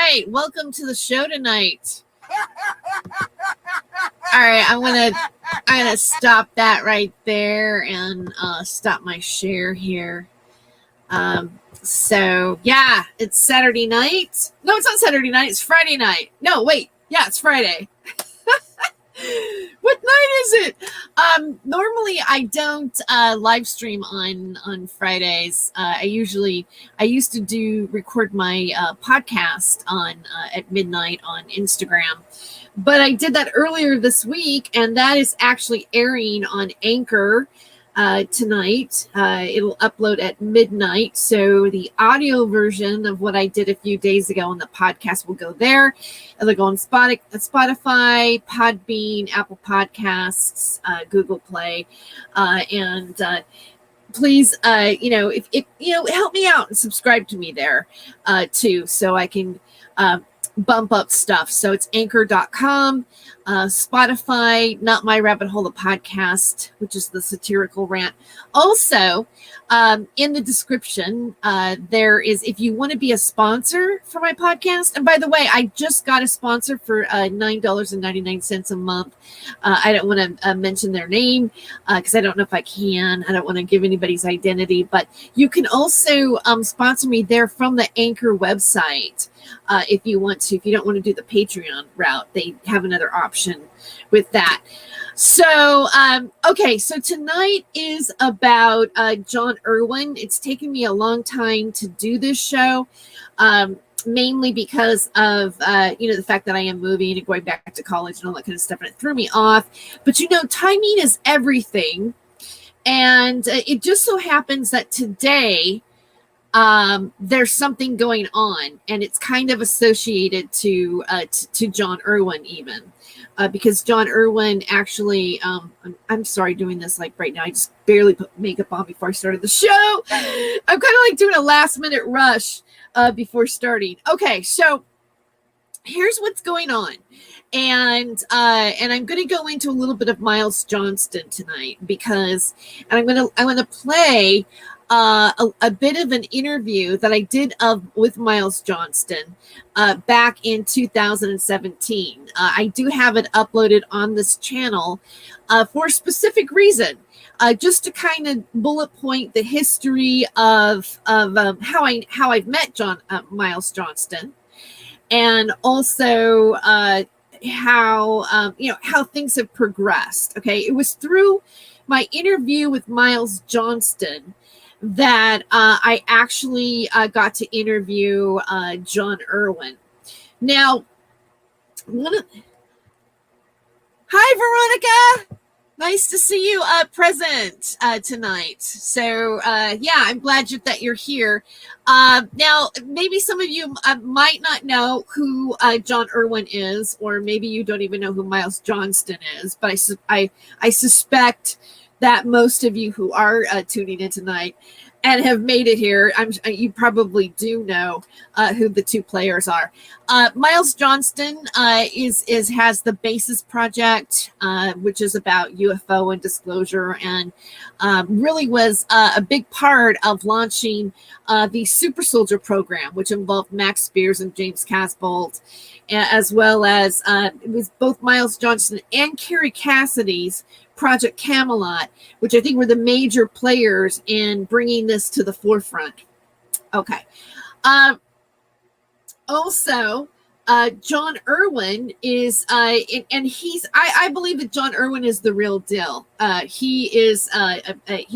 right, welcome to the show tonight. All right, I'm gonna stop that right there and stop my share here. So yeah, it's Saturday night. No, it's not Saturday night. It's Friday night. No, wait. Yeah, it's Friday. What night is it? Normally I don't live stream on Fridays. I used to record my podcast on at midnight on Instagram, but I did that earlier this week, and that is actually airing on Anchor tonight. It'll upload at midnight, so the audio version of what I did a few days ago on the podcast will go there. It'll go on Spotify, Podbean, Apple Podcasts, Google Play, and please, if help me out and subscribe to me there too, so I can bump up stuff. So it's anchor.com, Spotify, Not My Rabbit Hole, the podcast, which is the satirical rant. Also, in the description, there is, if you want to be a sponsor for my podcast. And by the way, I just got a sponsor for $9.99 a month. I don't want to mention their name because I don't know if I can. I don't want to give anybody's identity, but you can also sponsor me there from the Anchor website. If you want to, if you don't want to do the Patreon route, they have another option with that. So, okay, so tonight is about John Irwin. It's taken me a long time to do this show, mainly because of, the fact that I am moving and going back to college and all that kind of stuff, and it threw me off. But, timing is everything. And it just so happens that today, there's something going on, and it's kind of associated to John Irwin even, because John Irwin actually, I'm sorry doing this like right now. I just barely put makeup on before I started the show. I'm kind of like doing a last minute rush before starting. Okay, so here's what's going on. And I'm going to go into a little bit of Miles Johnston tonight because, and I'm going to play a bit of an interview that I did with Miles Johnston back in 2017. I do have it uploaded on this channel for a specific reason, just to kind of bullet point the history of how I've met Miles Johnston, and also how things have progressed. Okay, it was through my interview with Miles Johnston that I actually got to interview John Irwin. Now, hi, Veronica. Nice to see you present tonight. So, I'm glad that you're here. Now, maybe some of you might not know who John Irwin is, or maybe you don't even know who Miles Johnston is, but I suspect that most of you who are tuning in tonight and have made it here, you probably do know who the two players are. Miles Johnston has the Basis Project, which is about UFO and disclosure, and really was a big part of launching the Super Soldier program, which involved Max Spears and James Casbolt, as well as it was both Miles Johnston and Carrie Cassidy's Project Camelot, which I think were the major players in bringing this to the forefront. Okay. Also, John Irwin is, and he's, I believe that John Irwin is the real deal. He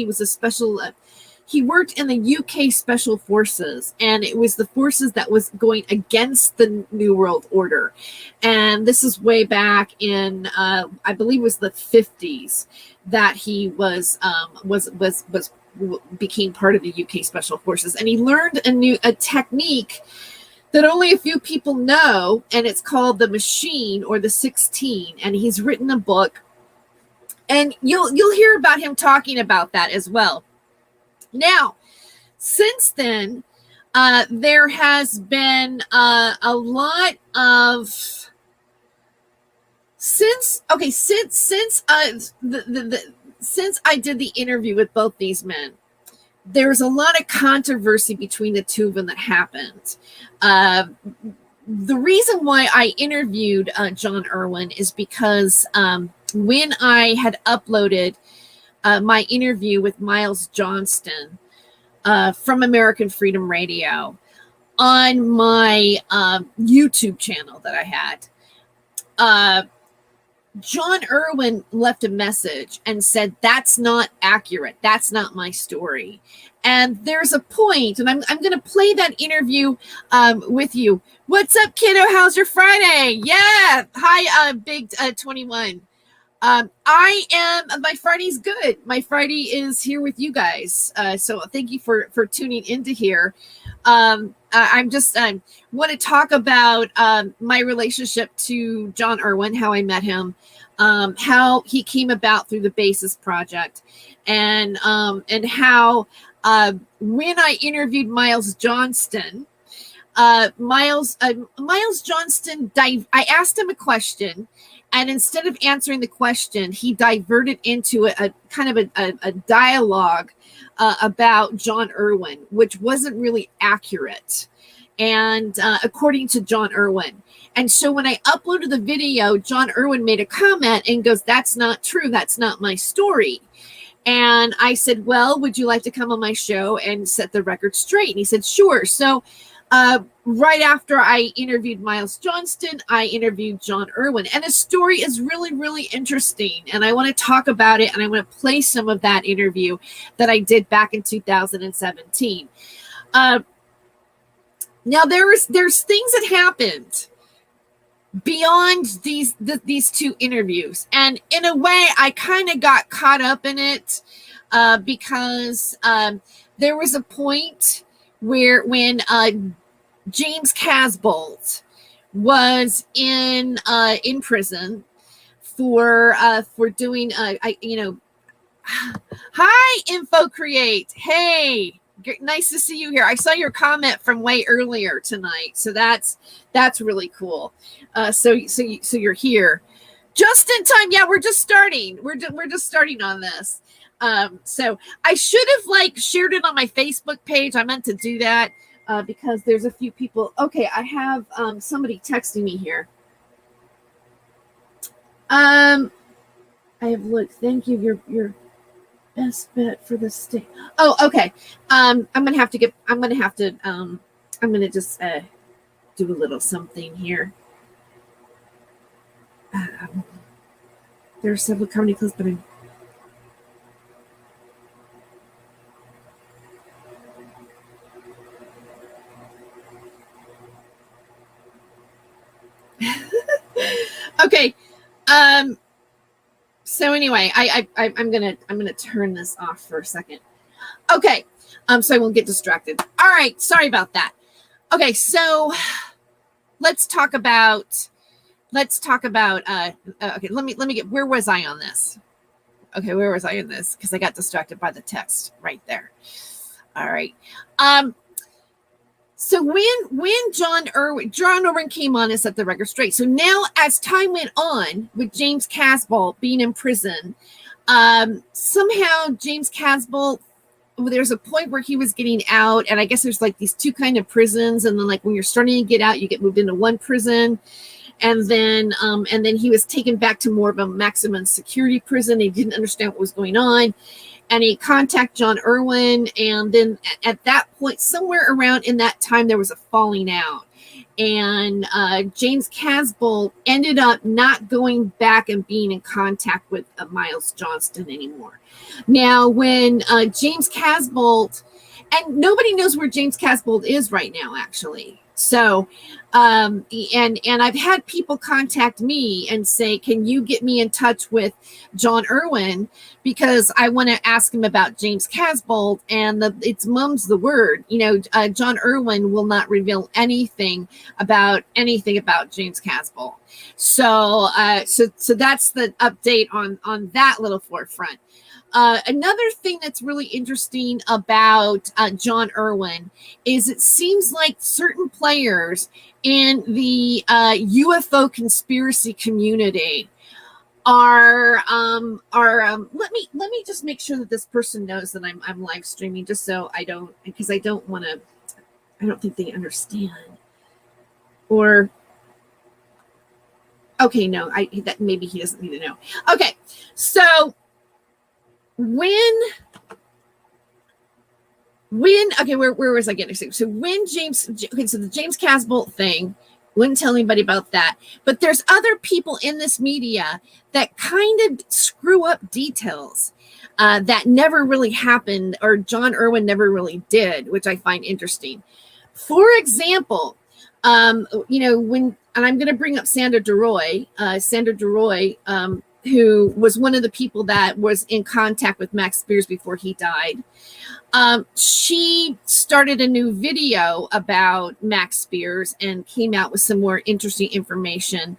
was a special, he worked in the U.K.Special forces, and it was the forces that was going against the New World Order. And this is way back in, I believe it was the 50s that he became part of the U.K.Special forces. And he learned a technique that only a few people know, and it's called the Machine, or the 16. And he's written a book, and you'll hear about him talking about that as well. Now, since then, there has been a lot of since since I did the interview with both these men, there's a lot of controversy between the two of them that happened. The reason why I interviewed John Irwin is because when I had uploaded my interview with Miles Johnston from American Freedom Radio on my YouTube channel that I had, John Irwin left a message and said, that's not accurate. That's not my story. And there's a point, and I'm going to play that interview with you. What's up, kiddo? How's your Friday? Yeah. Hi, Big 21. My Friday's good. My Friday is here with you guys. So thank you for tuning into here. I'm just want to talk about my relationship to John Irwin, how I met him, how he came about through the Basis Project, and how when I interviewed Miles Johnston, Miles Johnston, I asked him a question, and instead of answering the question, he diverted into a kind of a dialogue about John Irwin, which wasn't really accurate, and according to John Irwin. And so when I uploaded the video, John Irwin made a comment and goes, "That's not true. That's not my story." And I said, "Well, would you like to come on my show and set the record straight?" And he said, "Sure." So right after I interviewed Miles Johnston, I interviewed John Irwin. And his story is really, really interesting. And I want to talk about it. And I want to play some of that interview that I did back in 2017. Now, there's things that happened beyond these two interviews. And in a way, I kind of got caught up in it because there was a point when James Casbolt was in prison for doing hi Info Create. Hey, nice to see you here. I saw your comment from way earlier tonight, so that's really cool. So you're here just in time. Yeah, we're just starting. We're just starting on this. So I should have shared it on my Facebook page. I meant to do that because there's a few people. Okay, I have somebody texting me here. I have looked. Thank you. Your best bet for the state. Oh, okay. I'm gonna just do a little something here. There are several comedy clubs, but okay. So anyway, I'm gonna turn this off for a second. Okay. So I won't get distracted. All right. Sorry about that. Okay. So let's talk about. Okay. Let me get. Where was I on this? Okay. Where was I in this? Because I got distracted by the text right there. All right. So when John Irwin came on and set the record straight. So now as time went on with James Casbolt being in prison, somehow James Casbolt, there's a point where he was getting out, and I guess there's these two kind of prisons, and then when you're starting to get out, you get moved into one prison, and then he was taken back to more of a maximum security prison. He didn't understand what was going on. And he contacted John Irwin, and then at that point, somewhere around in that time, there was a falling out. And James Casbolt ended up not going back and being in contact with Miles Johnston anymore. Now, when James Casbolt, and nobody knows where James Casbolt is right now, actually. So, and I've had people contact me and say, "Can you get me in touch with John Irwin? Because I want to ask him about James Casbolt." And it's mum's the word. John Irwin will not reveal anything about James Casbolt. So that's the update on that little forefront. Another thing that's really interesting about John Irwin is it seems like certain players in the UFO conspiracy community let me just make sure that this person knows that I'm live streaming, just so I don't, because I don't want to, I don't think they understand. Or okay, no, that maybe he doesn't need to know. Okay, so when okay, where was I getting to? So when James, okay, so the James Casbolt thing, wouldn't tell anybody about that. But there's other people in this media that kind of screw up details that never really happened, or John Irwin never really did, which I find interesting. For example, when, and I'm going to bring up Sandra DeRoy, who was one of the people that was in contact with Max Spears before he died. She started a new video about Max Spears and came out with some more interesting information,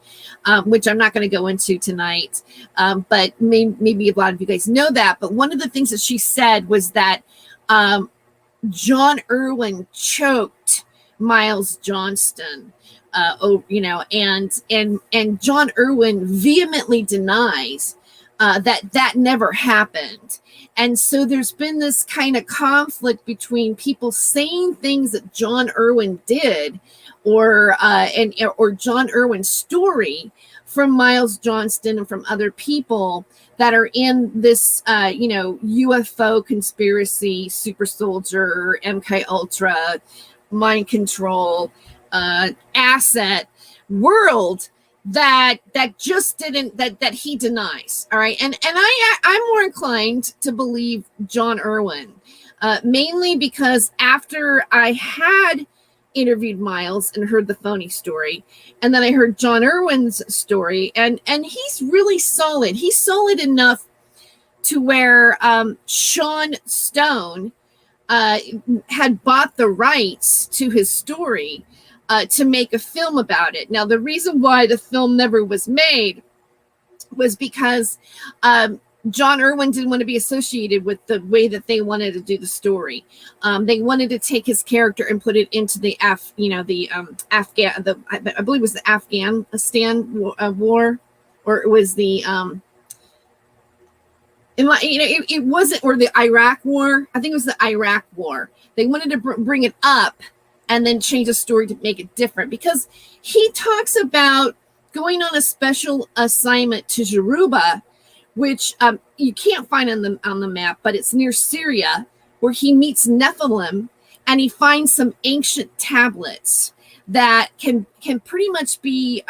which I'm not going to go into tonight. But maybe a lot of you guys know that. But one of the things that she said was that John Irwin choked Miles Johnston. And John Irwin vehemently denies that never happened. And so there's been this kind of conflict between people saying things that John Irwin did, or John Irwin's story from Miles Johnston and from other people that are in this UFO conspiracy, super soldier, MK Ultra, mind control, asset world that just didn't, that he denies. All right. And I'm more inclined to believe John Irwin, mainly because after I had interviewed Miles and heard the phony story, and then I heard John Irwin's story, and he's really solid. He's solid enough to where Sean Stone had bought the rights to his story to make a film about it. Now, the reason why the film never was made was because John Irwin didn't want to be associated with the way that they wanted to do the story. They wanted to take his character and put it into the I believe it was the Afghanistan war, or it was the it wasn't, or the Iraq war. I think it was the Iraq war. They wanted to bring it up and then change the story to make it different, because he talks about going on a special assignment to Jaba, which you can't find on the map, but it's near Syria, where he meets Nephilim, and he finds some ancient tablets that can pretty much be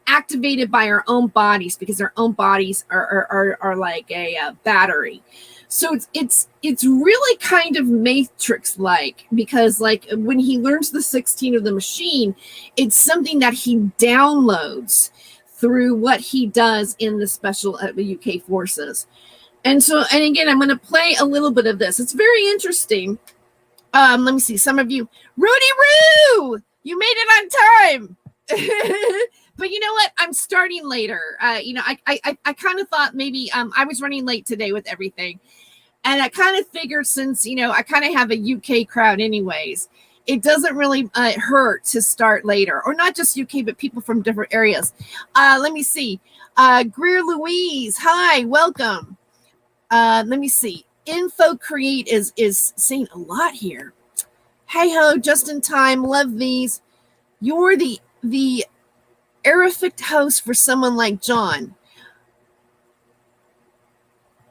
activated by our own bodies, because our own bodies are like a battery. So it's really kind of Matrix-like, because like when he learns the 16 of the machine, it's something that he downloads through what he does in the special UK forces. And again, I'm going to play a little bit of this. It's very interesting. Let me see. Some of you, Rudy Roo, you made it on time. But you know what? I'm starting later. I kind of thought maybe I was running late today with everything. And I kind of figured, since, I kind of have a UK crowd anyways, it doesn't really hurt to start later. Or not just UK, but people from different areas. Let me see. Greer Louise, hi, welcome. Let me see. Info Create is saying a lot here. Hey ho, just in time, love these. You're the perfect host for someone like John.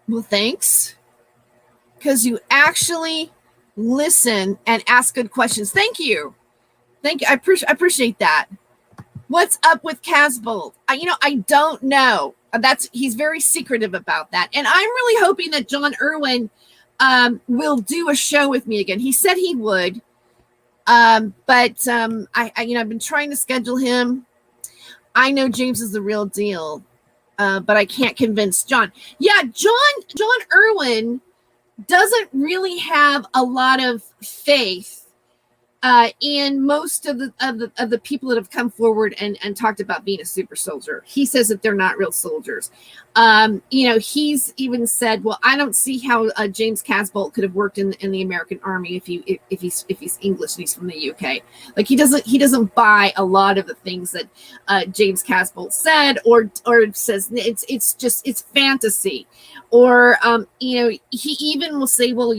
Well, thanks. Because you actually listen and ask good questions. Thank you. I appreciate that. What's up with Casbolt? I don't know. He's very secretive about that. And I'm really hoping that John Irwin will do a show with me again. He said he would. But I've been trying to schedule him. I know James is the real deal, but I can't convince John. Yeah, John Irwin doesn't really have a lot of faith and most of the people that have come forward and talked about being a super soldier, he says that they're not real soldiers. He's even said, well, I don't see how James Casbolt could have worked in the American Army if he's English and he's from the UK. Like he doesn't buy a lot of the things that James Casbolt said, or says it's fantasy, or he even will say, well,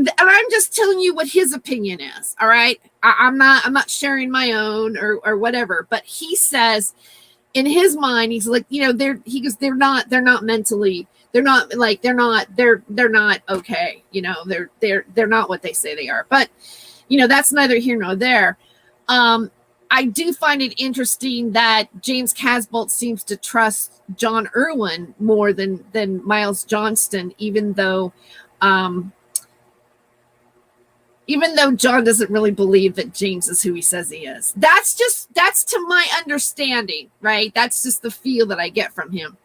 and I'm just telling you what his opinion is. All right. I'm not sharing my own or whatever, but he says in his mind, he's like, they're not mentally, they're not okay. They're not what they say they are, but that's neither here nor there. I do find it interesting that James Casbolt seems to trust John Irwin more than Miles Johnston, even though John doesn't really believe that James is who he says he is. That's to my understanding, right? That's just the feel that I get from him.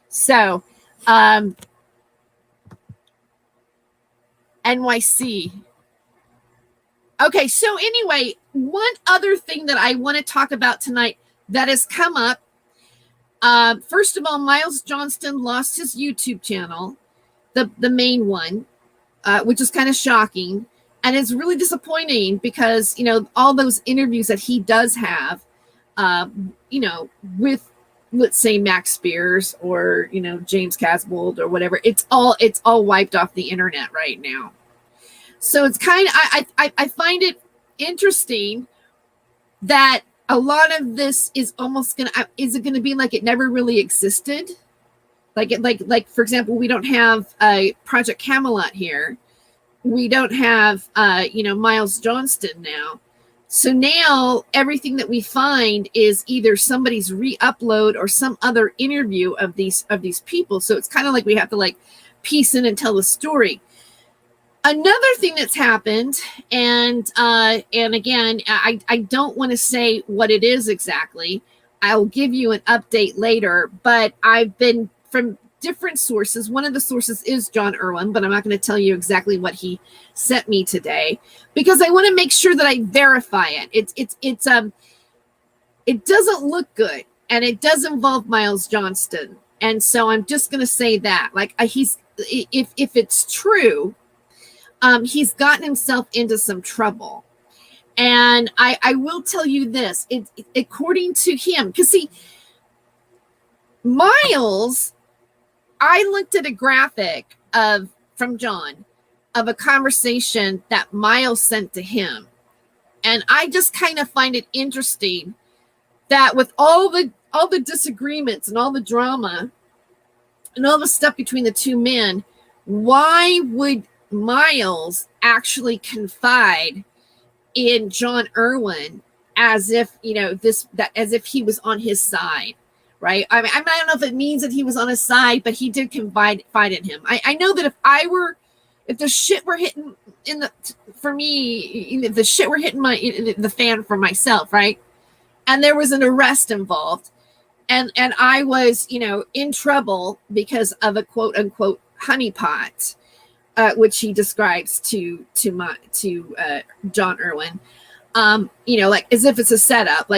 So, NYC. Okay, so anyway, one other thing that I want to talk about tonight that has come up. First of all, Miles Johnston lost his YouTube channel, the main one, which is kind of shocking. And it's really disappointing because, all those interviews that he does have, with, let's say, Max Spears or, James Casbolt or whatever, it's all wiped off the internet right now. So it's kind of, I find it interesting that a lot of this is almost is it going to be like it never really existed? Like, for example, we don't have Project Camelot here. We don't have, Miles Johnston now. So now everything that we find is either somebody's re-upload or some other interview of these people. So it's kind of like we have to piece in and tell the story. Another thing that's happened, and again, I don't want to say what it is exactly. I'll give you an update later, but I've been from different sources. One of the sources is John Irwin, but I'm not going to tell you exactly what he sent me today because I want to make sure that I verify it. It doesn't look good, and it does involve Miles Johnston, and so I'm just going to say that, if it's true, he's gotten himself into some trouble, and I will tell you this: according to him, because see, Miles. I looked at a graphic from John of a conversation that Miles sent to him. And I just kind of find it interesting that with all the disagreements and all the drama and all the stuff between the two men, why would Miles actually confide in John Irwin as if, as if he was on his side? Right. I mean, I don't know if it means that he was on his side, but he did confide in him. I know that if the shit were hitting for me, if the shit were hitting the fan for myself, right? And there was an arrest involved and I was, in trouble because of a quote unquote honeypot, which he describes to John Irwin, as if it's a setup,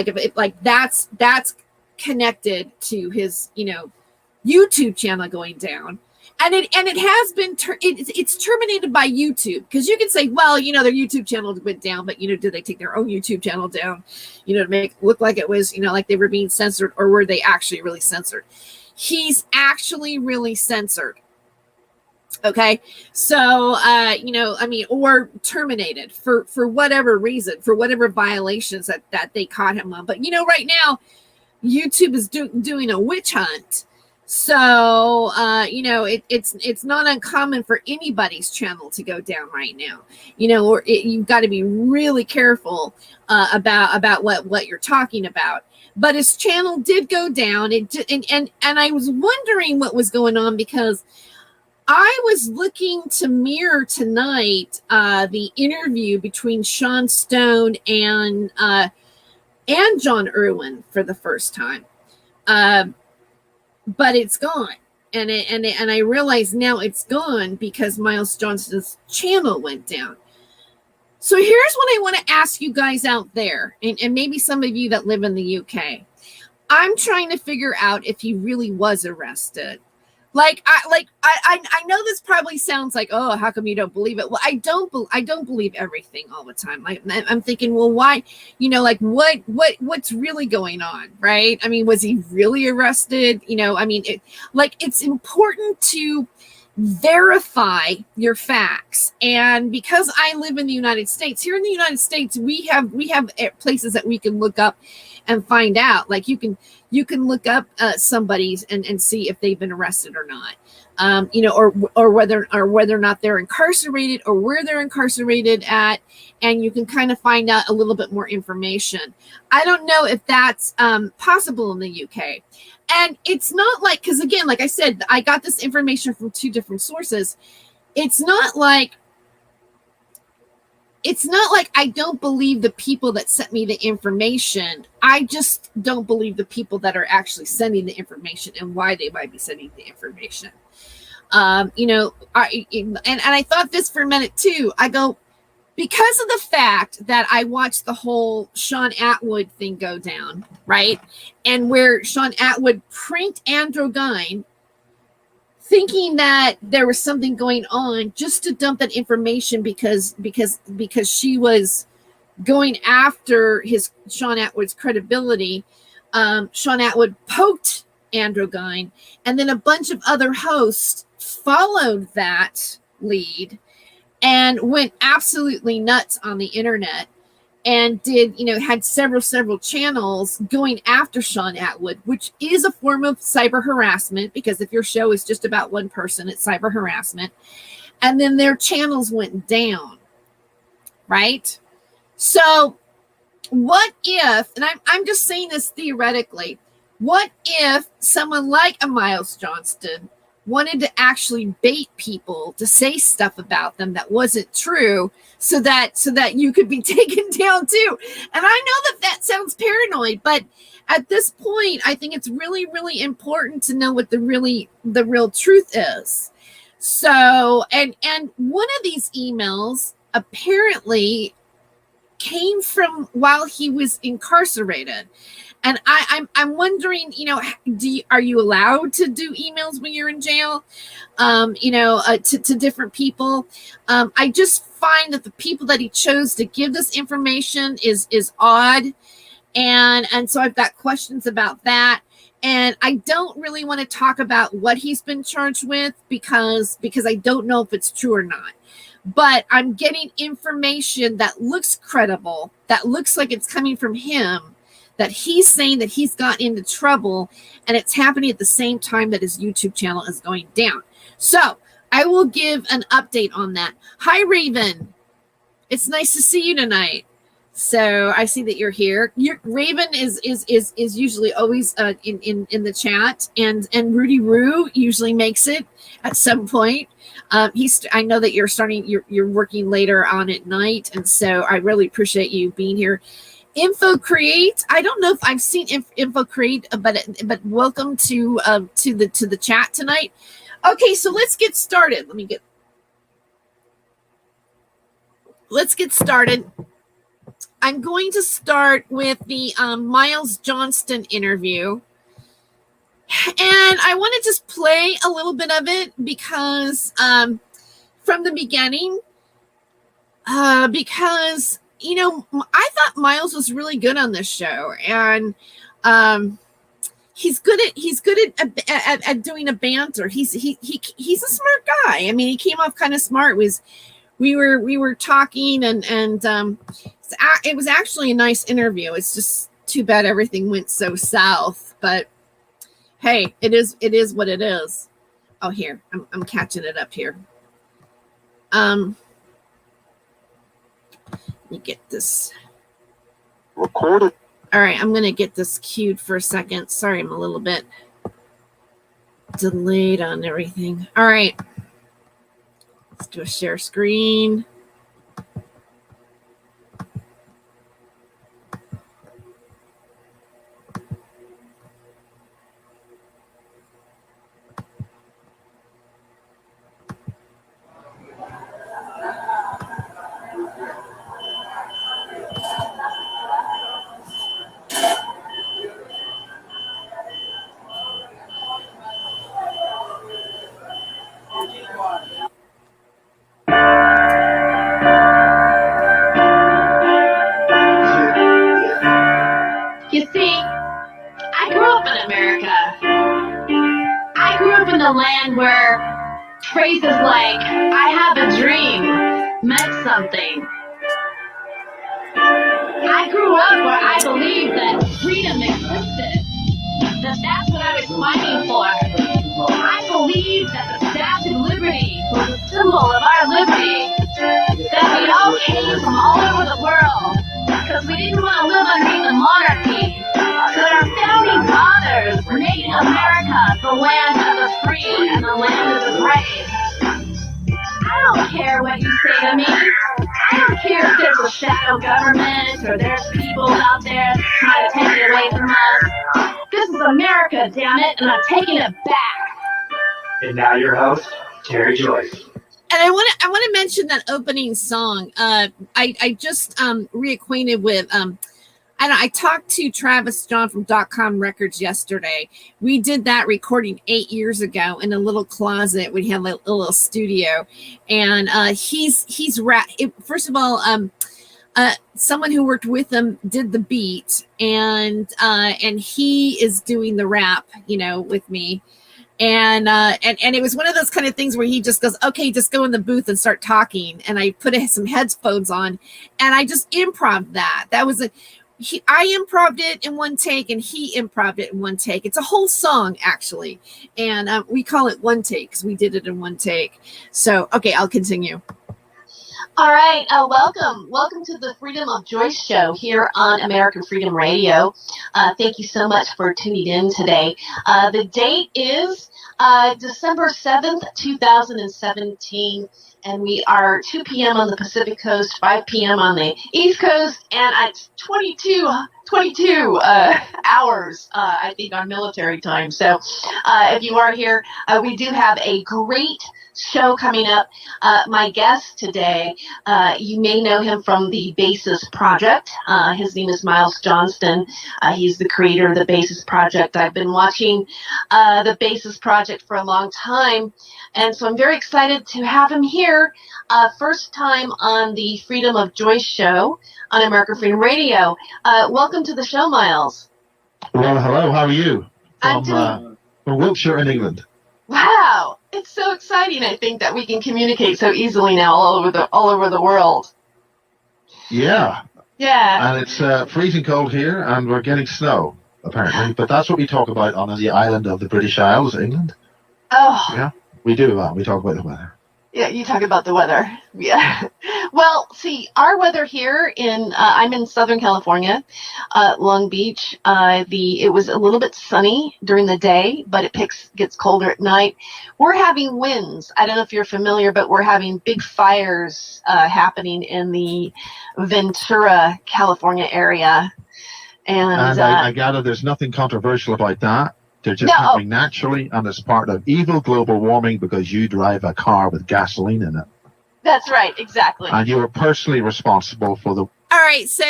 that's connected to his YouTube channel going down, and it has been it's terminated by YouTube, because you can say, well, their YouTube channel went down, but did they take their own YouTube channel down to make it look like it was like they were being censored, or were they actually really censored? He's actually really censored. Okay, so or terminated for whatever reason, for whatever violations that they caught him on. But right now YouTube is doing a witch hunt. So, it's not uncommon for anybody's channel to go down right now, you've got to be really careful about what you're talking about. But his channel did go down. And I was wondering what was going on, because I was looking to mirror tonight the interview between Sean Stone and John Irwin for the first time, but it's gone, and I realize now it's gone because Miles Johnston's channel went down. So here's what I want to ask you guys out there, and maybe some of you that live in the UK. I'm trying to figure out if he really was arrested. I know this probably sounds like, oh, how come you don't believe it? Well, I don't believe everything all the time. I'm thinking, well, why? Like what's really going on, right? I mean, was he really arrested? I mean, it's important to verify your facts. And because I live in the United States, here in the United States, we have places that we can look up and find out. Like you can look up somebody's and see if they've been arrested or not. Or whether or not they're incarcerated or where they're incarcerated at, and you can kind of find out a little bit more information. I don't know if that's possible in the UK. And it's not like, because again, like I said, I got this information from two different sources. It's not like I don't believe the people that sent me the information. I just don't believe the people that are actually sending the information and why they might be sending the information. And I thought this for a minute too. I go, because of the fact that I watched the whole Sean Atwood thing go down, right? And where Sean Atwood pranked Andrew Guine, thinking that there was something going on, just to dump that information because she was going after Sean Atwood's credibility. Sean Atwood poked Andrew Guine, and then a bunch of other hosts followed that lead and went absolutely nuts on the internet, and had several channels going after Sean Atwood, which is a form of cyber harassment, because if your show is just about one person, it's cyber harassment. And then their channels went down, right? So what if, and I'm just saying this theoretically, what if someone like a Miles Johnston wanted to actually bait people to say stuff about them that wasn't true, so that you could be taken down too? And I know that sounds paranoid, but at this point, I think it's really, really important to know what the real truth is. So, and one of these emails apparently came from while he was incarcerated. And I'm wondering, are you allowed to do emails when you're in jail? To different people. I just find that the people that he chose to give this information is odd, and so I've got questions about that. And I don't really want to talk about what he's been charged with because I don't know if it's true or not. But I'm getting information that looks credible, that looks like it's coming from him, that he's saying that he's got into trouble, and it's happening at the same time that his YouTube channel is going down. So I will give an update on that. Hi, Raven. It's nice to see you tonight. So I see that you're here. Raven is usually always in the chat, and Rudy Roo usually makes it at some point. I know that you're working later on at night, and so I really appreciate you being here. Info Create. I don't know if I've seen Info Create, but welcome to the chat tonight. Okay, so let's get started. Let's get started. I'm going to start with the Miles Johnston interview. And I want to just play a little bit of it because from the beginning, because I thought Miles was really good on this show, and he's good at doing a banter. He's a smart guy. I mean, he came off kind of smart. We were talking, and it was actually a nice interview. It's just too bad everything went so south, but hey, it is what it is. Oh, here, I'm catching it up here. Let me get this recorded. All right, I'm going to get this queued for a second. Sorry, I'm a little bit delayed on everything. All right. Let's do a share screen. up in America. I grew up in a land where phrases like, I have a dream, meant something. I grew up where I believed that freedom existed, that that's what I was fighting for. I believed that the Statue of Liberty was a symbol of our liberty, that we all came from all over the world, because we didn't want to live underneath a monarchy. That our founding fathers made America the land of the free and the land of the brave. I don't care what you say to me. I don't care if there's a shadow government or there's people out there trying to take it away from us. This is America, damn it, and I'm taking it back. And now your host, Terry Joyce. And I want to mention that opening song. I just reacquainted with I talked to Travis John from .com Records yesterday. We did that recording 8 years ago in a little closet. We had a little studio, and he's first of all, someone who worked with him did the beat, and he is doing the rap, with me. And it was one of those kind of things where he just goes, okay, just go in the booth and start talking. And I put some headphones on, and I just improv that. That was I improv'd it in one take, and he improv'd it in one take. It's a whole song, actually. And we call it one take because we did it in one take. So, okay, I'll continue. All right, welcome to the Freedom of Joyce show here on American Freedom Radio. Thank you so much for tuning in today. The date is December 7th, 2017, and we are 2 p.m. on the Pacific Coast, 5 p.m. on the East Coast, and it's 22 hours, I think, on military time. So if you are here, we do have a great show coming up. My guest today, you may know him from the Basis Project. His name is Miles Johnston. He's the creator of the Basis Project. I've been watching the Basis Project for a long time, and so I'm very excited to have him here. First time on the Freedom of Joyce show on American Freedom Radio. Welcome to the show, Miles. Well, hello. How are you? From Wiltshire in England. Wow, it's so exciting. I think that we can communicate so easily now all over the world. Yeah. Yeah. And it's freezing cold here, and we're getting snow apparently. But that's what we talk about on the island of the British Isles, England. Oh. Yeah, we do that. We talk about the weather. Yeah, you talk about the weather. Yeah. Well, see, our weather here I'm in Southern California, Long Beach. It was a little bit sunny during the day, but it gets colder at night. We're having winds. I don't know if you're familiar, but we're having big fires happening in the Ventura, California area. And I gather there's nothing controversial about that. They're just happening naturally, and it's part of evil global warming because you drive a car with gasoline in it. That's right, exactly. And you are personally responsible for the... All right, so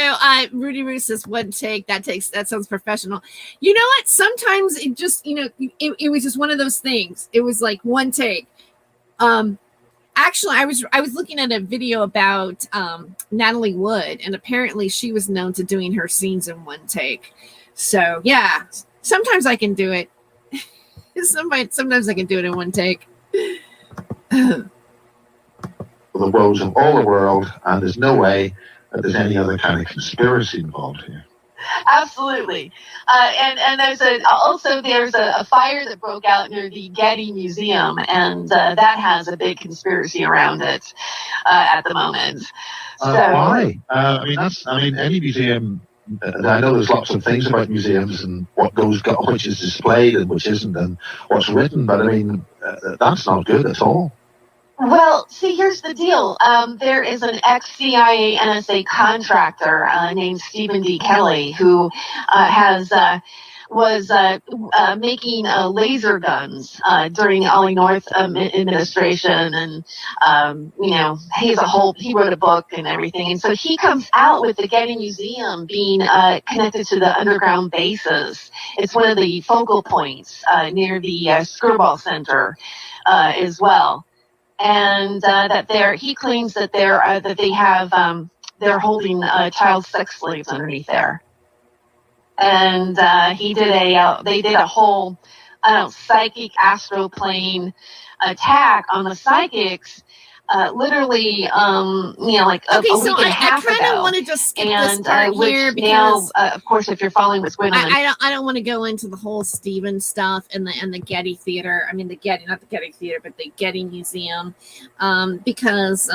Rudy Roo says one take. That sounds professional. You know what? Sometimes it just, it was just one of those things. It was like one take. Actually, I was looking at a video about Natalie Wood, and apparently she was known to doing her scenes in one take. So, yeah. Sometimes I can do it. Sometimes I can do it in one take. The woes of all the world, and there's no way that there's any other kind of conspiracy involved here. Absolutely. And there's a fire that broke out near the Getty Museum, and that has a big conspiracy around it at the moment. So, why? Any museum. I know there's lots of things about museums and which is displayed and which isn't, and what's written, but that's not good at all. Well, see, here's the deal. There is an ex-CIA NSA contractor named Stephen D. Kelly who was making laser guns during Ollie North administration, and he wrote a book and everything, and so he comes out with the Getty Museum being connected to the underground bases. It's one of the focal points near the Screwball Center as well, and he claims that they're holding child sex slaves underneath there. and they did a whole psychic astroplane attack on the psychics. Literally, like Okay, a so week and a half I kind of ago. want to just skip this And part which here now, because of course, if you're following what's going on, I don't want to go into the whole Stephen stuff and the Getty Theater. I mean the Getty, not the Getty Theater, but the Getty Museum, because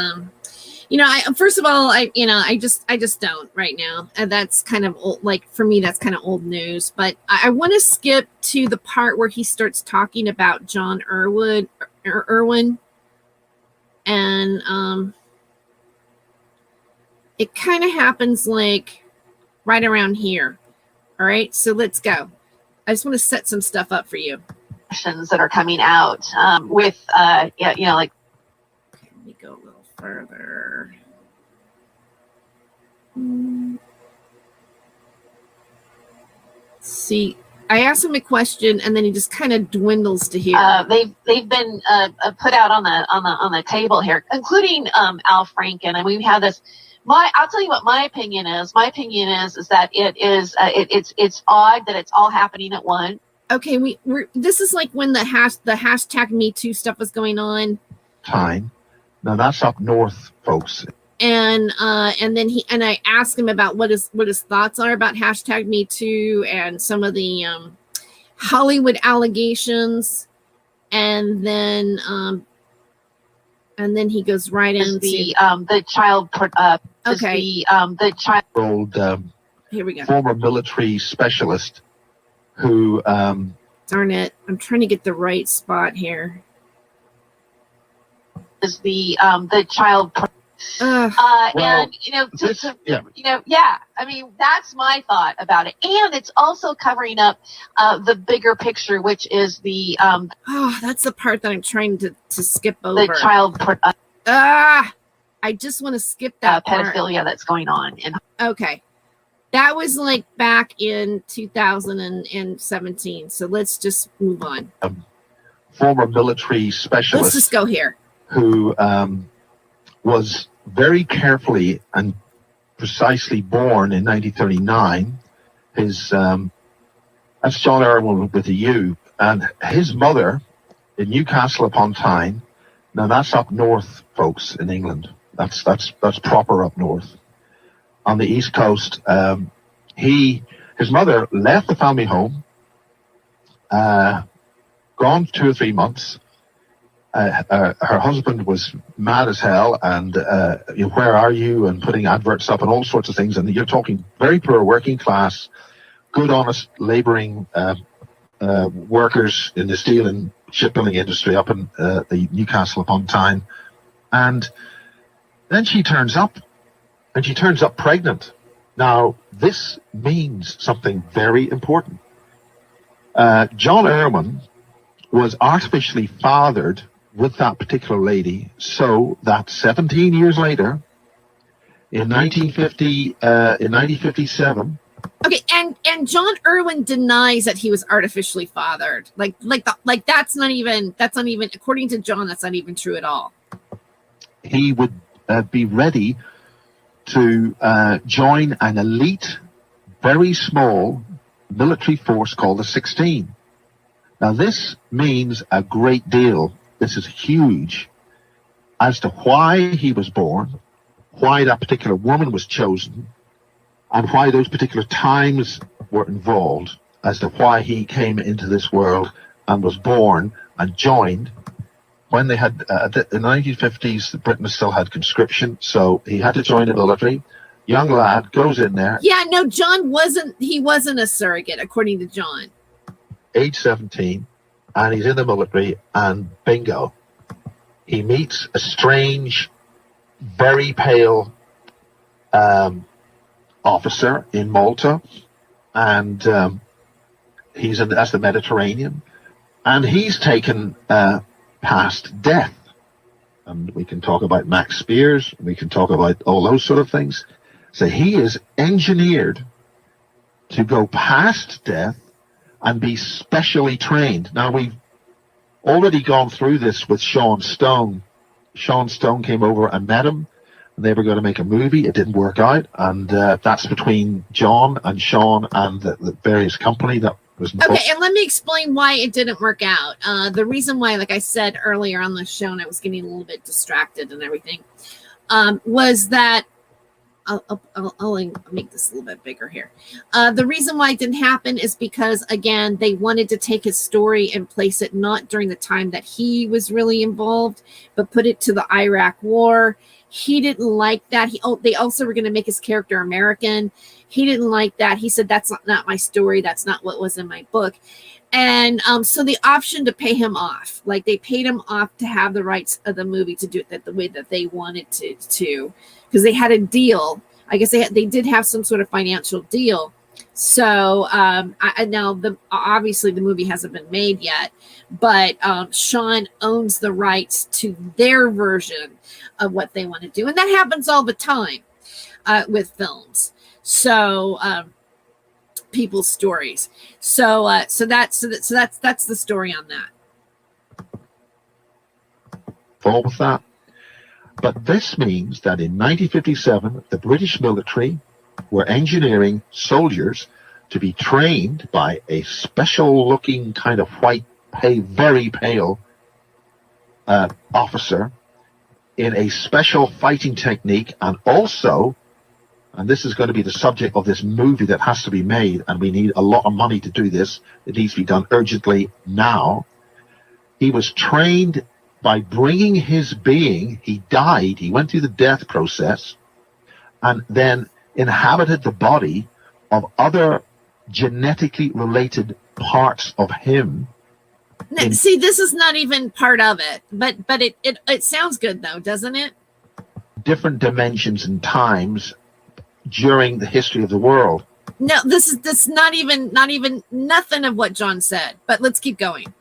first of all, I just don't right now, and that's kind of old. Like for me, that's kind of old news. But I want to skip to the part where he starts talking about John Irwin, and it kind of happens like right around here. All right, so let's go. I just want to set some stuff up for you. questions that are coming out with like. Okay, let me go a little further. See, I asked him a question, and then he just kind of dwindles to here. They've been put out on the table here, including Al Franken, and we've had this. I'll tell you what my opinion is. My opinion is that it's odd that it's all happening at once. Okay, this is like when the hashtag Me Too stuff was going on. Time. Now that's up north, folks. And then I asked him about what his thoughts are about hashtag Me Too and some of the Hollywood allegations, and then he goes right into the child. Okay. The child. Old Here we go. former military specialist who. Darn it! I'm trying to get the right spot here. Is the child. Well, and I mean, that's my thought about it, and it's also covering up the bigger picture, which is the that's the part that I'm trying to skip over. the child I just want to skip that pedophilia that's going on. Okay, that was like back in 2017. So let's just move on. Former military specialist. Let's just go here. Who was very carefully and precisely born in 1939. That's John Irwin with a U, and his mother in Newcastle upon Tyne. Now that's up north, folks, in England. That's proper up north. On the east coast, his mother left the family home, gone 2 or 3 months. Her husband was mad as hell, and where are you, and putting adverts up and all sorts of things. And you're talking very poor working class, good, honest, labouring workers in the steel and shipbuilding industry up in the Newcastle upon Tyne. And then she turns up, and she turns up pregnant. Now, this means something very important. John Irwin was artificially fathered with that particular lady, so that 17 years later, in 1957. Okay, and John Irwin denies that he was artificially fathered. Like that's not even according to John, that's not even true at all. He would be ready to join an elite, very small military force called the 16. Now this means a great deal. This is huge as to why he was born, why that particular woman was chosen, and why those particular times were involved as to why he came into this world and was born and joined when they had, in the 1950s, Britain still had conscription, so he had to join the military. Young lad goes in there. Yeah, no, John wasn't a surrogate, according to John. Age 17. And he's in the military, and bingo, he meets a strange, very pale officer in Malta, and that's the Mediterranean, and he's taken past death. And we can talk about Max Spears, we can talk about all those sort of things. So he is engineered to go past death and be specially trained. Now, we've already gone through this with Sean Stone. Sean Stone came over and met him, They were going to make a movie. It didn't work out, and that's between John and Sean and the various company that was involved. Okay, and let me explain why it didn't work out. The reason why, like I said earlier on the show, and I was getting a little bit distracted and everything, was that I'll make this a little bit bigger here. The reason why it didn't happen is because, again, they wanted to take his story and place it not during the time that he was really involved, but put it to the Iraq War. He didn't like that. They also were going to make his character American. He didn't like that. He said, that's not my story. That's not what was in my book. And so the option to pay him off, like they paid him off to have the rights of the movie to do it the way that they wanted to, because they had a deal. I guess they did have some sort of financial deal. So now obviously the movie hasn't been made yet, but Sean owns the rights to their version of what they want to do, and that happens all the time with films. So people's stories. So that's the story on that. Follow with that. But this means that in 1957, the British military were engineering soldiers to be trained by a special-looking kind of white, very pale officer in a special fighting technique, and also, and this is going to be the subject of this movie that has to be made, and we need a lot of money to do this. It needs to be done urgently now. He was trained by bringing his being. He died. He went through the death process and then inhabited the body of other genetically related parts of him. See, this is not even part of it, but it sounds good though, doesn't it? Different dimensions and times during the history of the world. No, this is not even nothing of what John said, but let's keep going.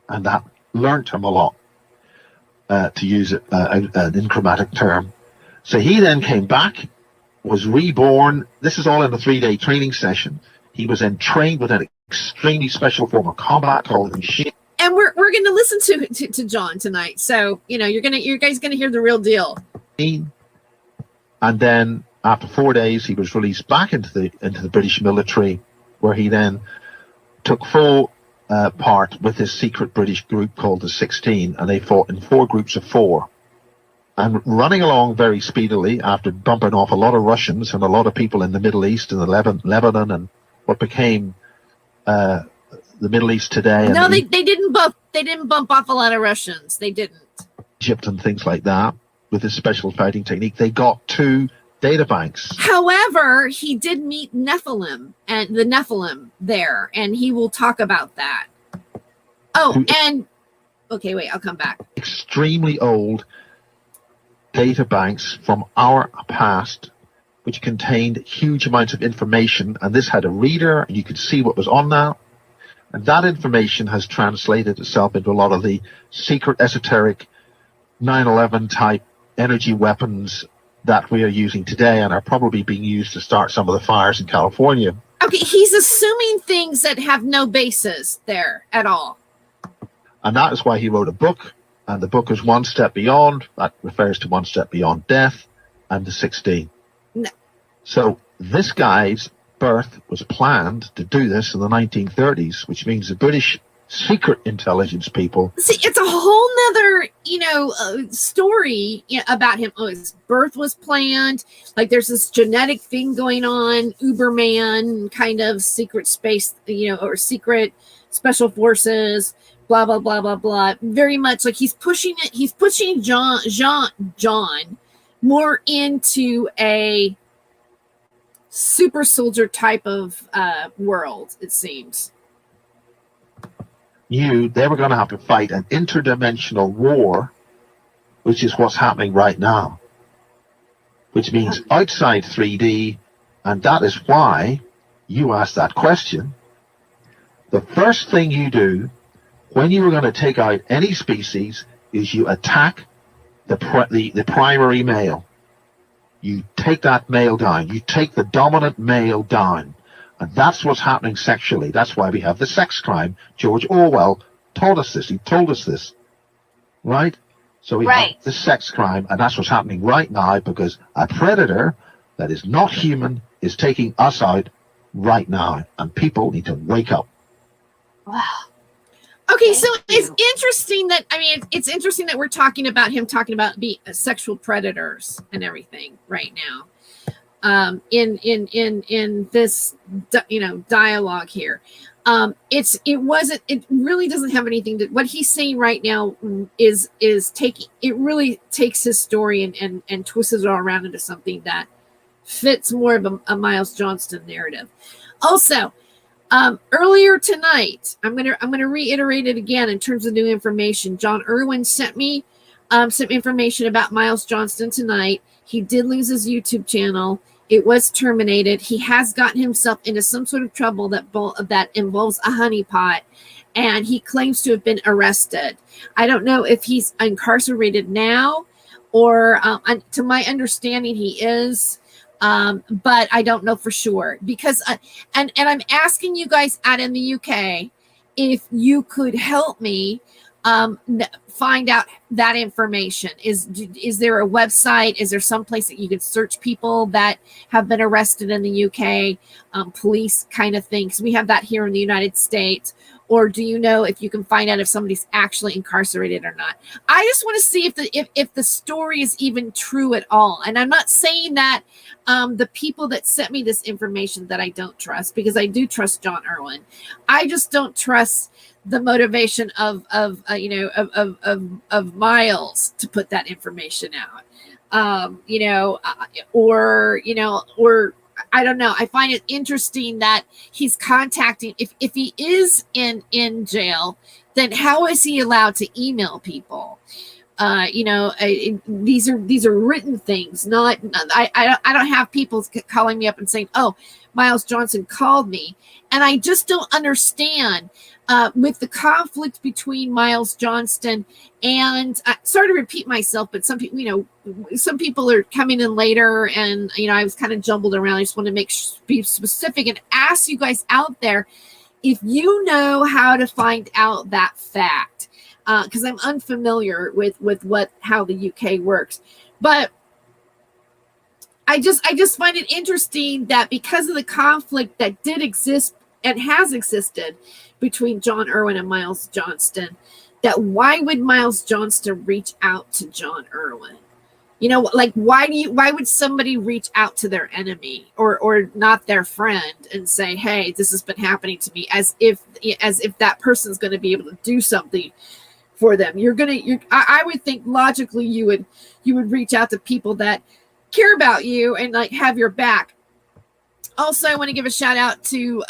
And that learned him a lot, to use an enigmatic term. So he then came back, was reborn. This is all in a 3-day training session. He was then trained with an extremely special form of combat called machine. And we're going to listen to John tonight. So, you guys going to hear the real deal. And then after 4 days, he was released back into the British military, where he then took full part with his secret British group called the 16, and they fought in 4 groups of 4. And running along very speedily after bumping off a lot of Russians and a lot of people in the Middle East and Lebanon and what became the Middle East today. No, they didn't bump off a lot of Russians. They didn't. Egypt and things like that with his special fighting technique. They got 2 data banks. However, he did meet Nephilim and the Nephilim there, and he will talk about that. Oh, and okay, wait, I'll come back. Extremely old data banks from our past, which contained huge amounts of information, and this had a reader, and you could see what was on that. And that information has translated itself into a lot of the secret, esoteric 9/11 type energy weapons that we are using today and are probably being used to start some of the fires in California. Okay, he's assuming things that have no basis there at all. And that is why he wrote a book, and the book is One Step Beyond. That refers to One Step Beyond Death and the 16. No. So this guy's birth was planned to do this in the 1930s, which means the British secret intelligence people. See, it's a whole nother, story about him. Oh, his birth was planned. Like there's this genetic thing going on, Uberman kind of secret space, or secret special forces, blah, blah, blah, blah, blah. Very much like he's pushing it. He's pushing John more into a super soldier type of world, it seems. They were going to have to fight an interdimensional war, which is what's happening right now, which means outside 3D, and that is why you asked that question. The first thing you do when you are going to take out any species is you attack the primary male. You take that male down. You take the dominant male down. And that's what's happening sexually. That's why we have the sex crime. George Orwell told us this. He told us this. Right? So we have this sex crime, and that's what's happening right now because a predator that is not human is taking us out right now, and people need to wake up. Wow. Okay, so it's interesting that it's interesting that we're talking about him talking about sexual predators and everything right now. In this dialogue here. It really doesn't have anything to what he's saying right now is taking it really takes his story and twists it all around into something that fits more of a Miles Johnston narrative. Also, earlier tonight, I'm gonna reiterate it again in terms of new information. John Irwin sent me some information about Miles Johnston tonight. He did lose his YouTube channel. It was terminated. He has gotten himself into some sort of trouble that involves a honeypot, and he claims to have been arrested. I don't know if he's incarcerated now, or to my understanding, he is. But I don't know for sure because, and I'm asking you guys out in the UK if you could help me find out that information. Is there a website? Is there some place that you could search people that have been arrested in the UK, police kind of things? We have that here in the United States. Or do you know if you can find out if somebody's actually incarcerated or not? I just want to see if the story is even true at all. And I'm not saying that the people that sent me this information that I don't trust, because I do trust John Irwin. I just don't trust the motivation of Miles to put that information out. Or I don't know. I find it interesting that he's contacting. If he is in jail, then how is he allowed to email people? These are written things. Not I don't have people calling me up and saying, "Oh, Miles Johnston called me," and I just don't understand. With the conflict between Miles Johnston and sorry to repeat myself, but some people are coming in later, and I was kind of jumbled around. I just want to be specific and ask you guys out there if you know how to find out that fact, because I'm unfamiliar with how the UK works, but I just find it interesting that because of the conflict that did exist and has existed between John Irwin and Miles Johnston, that why would Miles Johnston reach out to John Irwin? Why would somebody reach out to their enemy or not their friend and say, "Hey, this has been happening to me," as if that person's going to be able to do something for them? I would think logically you would reach out to people that care about you and have your back. Also, I want to give a shout out to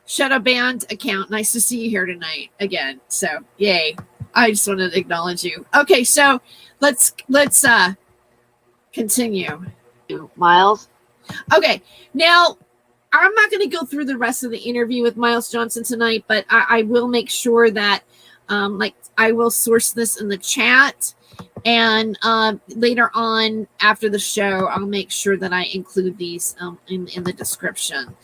Shadow Band account. Nice to see you here tonight again. So yay. I just want to acknowledge you. Okay, so let's continue. Miles. Okay, now I'm not going to go through the rest of the interview with Miles Johnston tonight, but I will make sure that I will source this in the chat, and later on after the show I'll make sure that I include these in the description.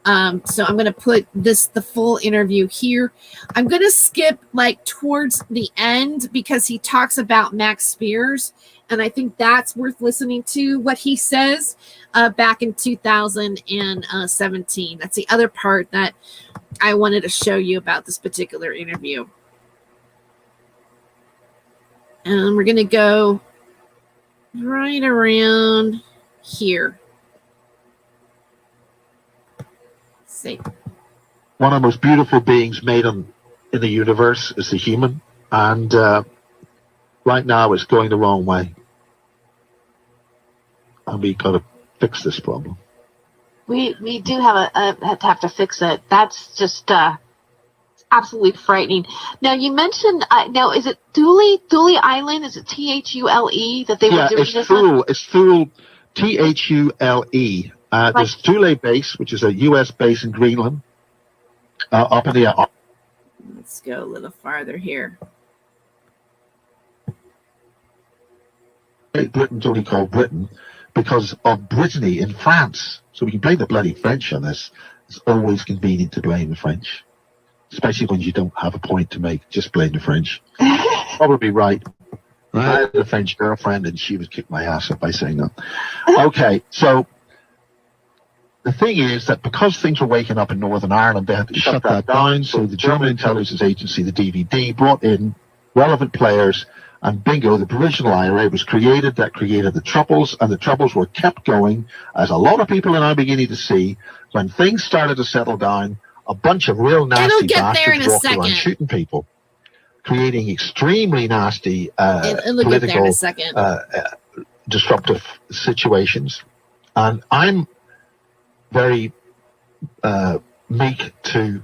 So I'm going to put the full interview here. I'm going to skip towards the end because he talks about Max Spears, and I think that's worth listening to what he says back in 2017. That's the other part that I wanted to show you about this particular interview. And we're going to go right around here. See. One of the most beautiful beings made in the universe is the human, and right now it's going the wrong way, and we got to fix this problem. We do have to fix it. That's just absolutely frightening. Now you mentioned now is it Thule Island? Is it Thule that they were doing this on? It's Thule, Thule. There's Thule base, which is a U.S. base in Greenland, up in the. Let's go a little farther here. Great Britain's only called Britain because of Brittany in France. So we can blame the bloody French on this. It's always convenient to blame the French, especially when you don't have a point to make. Just blame the French. Probably right. I had a French girlfriend, and she would kick my ass up by saying that. Okay, so the thing is that because things were waking up in Northern Ireland, they had to shut that down. So the German intelligence agency, the DVD, brought in relevant players, and bingo, the provisional IRA was created. That created the Troubles, and the Troubles were kept going, as a lot of people are now beginning to see. When things started to settle down, a bunch of real nasty bastards walked around shooting people, creating extremely nasty political disruptive situations. And I'm very meek to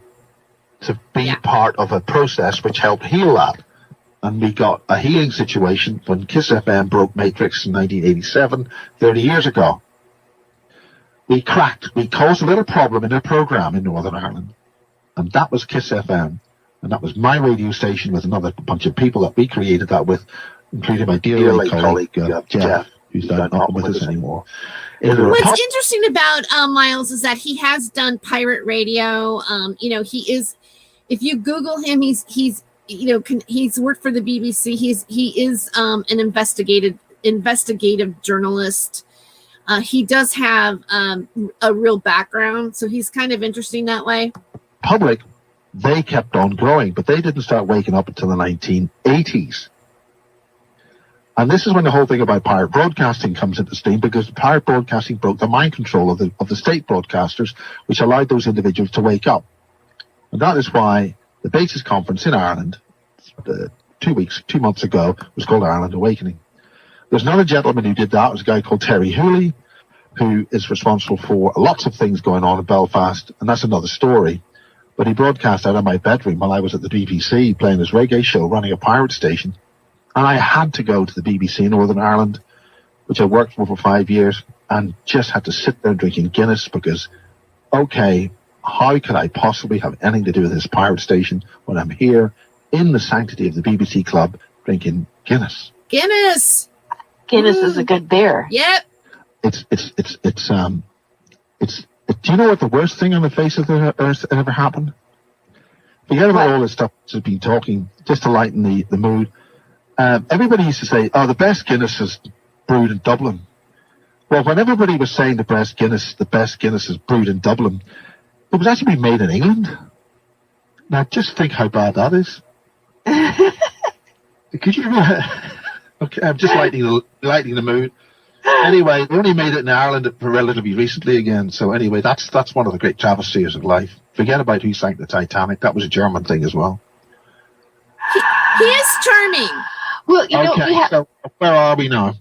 be part of a process which helped heal that. And we got a healing situation when Kiss FM broke Matrix in 1987, 30 years ago. We caused a little problem in a program in Northern Ireland, and that was Kiss FM, and that was my radio station with another bunch of people that we created that with, including my dear late colleague Jeff, who's not with us anymore. What's interesting about Miles is that he has done pirate radio. He is, if you Google him, he's worked for the BBC. He is an investigative journalist. He does have a real background, so he's kind of interesting that way. Public, they kept on growing, but they didn't start waking up until the 1980s. And this is when the whole thing about pirate broadcasting comes into steam, because pirate broadcasting broke the mind control of the state broadcasters, which allowed those individuals to wake up. And that is why the Basis Conference in Ireland, 2 months ago, was called Ireland Awakening. There's another gentleman who did that. It was a guy called Terry Hooley, who is responsible for lots of things going on in Belfast, and that's another story. But he broadcast out of my bedroom while I was at the BBC playing his reggae show, running a pirate station. And I had to go to the BBC in Northern Ireland, which I worked for 5 years, and just had to sit there drinking Guinness because, okay, how could I possibly have anything to do with this pirate station when I'm here in the sanctity of the BBC club drinking Guinness? Guinness is a good beer. Yep. Do you know what the worst thing on the face of the earth ever happened? Forget about all this stuff that's been talking, just to lighten the mood. Everybody used to say, the best Guinness is brewed in Dublin. Well, when everybody was saying the best Guinness is brewed in Dublin, it was actually made in England. Now, just think how bad that is. Could you? Okay, I'm just lightening the mood. Anyway, they only made it in Ireland relatively recently again. So anyway, that's one of the great travesties of life. Forget about who sank the Titanic. That was a German thing as well. He is charming. Well, so where are we now?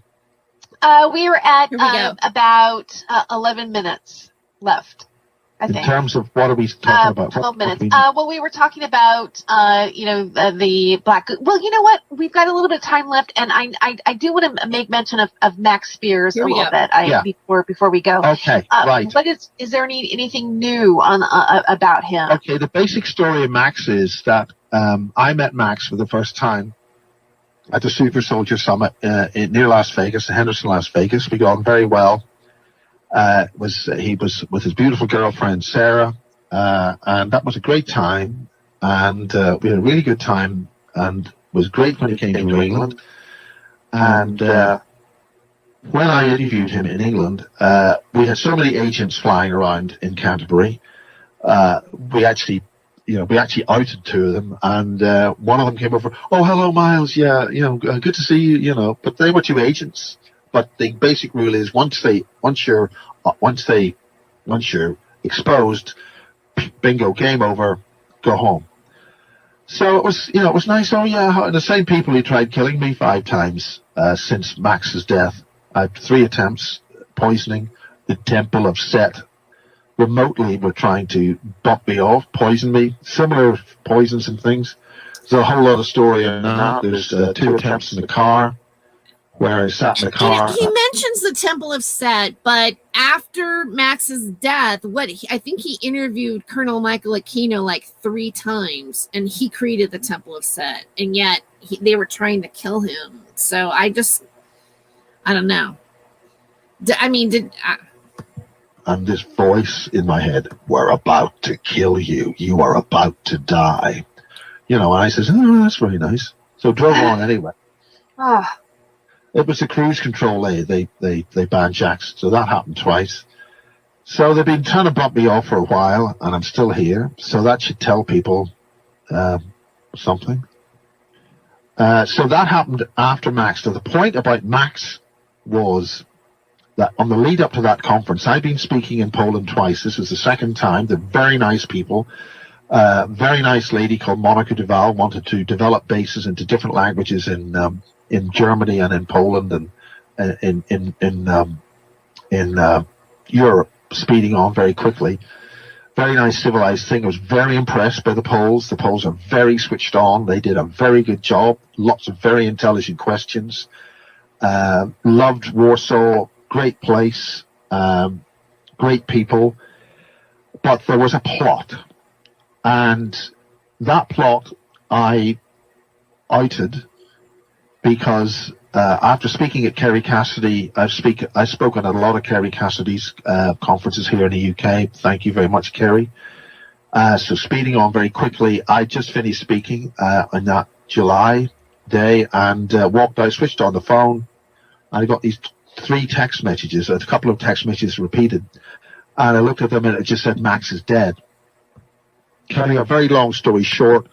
We were at about 11 minutes left, I think. In terms of what are we talking about? 12 minutes. We were talking about, the black. Well, you know what? We've got a little bit of time left, and I do want to make mention of Max Spears a little bit before we go. Okay, right. What is there anything new on about him? Okay, the basic story of Max is that I met Max for the first time at the Super Soldier Summit near Las Vegas, in Henderson, Las Vegas. We got on very well. He was with his beautiful girlfriend Sarah, and that was a great time. And we had a really good time, and it was great when he came to England. And when I interviewed him in England, we had so many agents flying around in Canterbury. We actually outed two of them, and one of them came over. Oh, hello, Miles. Yeah, good to see you. But they were two agents. But the basic rule is once you're exposed, bingo, game over, go home. So it was nice. Oh yeah, the same people who tried killing me 5 times since Max's death. I had 3 attempts, poisoning, the Temple of Set. Remotely were trying to butt me off, poison me, similar poisons and things. There's a whole lot of story in that. There's 2 attempts in the car where I sat in the car. He mentions the Temple of Set, but after Max's death, I think he interviewed Colonel Michael Aquino like 3 times, and he created the Temple of Set, and yet they were trying to kill him. So I don't know. And this voice in my head, we're about to kill you. You are about to die. And I says, oh, that's very nice. So drove on anyway. Ah, It was the cruise control they banned Jax, so that happened twice. So they've been trying to bump me off for a while, and I'm still here. So that should tell people something. So that happened after Max. So the point about Max was that on the lead up to that conference, I'd been speaking in Poland twice. This was the second time. They're very nice people. Very nice lady called Monica Duval wanted to develop bases into different languages in Germany and in Poland and in Europe, speeding on very quickly. Very nice civilized thing. I was very impressed by the Poles. The Poles are very switched on. They did a very good job. Lots of very intelligent questions. Loved Warsaw. Great place. Great people. But there was a plot. And that plot I outed because after speaking at Kerry Cassidy, I've spoken at a lot of Kerry Cassidy's conferences here in the UK. Thank you very much, Kerry. So speeding on very quickly, I just finished speaking on that July day and walked out, switched on the phone, and I got these 3 text messages, a couple of text messages repeated, and I looked at them and it just said, Max is dead. Cutting a very long story short,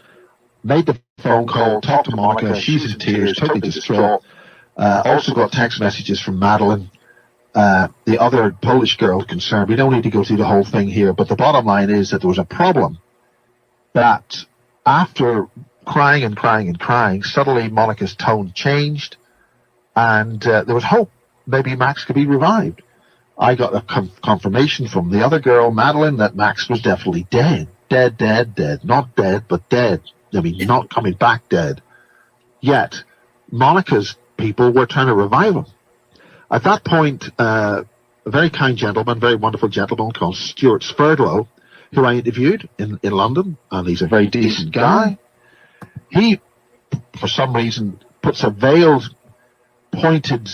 made the phone call, talked to Monica, she's in tears, totally distraught. Also got text messages from Madeline, the other Polish girl concerned. We don't need to go through the whole thing here, but the bottom line is that there was a problem that after crying and crying and crying, suddenly Monica's tone changed and there was hope. Maybe Max could be revived. I got a confirmation from the other girl, Madeline, that Max was definitely dead. Dead. Not dead, but dead. I mean, not coming back dead. Yet, Monica's people were trying to revive him. At that point, a very kind gentleman, very wonderful gentleman called Stuart Sverdlow, who I interviewed in London, and he's a very decent guy. He, for some reason, puts a veiled, pointed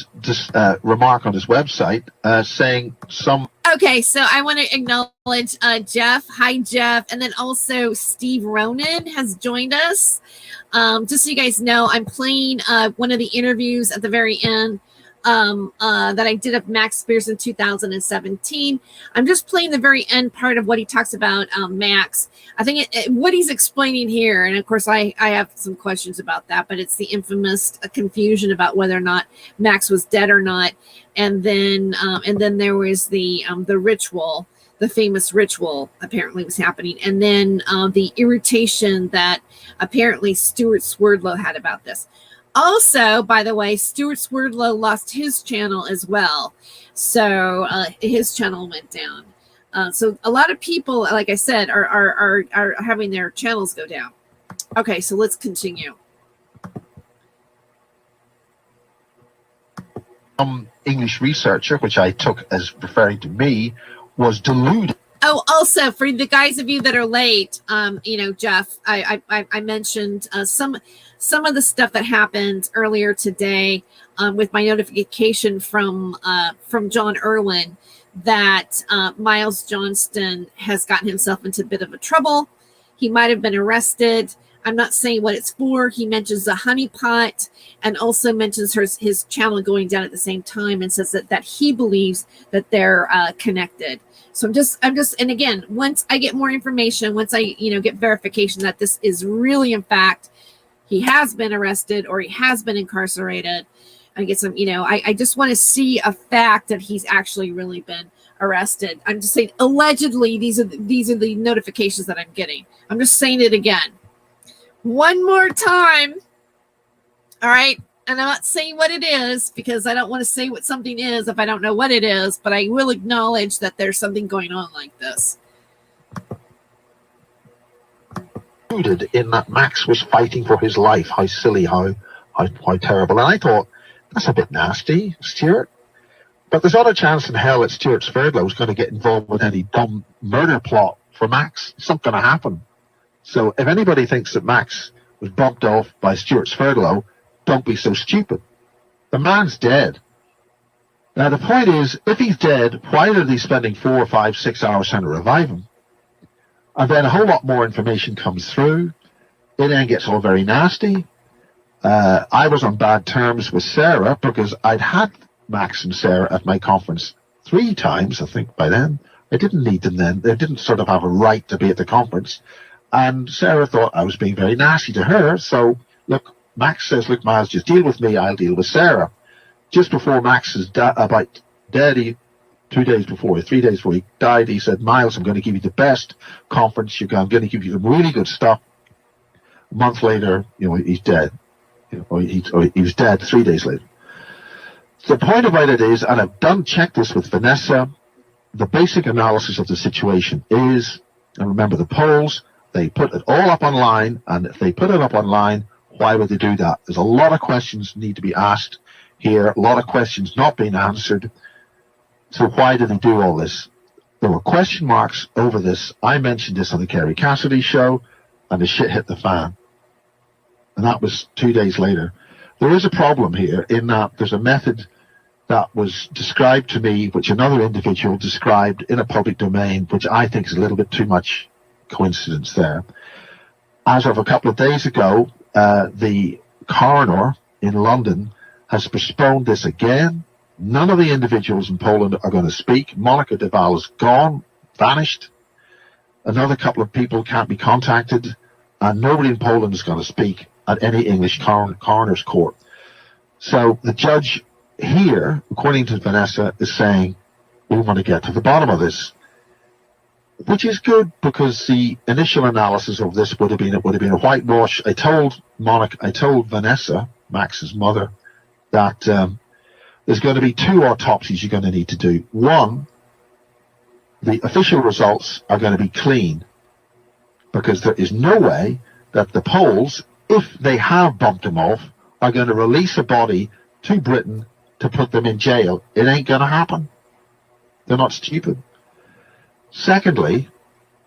remark on his website saying some... Okay, so I want to acknowledge Jeff. Hi, Jeff. And then also Steve Ronan has joined us. Just so you guys know, I'm playing one of the interviews at the very end that I did of Max Spears in 2017. I'm just playing the very end part of what he talks about Max. I think what he's explaining here, and of course I have some questions about that, but it's the infamous confusion about whether or not Max was dead or not. And then there was the ritual, the famous ritual apparently was happening. And then the irritation that apparently Stuart Swerdlow had about this. Also, by the way, Stuart Swerdlow lost his channel as well. So his channel went down. So a lot of people, like I said, are having their channels go down. Okay, so let's continue. English researcher, which I took as referring to me, was deluded. Oh, also for the guys of you that are late, Jeff, I mentioned some of the stuff that happened earlier today with my notification from John Irwin that Miles Johnston has gotten himself into a bit of a trouble. He might have been arrested. I'm not saying what it's for. He mentions a honeypot and also mentions his channel going down at the same time and says that he believes that they're connected. So I'm just, and again, once I get more information, once I, get verification that this is really, in fact, he has been arrested or he has been incarcerated, I get some, I just want to see a fact that he's actually really been arrested. I'm just saying, allegedly, these are the notifications that I'm getting. I'm just saying it again. One more time. All right. And I'm not saying what it is because I don't want to say what something is if I don't know what it is, but I will acknowledge that there's something going on like this. In that Max was fighting for his life. How silly, how terrible. And I thought, that's a bit nasty, Stuart. But there's not a chance in hell that Stuart Sverdlow is going to get involved with any dumb murder plot for Max. It's not going to happen. So if anybody thinks that Max was bumped off by Stuart Sverdlow, don't be so stupid. The man's dead. Now the point is, if he's dead, why are they spending 4, 5, 6 hours trying to revive him? And then a whole lot more information comes through. It then gets all very nasty. I was on bad terms with Sarah because I'd had Max and Sarah at my conference 3 times, I think, by then. I didn't need them then. They didn't sort of have a right to be at the conference. And Sarah thought I was being very nasty to her. So, look, Max says, look, Miles, just deal with me. I'll deal with Sarah. Just before Max is about dead, 2 days before, 3 days before he died, he said, Miles, I'm going to give you the best conference you can. I'm going to give you some really good stuff. A month later, he's dead. He was dead 3 days later. The point about it is, and I've checked this with Vanessa, the basic analysis of the situation is, and remember the polls, they put it all up online, and if they put it up online, why would they do that? There's a lot of questions need to be asked here, a lot of questions not being answered. So why did they do all this? There were question marks over this. I mentioned this on the Kerry Cassidy show, and the shit hit the fan. And that was 2 days later. There is a problem here in that there's a method that was described to me, which another individual described in a public domain, which I think is a little bit too much coincidence there. As of a couple of days ago, the coroner in London has postponed this again. None of the individuals in Poland are going to speak. Monica de Waal is gone, vanished. Another couple of people can't be contacted, and nobody in Poland is going to speak at any English coroner's court. So the judge here, according to Vanessa, is saying, we want to get to the bottom of this, which is good because the initial analysis of this would have been a whitewash. I told Vanessa, Max's mother, that there's going to be 2 autopsies you're going to need to do. One, the official results are going to be clean because there is no way that the Poles, if they have bumped him off, are going to release a body to Britain to put them in jail. It ain't going to happen. They're not stupid. Secondly,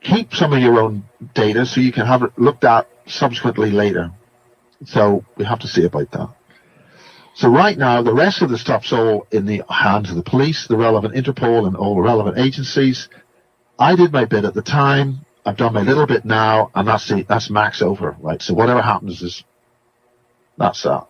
keep some of your own data so you can have it looked at subsequently later. So we have to see about that. So right now, the rest of the stuff's all in the hands of the police, the relevant Interpol and all the relevant agencies. I did my bit at the time. I've done my little bit now, and that's Max over, right? So whatever happens that's that.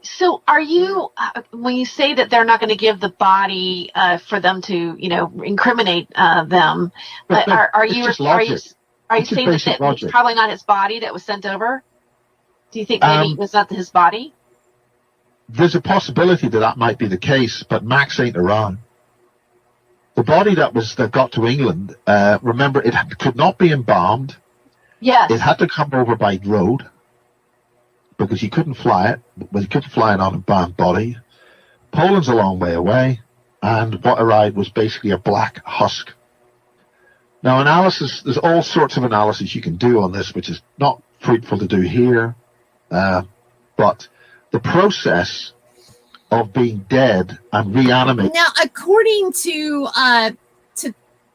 So are you, when you say that they're not going to give the body for them to, incriminate them, are you saying that it's probably not his body that was sent over? Do you think maybe it was not his body? There's a possibility that might be the case, but Max ain't around. The body that got to England, remember, it could not be embalmed. Yes. It had to come over by road because you couldn't fly it. Well, you couldn't fly an unembalmed body. Poland's a long way away, and what arrived was basically a black husk. Now, there's all sorts of analysis you can do on this, which is not fruitful to do here, but the process of being dead and reanimated. Now, according to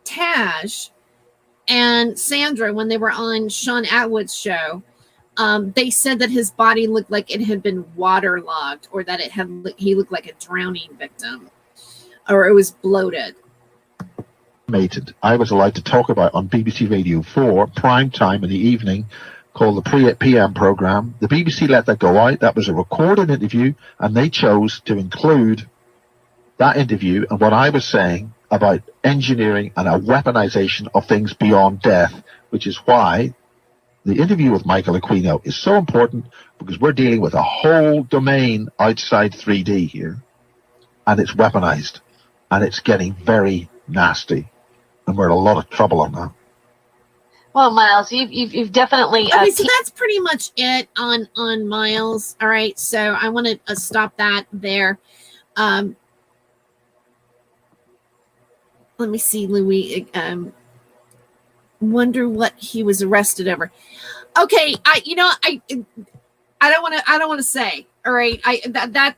Tash and Sandra, when they were on Sean Atwood's show, they said that his body looked like it had been waterlogged, or that he looked like a drowning victim, or it was bloated. I was allowed to talk about on BBC Radio 4 prime time in the evening, called the Pre-PM program. The BBC let that go out. That was a recorded interview, and they chose to include that interview and what I was saying about engineering and a weaponization of things beyond death, which is why the interview with Michael Aquino is so important, because we're dealing with a whole domain outside 3D here, and it's weaponized, and it's getting very nasty, and we're in a lot of trouble on that. Well, Miles, you've definitely. Okay, so that's pretty much it on Miles. All right, so I want to stop that there. Let me see, Louis. Wonder what he was arrested over. Okay, I don't want to say. All right,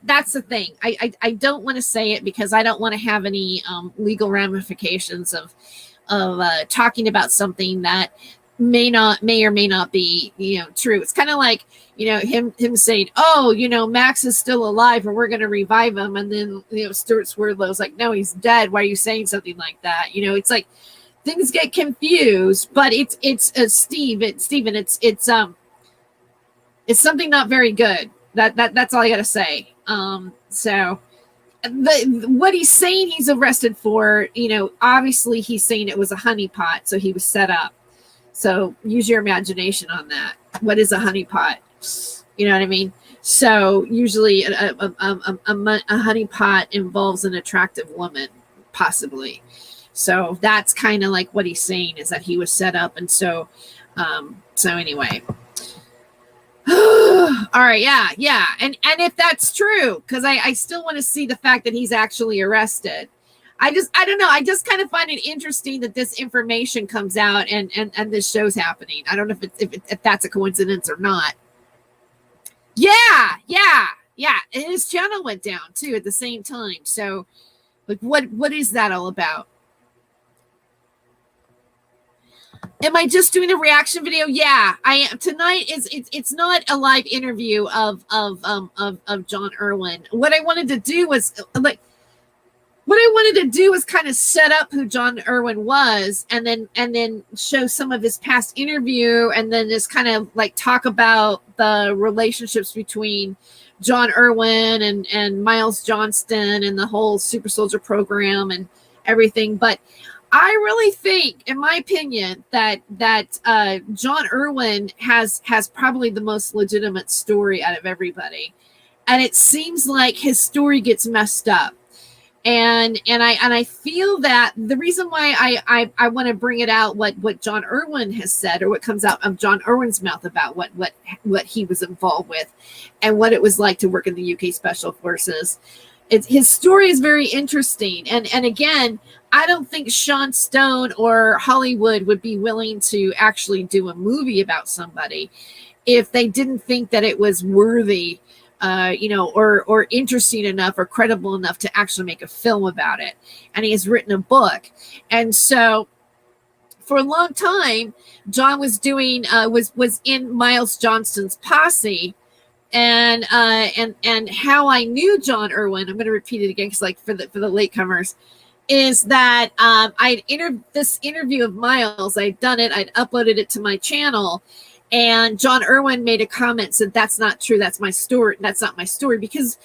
that's the thing. I don't want to say it because I don't want to have any legal ramifications of talking about something that may or may not be true. It's kind of like him saying, oh, Max is still alive and we're going to revive him, and then Stuart Swerdlow's like, no, he's dead. Why are you saying something like that? It's like things get confused. But it's Steve. Steven. It's It's something not very good. That's all I got to say. So what he's saying he's arrested for, obviously he's saying it was a honeypot, so he was set up. So use your imagination on that. What is a honeypot? You know what I mean? So usually a honeypot involves an attractive woman, possibly. So that's kind of like what he's saying, is that he was set up. And so anyway. All right. Yeah. And if that's true, because I still want to see the fact that he's actually arrested. I don't know. I just kind of find it interesting that this information comes out and this show's happening. I don't know if that's a coincidence or not. Yeah. And his channel went down too at the same time. So, like, what is that all about? Am I just doing a reaction video? Yeah, I am. Tonight it's not a live interview of John Irwin. What I wanted to do was kind of set up who John Irwin was, and then show some of his past interview, and then just kind of like talk about the relationships between John Irwin and Miles Johnston and the whole Super Soldier program and everything. But I really think, in my opinion, that John Irwin has probably the most legitimate story out of everybody, and it seems like his story gets messed up. And I feel that the reason why I want to bring it out, what John Irwin has said, or what comes out of John Irwin's mouth about what he was involved with and what it was like to work in the U.K. Special Forces. His story is very interesting. And again, I don't think Sean Stone or Hollywood would be willing to actually do a movie about somebody if they didn't think that it was worthy, or interesting enough or credible enough to actually make a film about it. And he has written a book. And so for a long time, John was doing, was in Miles Johnston's posse. And how I knew John Irwin, I'm going to repeat it again, because like for the latecomers, is that I'd this interview of Miles, I'd done it, I'd uploaded it to my channel, and John Irwin made a comment, said, "That's not true. That's my story. That's not my story." Because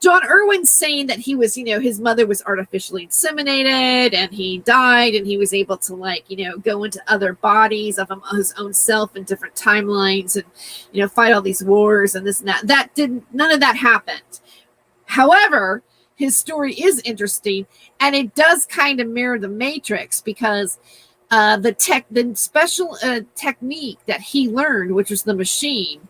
John Irwin's saying that he was, his mother was artificially inseminated and he died, and he was able to go into other bodies of his own self in different timelines and, fight all these wars and this and that. None of that happened. However, his story is interesting, and it does kind of mirror the Matrix, because the special technique that he learned, which was the machine,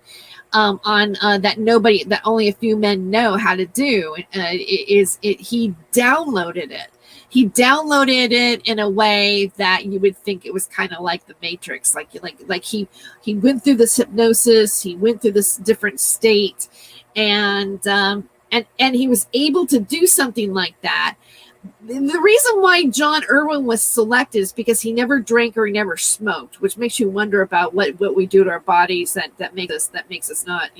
that only a few men know how to do, he downloaded it. He downloaded it in a way that you would think it was kind of like the Matrix, like he went through this hypnosis, he went through this different state, and he was able to do something like that. The reason why John Irwin was selected is because he never drank or he never smoked, which makes you wonder about what we do to our bodies that makes us not,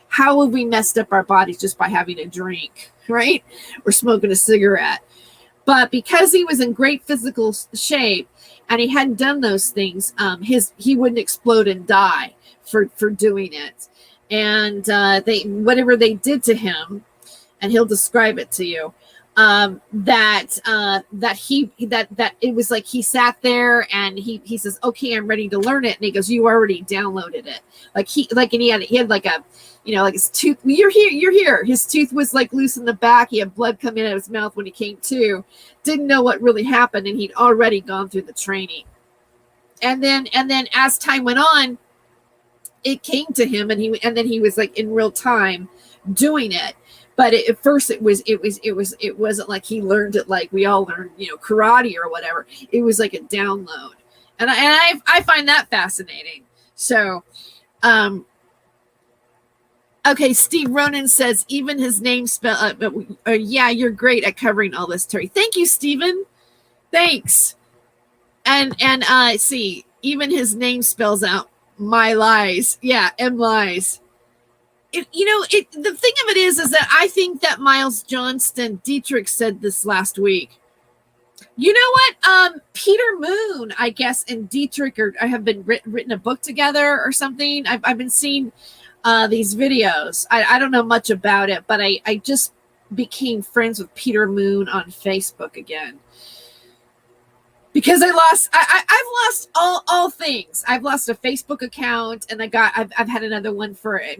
how have we messed up our bodies just by having a drink, right? Or smoking a cigarette. But because he was in great physical shape and he hadn't done those things, he wouldn't explode and die for doing it. And whatever they did to him, and he'll describe it to you, that it was like he sat there and he says, "Okay, I'm ready to learn it," and he goes, "You already downloaded it." And he had like a, like his tooth. You're here. His tooth was like loose in the back. He had blood coming out of his mouth when he came to. Didn't know what really happened, and he'd already gone through the training. And then as time went on, it came to him, and then he was like in real time doing it. But at first it wasn't like he learned it like we all learned, karate or whatever. It was like a download, and I find that fascinating. So, okay, Steve Ronan says even his name spell. Yeah, you're great at covering all this, Terry. Thank you, Stephen. Thanks. And see, even his name spells out my lies. Yeah, M lies. The thing of it is that I think that Miles Johnston, Dietrich said this last week. You know what? Peter Moon, I guess, and Dietrich have been written a book together or something. I've been seeing these videos. I don't know much about it, but I just became friends with Peter Moon on Facebook again. Because I've lost all things. I've lost a Facebook account, and I've had another one for a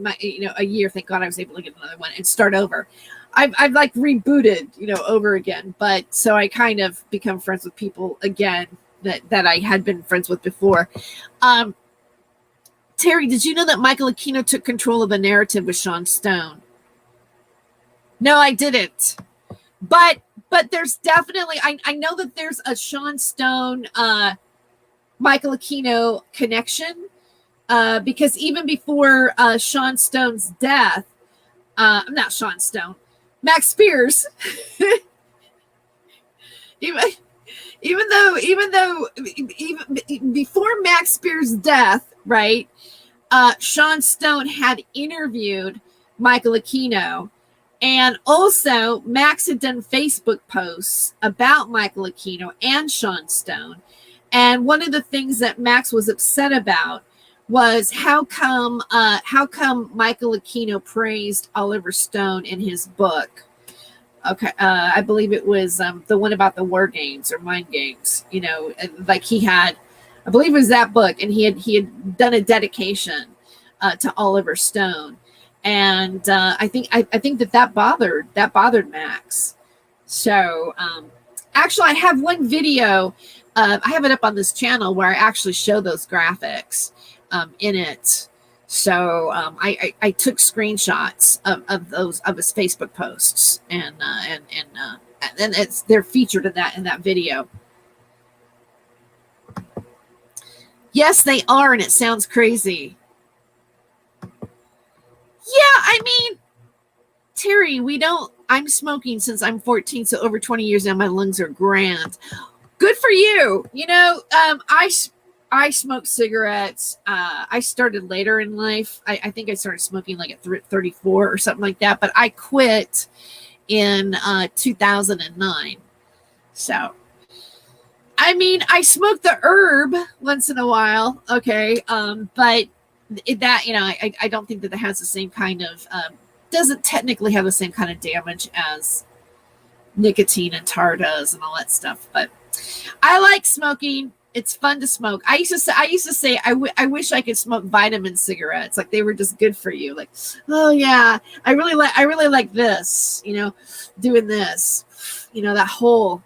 year. Thank God I was able to get another one and start over. I've like rebooted, over again. But so I kind of become friends with people again that I had been friends with before. Terry, did you know that Michael Aquino took control of the narrative with Sean Stone? No, I didn't. But there's definitely, I know that there's a Sean Stone, Michael Aquino connection, because even before Sean Stone's death, not Sean Stone, Max Spears, even though before Max Spears' death, right, Sean Stone had interviewed Michael Aquino. And also, Max had done Facebook posts about Michael Aquino and Sean Stone. And one of the things that Max was upset about was how come Michael Aquino praised Oliver Stone in his book. Okay, I believe it was the one about the war games or mind games. Like he had, I believe it was that book, and he had done a dedication to Oliver Stone. And I think that bothered Max. So actually, I have one video. I have it up on this channel where I actually show those graphics in it. So I took screenshots of his Facebook posts, and they're featured in that video. Yes, they are, and it sounds crazy. Yeah, I mean, Terry, I'm smoking since I'm 14, so over 20 years now, my lungs are grand. Good for you. I smoke cigarettes. I started later in life. I think I started smoking like at 34 or something like that, but I quit in 2009. So, I mean, I smoke the herb once in a while, okay, but I don't think that it has the same kind of doesn't technically have the same kind of damage as nicotine and tar does and all that stuff. But I like smoking. It's fun to smoke. I used to say I wish I could smoke vitamin cigarettes, like they were just good for you. Like, oh yeah, I really like this, doing this, that whole.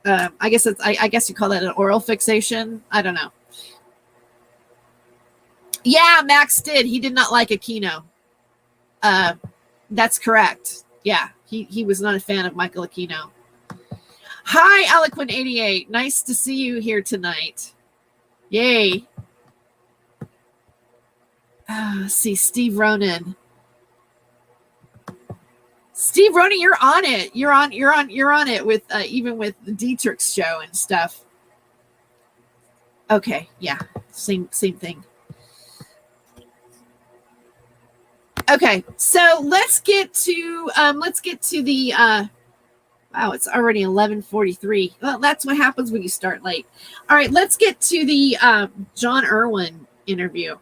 I guess you call that an oral fixation. I don't know. Yeah, Max did. He did not like Aquino. That's correct. Yeah, he was not a fan of Michael Aquino. Hi, Eloquent88. Nice to see you here tonight. Yay. See, Steve Ronan. Steve Ronan, you're on it. You're on it with even with the Dietrich's show and stuff. Okay, yeah, same thing. Okay, so let's get to the wow, it's already 11:43. Well, that's what happens when you start late. All right, let's get to the John Irwin interview.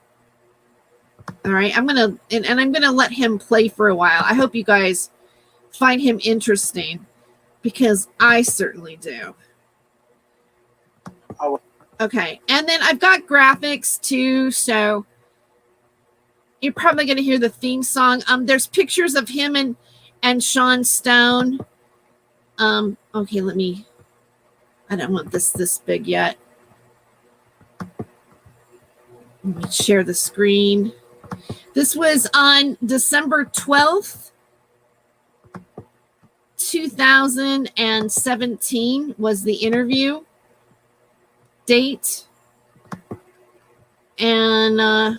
All right, I'm gonna let him play for a while. I hope you guys find him interesting, because I certainly do. Okay, and then I've got graphics too, so you're probably going to hear the theme song. There's pictures of him and Sean Stone. Okay, I don't want this big yet. Let me share the screen. This was on December 12th, 2017 was the interview date. And I've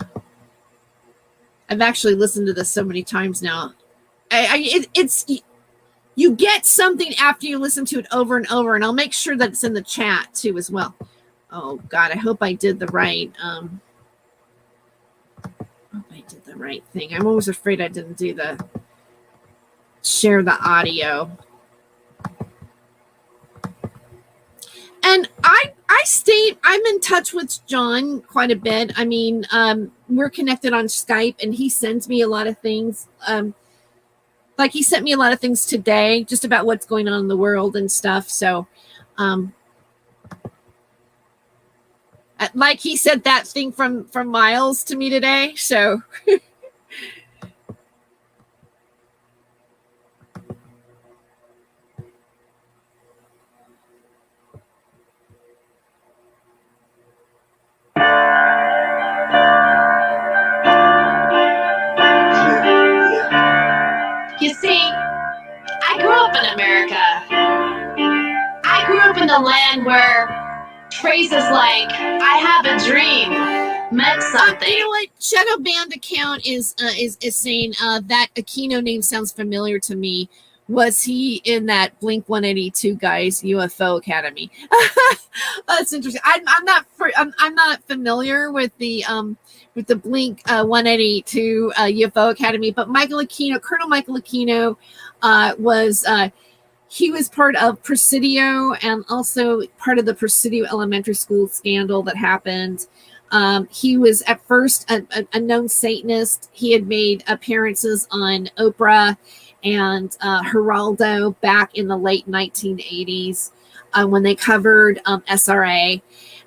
actually listened to this so many times now. It's you get something after you listen to it over and over, and I'll make sure that it's in the chat too as well. Oh God, I hope I did the right thing. I'm always afraid I didn't do the share the audio. And I'm in touch with John quite a bit. I mean, we're connected on Skype, and he sends me a lot of things. Like he sent me a lot of things today, just about what's going on in the world and stuff. So, like he said that thing from Miles to me today. So. You see, I grew up in America. I grew up in a land where phrases like "I have a dream" meant something. You know what? Shadow Band account is saying that Aquino name sounds familiar to me. Was he in that Blink 182 guys UFO Academy? That's interesting. I'm not familiar with the Blink 182 UFO Academy, but Michael Aquino, Colonel Michael Aquino, he was part of Presidio and also part of the Presidio Elementary School scandal that happened. He was at first a known Satanist. He had made appearances on Oprah and Geraldo back in the late 1980s when they covered SRA.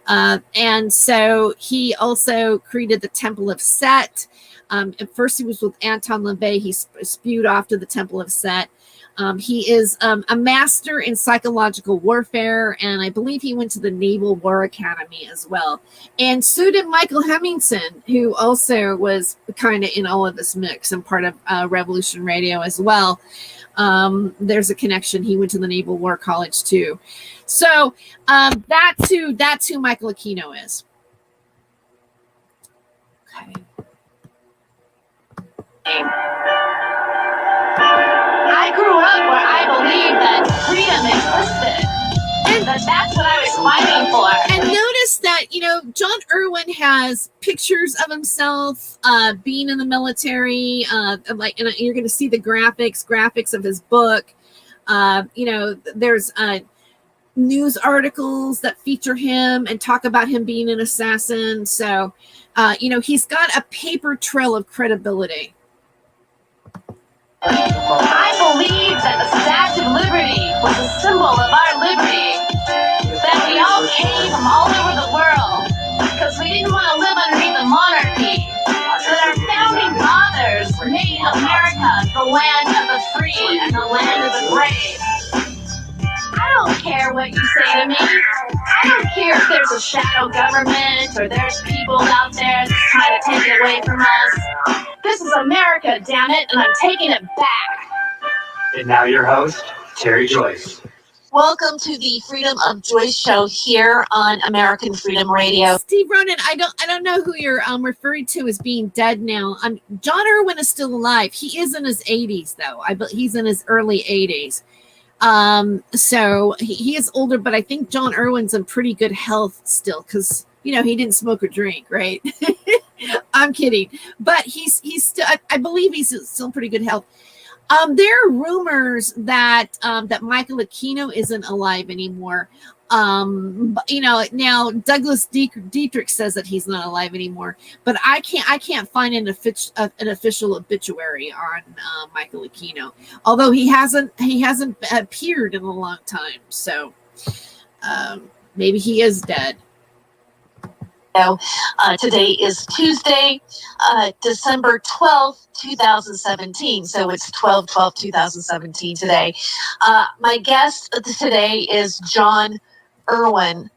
And so he also created the Temple of Set. At first he was with Anton LaVey. He spewed off to the Temple of Set. He is a master in psychological warfare, and I believe he went to the Naval War Academy as well. And so did Michael Hemmingson, who also was kind of in all of this mix and part of Revolution Radio as well. There's a connection. He went to the Naval War College too. So that's who Michael Aquino is. Okay. I grew up where I believed that freedom existed, and that's what I was fighting for. And notice that, John Irwin has pictures of himself being in the military, and you're going to see the graphics of his book. There's news articles that feature him and talk about him being an assassin. So, he's got a paper trail of credibility. I believe that the Statue of Liberty was a symbol of our liberty, that we all came from all over the world because we didn't want to live underneath a monarchy, that our founding fathers made America the land of the free and the land of the brave. I don't care what you say to me. I don't care if there's a shadow government or there's people out there that's trying to take it away from us. This is America, damn it, and I'm taking it back. And now your host, Terry Joyce. Welcome to the Freedom of Joyce show here on American Freedom Radio. Steve Ronan, I don't know who you're referring to as being dead now. John Irwin is still alive. He is in his 80s though. He's in his early 80s. So he is older, but I think John Irwin's in pretty good health still because he didn't smoke or drink, right? I'm kidding, but he's still. I believe he's still in pretty good health. There are rumors that Michael Aquino isn't alive anymore. Now Douglas Dietrich says that he's not alive anymore, but I can't find an official obituary on Michael Aquino, although he hasn't appeared in a long time. So maybe he is dead. Today is Tuesday, December 12th, 2017. So it's 12/12/2017 today. My guest today is John Irwin.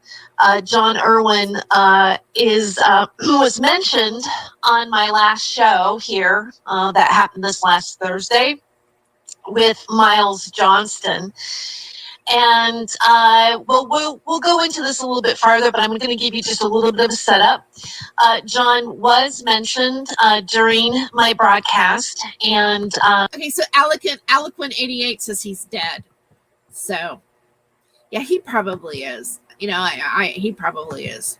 John Irwin was mentioned on my last show here that happened this last Thursday with Miles Johnston. And we'll go into this a little bit farther, but I'm going to give you just a little bit of a setup. John was mentioned during my broadcast, and okay. So Eloquent 88 says he's dead. So yeah, he probably is. He probably is.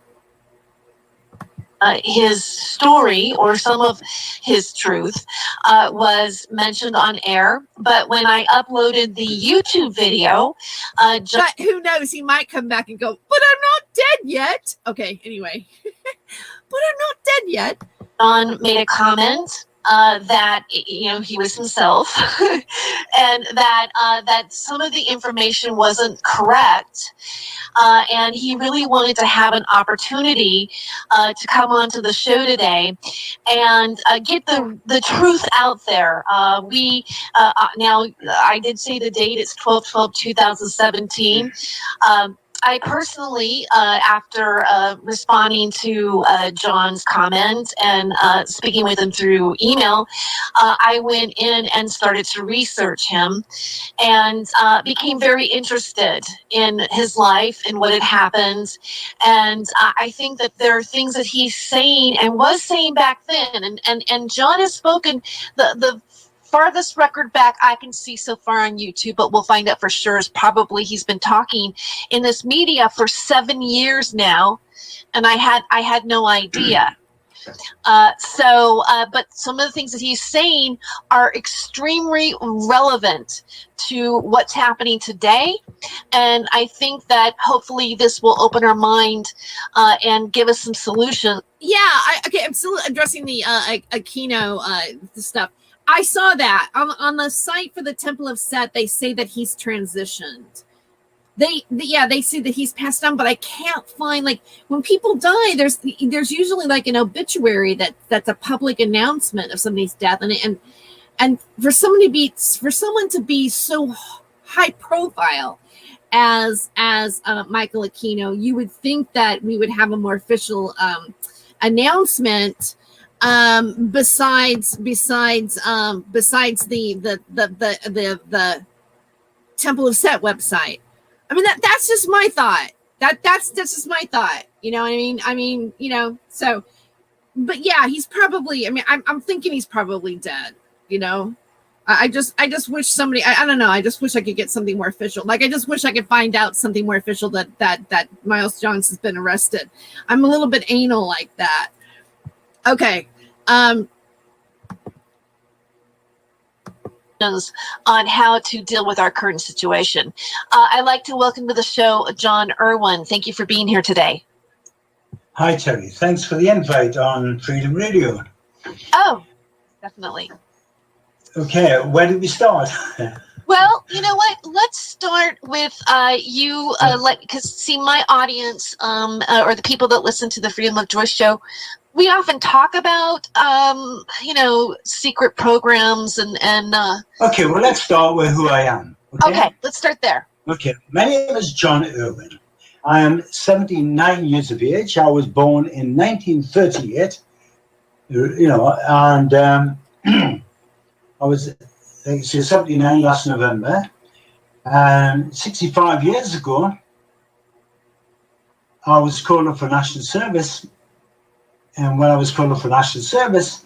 His story or some of his truth was mentioned on air, but when I uploaded the YouTube video, but who knows? He might come back and go, "But I'm not dead yet." Okay, anyway, but I'm not dead yet. John made a comment that he was himself, and that some of the information wasn't correct, and he really wanted to have an opportunity to come onto the show today and get the truth out there. We now I did say the date. It's 12/12/2017. I personally, after responding to John's comment and speaking with him through email, I went in and started to research him and became very interested in his life and what had happened. And I think that there are things that he's saying and was saying back then. And John has spoken the farthest record back I can see so far on YouTube, but we'll find out for sure, is probably he's been talking in this media for 7 years now, and I had no idea. But some of the things that he's saying are extremely relevant to what's happening today, and I think that hopefully this will open our mind and give us some solutions. Yeah, I'm still addressing the Aquino stuff. I saw that on the site for the Temple of Set. They say that he's transitioned. They say that he's passed on, but I can't find, like, when people die, there's usually like an obituary that's a public announcement of somebody's death, and for someone to be so high profile as Michael Aquino, you would think that we would have a more official announcement. Besides the Temple of Set website. I mean, that's just my thought. That's just my thought. You know what I mean? So, but yeah, he's probably, I'm thinking he's probably dead, I just wish somebody, I don't know. I just wish I could get something more official. Like, I just wish I could find out something more official that Miles Johnson's been arrested. I'm a little bit anal like that. Okay. On how to deal with our current situation. I'd like to welcome to the show John Irwin. Thank you for being here today. Hi, Terry. Thanks for the invite on Freedom Radio. Oh, definitely. Okay, where did we start? Well, you know what? Let's start with you. Because see, my audience or the people that listen to the Freedom of Joy show, we often talk about secret programs and Okay, well, let's start with who I am. Okay, let's start there. Okay, my name is John Urwin. I am 79 years of age. I was born in 1938, and I was 79 last November, and 65 years ago, I was called up for national service. And when I was called up for national service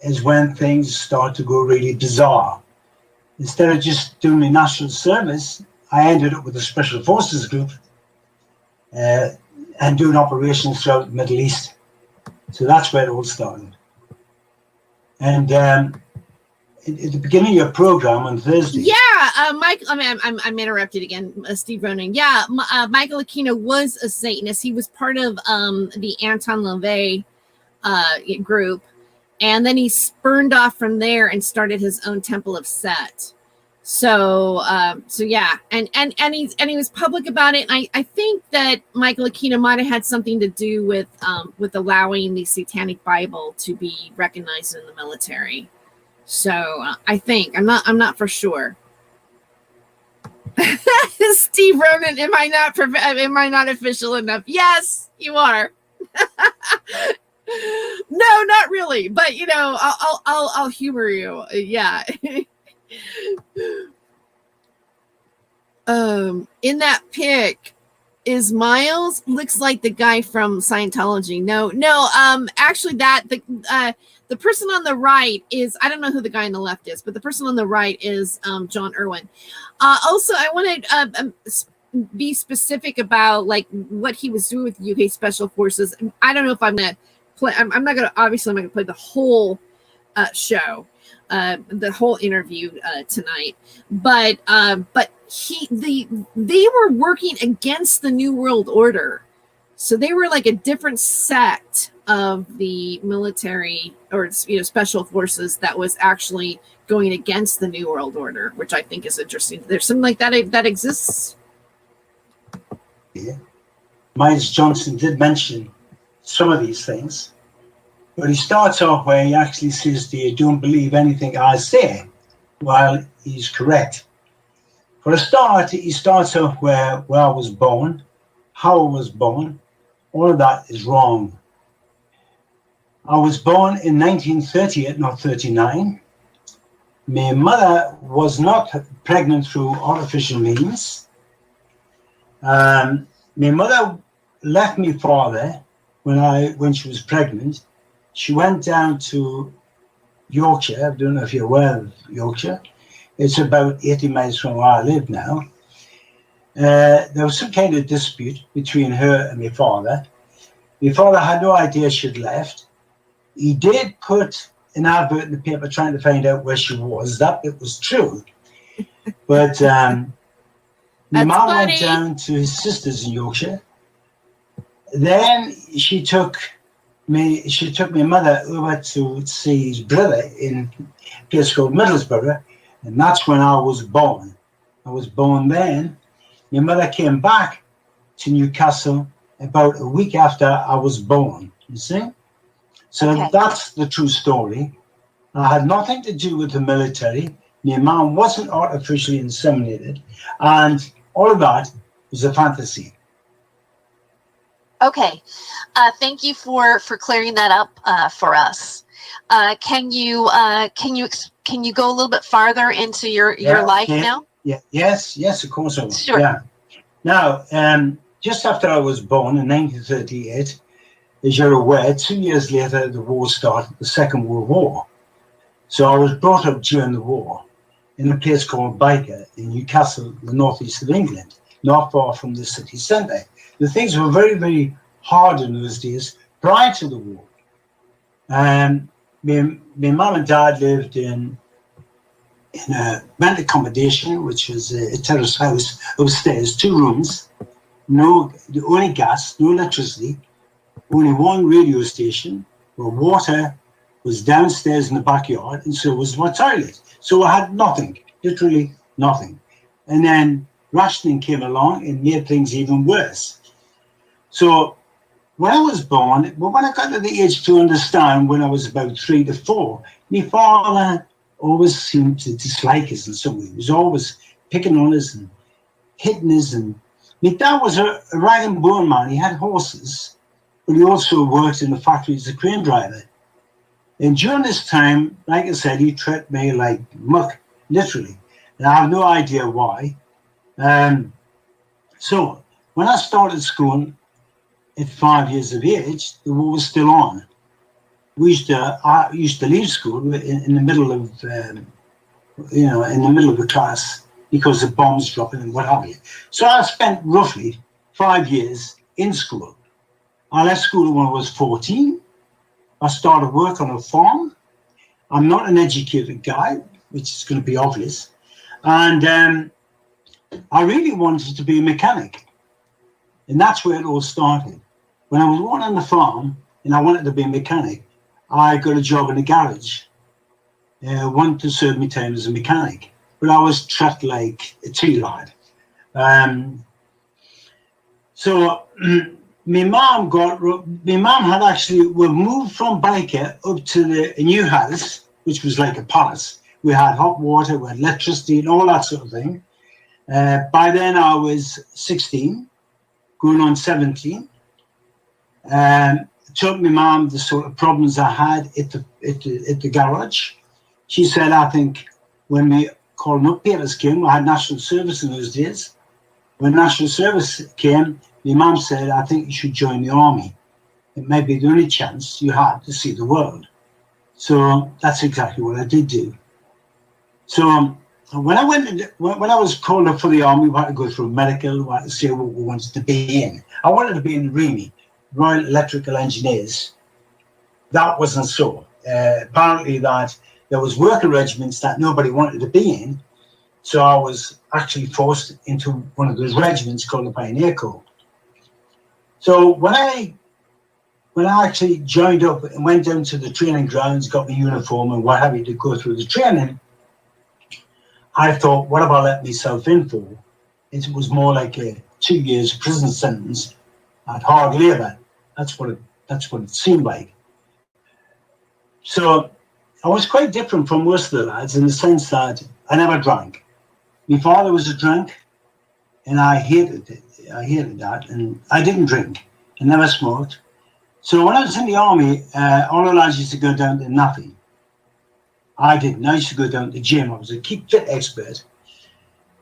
is when things start to go really bizarre. Instead of just doing the national service, I ended up with a special forces group and doing operations throughout the Middle East. So that's where it all started. And at the beginning of your program on Thursday. Yeah, Mike. I'm interrupted again. Steve Ronan. Yeah, Michael Aquino was a Satanist. He was part of the Anton LaVey group, and then he spurned off from there and started his own Temple of Set. So yeah, and he was public about it. And I think that Michael Aquino might have had something to do with allowing the Satanic Bible to be recognized in the military. So I think I'm not for sure. Steve Ronan, am I not official enough? Yes, you are. No, not really, but I'll humor you. Yeah. In that pic is Miles. Looks like the guy from Scientology. No. Actually, the person on the right is, I don't know who the guy on the left is, but the person on the right is John Irwin. Also, I want to be specific about like what he was doing with the UK.Special Forces. I don't know if I'm going to play. I'm not going to play the whole show, the whole interview tonight. But they were working against the New World Order. So they were like a different sect of the military or special forces that was actually going against the New World Order, which I think is interesting. There's something like that exists. Yeah. Miles Johnson did mention some of these things, but he starts off where he actually says to you, don't believe anything I say, while he's correct. For a start, he starts off where I was born, how I was born. All of that is wrong. I was born in 1938, not 39. My mother was not pregnant through artificial means. My mother left my father when she was pregnant. She went down to Yorkshire. I don't know if you're aware of Yorkshire. It's about 80 miles from where I live now. There was some kind of dispute between her and my father. My father had no idea she'd left. He did put an advert in the paper trying to find out where she was. That it was true. But my mum went down to his sister's in Yorkshire. Then she took my mother over to see his brother in a place called Middlesbrough, and that's when I was born. I was born then. My mother came back to Newcastle about a week after I was born, you see? So Okay. That's the true story. I had nothing to do with the military. My mom wasn't artificially inseminated, and all of that was a fantasy. Okay, thank you for clearing that up for us. Can you go a little bit farther into your life now? Yeah, yes, of course I will. Sure. Yeah. Now, just after I was born in 1938, as you're aware, 2 years later the war started, the Second World War. So I was brought up during the war in a place called Byker in Newcastle, the northeast of England, not far from the city centre. The things were very, very hard in those days prior to the war. My mum and dad lived in a rent accommodation, which was a terrace house upstairs, 2 rooms, only gas, no electricity, only one radio station, where water was downstairs in the backyard, and so was my toilet. So I had nothing, literally nothing. And then rationing came along and made things even worse. So when I was born, when I got to the age to understand, when I was about 3 to 4, my father always seemed to dislike us in some way. He was always picking on us and hitting us. And my dad was a rag and bone man. He had horses, but he also worked in the factory as a crane driver. And during this time, like I said, he treated me like muck, literally. And I have no idea why. So when I started school at 5 years of age, the war was still on. I used to leave school in the middle of, in the middle of the class because of bombs dropping and what have you. So I spent roughly 5 years in school. I left school when I was 14. I started work on a farm. I'm not an educated guy, which is going to be obvious. And I really wanted to be a mechanic. And that's where it all started. When I was working on the farm and I wanted to be a mechanic, I got a job in a garage. I wanted to serve my time as a mechanic, but I was treated like a tea lad. So my mom had actually, we moved from Byker up to the new house, which was like a palace. We had hot water, we had electricity and all that sort of thing. By then I was 16, going on 17. Told my mom the sort of problems I had at the garage. She said, I think when we calling up papers came, I had national service in those days. When national service came, my mom said, I think you should join the army. It may be the only chance you had to see the world. So that's exactly what I did do. So when I was called up for the army, we had to go through medical, we had to say what we wanted to be in. I wanted to be in REME, Royal Electrical Engineers. That wasn't so. Apparently that there was worker regiments that nobody wanted to be in. So I was actually forced into one of those regiments called the Pioneer Corps. So when I actually joined up and went down to the training grounds, got my uniform and what have you to go through the training, I thought, what have I let myself in for? It was more like a 2 years prison sentence at hard labour. That's what it seemed like. So I was quite different from most of the lads in the sense that I never drank. My father was a drunk, and I hated it. I hated that, and I didn't drink. I never smoked. So when I was in the army, all the lads used to go down to nothing. I didn't. I used to go down to the gym. I was a keep fit expert.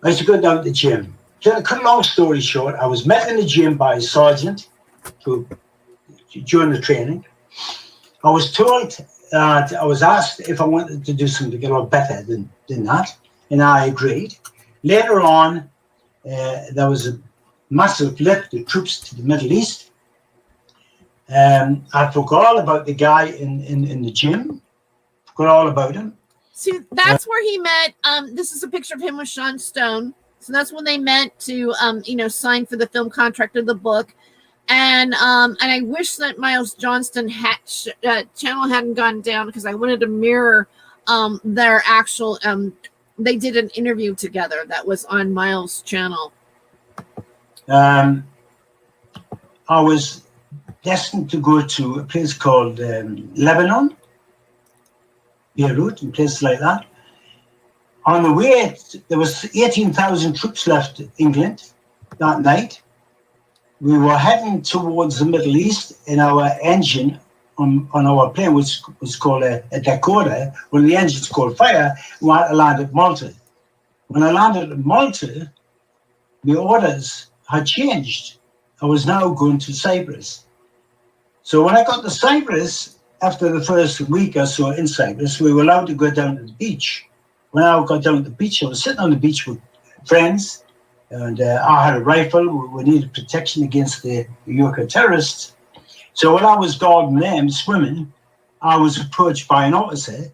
I used to go down to the gym. To cut a long story short, I was met in the gym by a sergeant during the training. I was told, I was asked if I wanted to do something to get a lot better than that, and I agreed. Later on, there was a massive lift of troops to the Middle East. I forgot all about the guy in the gym. Forgot all about him. See, that's where he met. This is a picture of him with Sean Stone. So that's when they met to, sign for the film contract of the book. And I wish that Miles Johnston channel hadn't gone down because I wanted to mirror their actual. They did an interview together that was on Miles' channel. I was destined to go to a place called Lebanon, Beirut, and places like that. On the way, there was 18,000 troops left England that night. We were heading towards the Middle East in our engine on our plane, which was called a decoder. When the engine's called fire, we had to land at Malta. When I landed at Malta, the orders had changed. I was now going to Cyprus. So when I got to Cyprus, after the first week or so in Cyprus, we were allowed to go down to the beach. When I got down to the beach, I was sitting on the beach with friends, and I had a rifle. We needed protection against the U.K. terrorists. So when I was guarding them, swimming, I was approached by an officer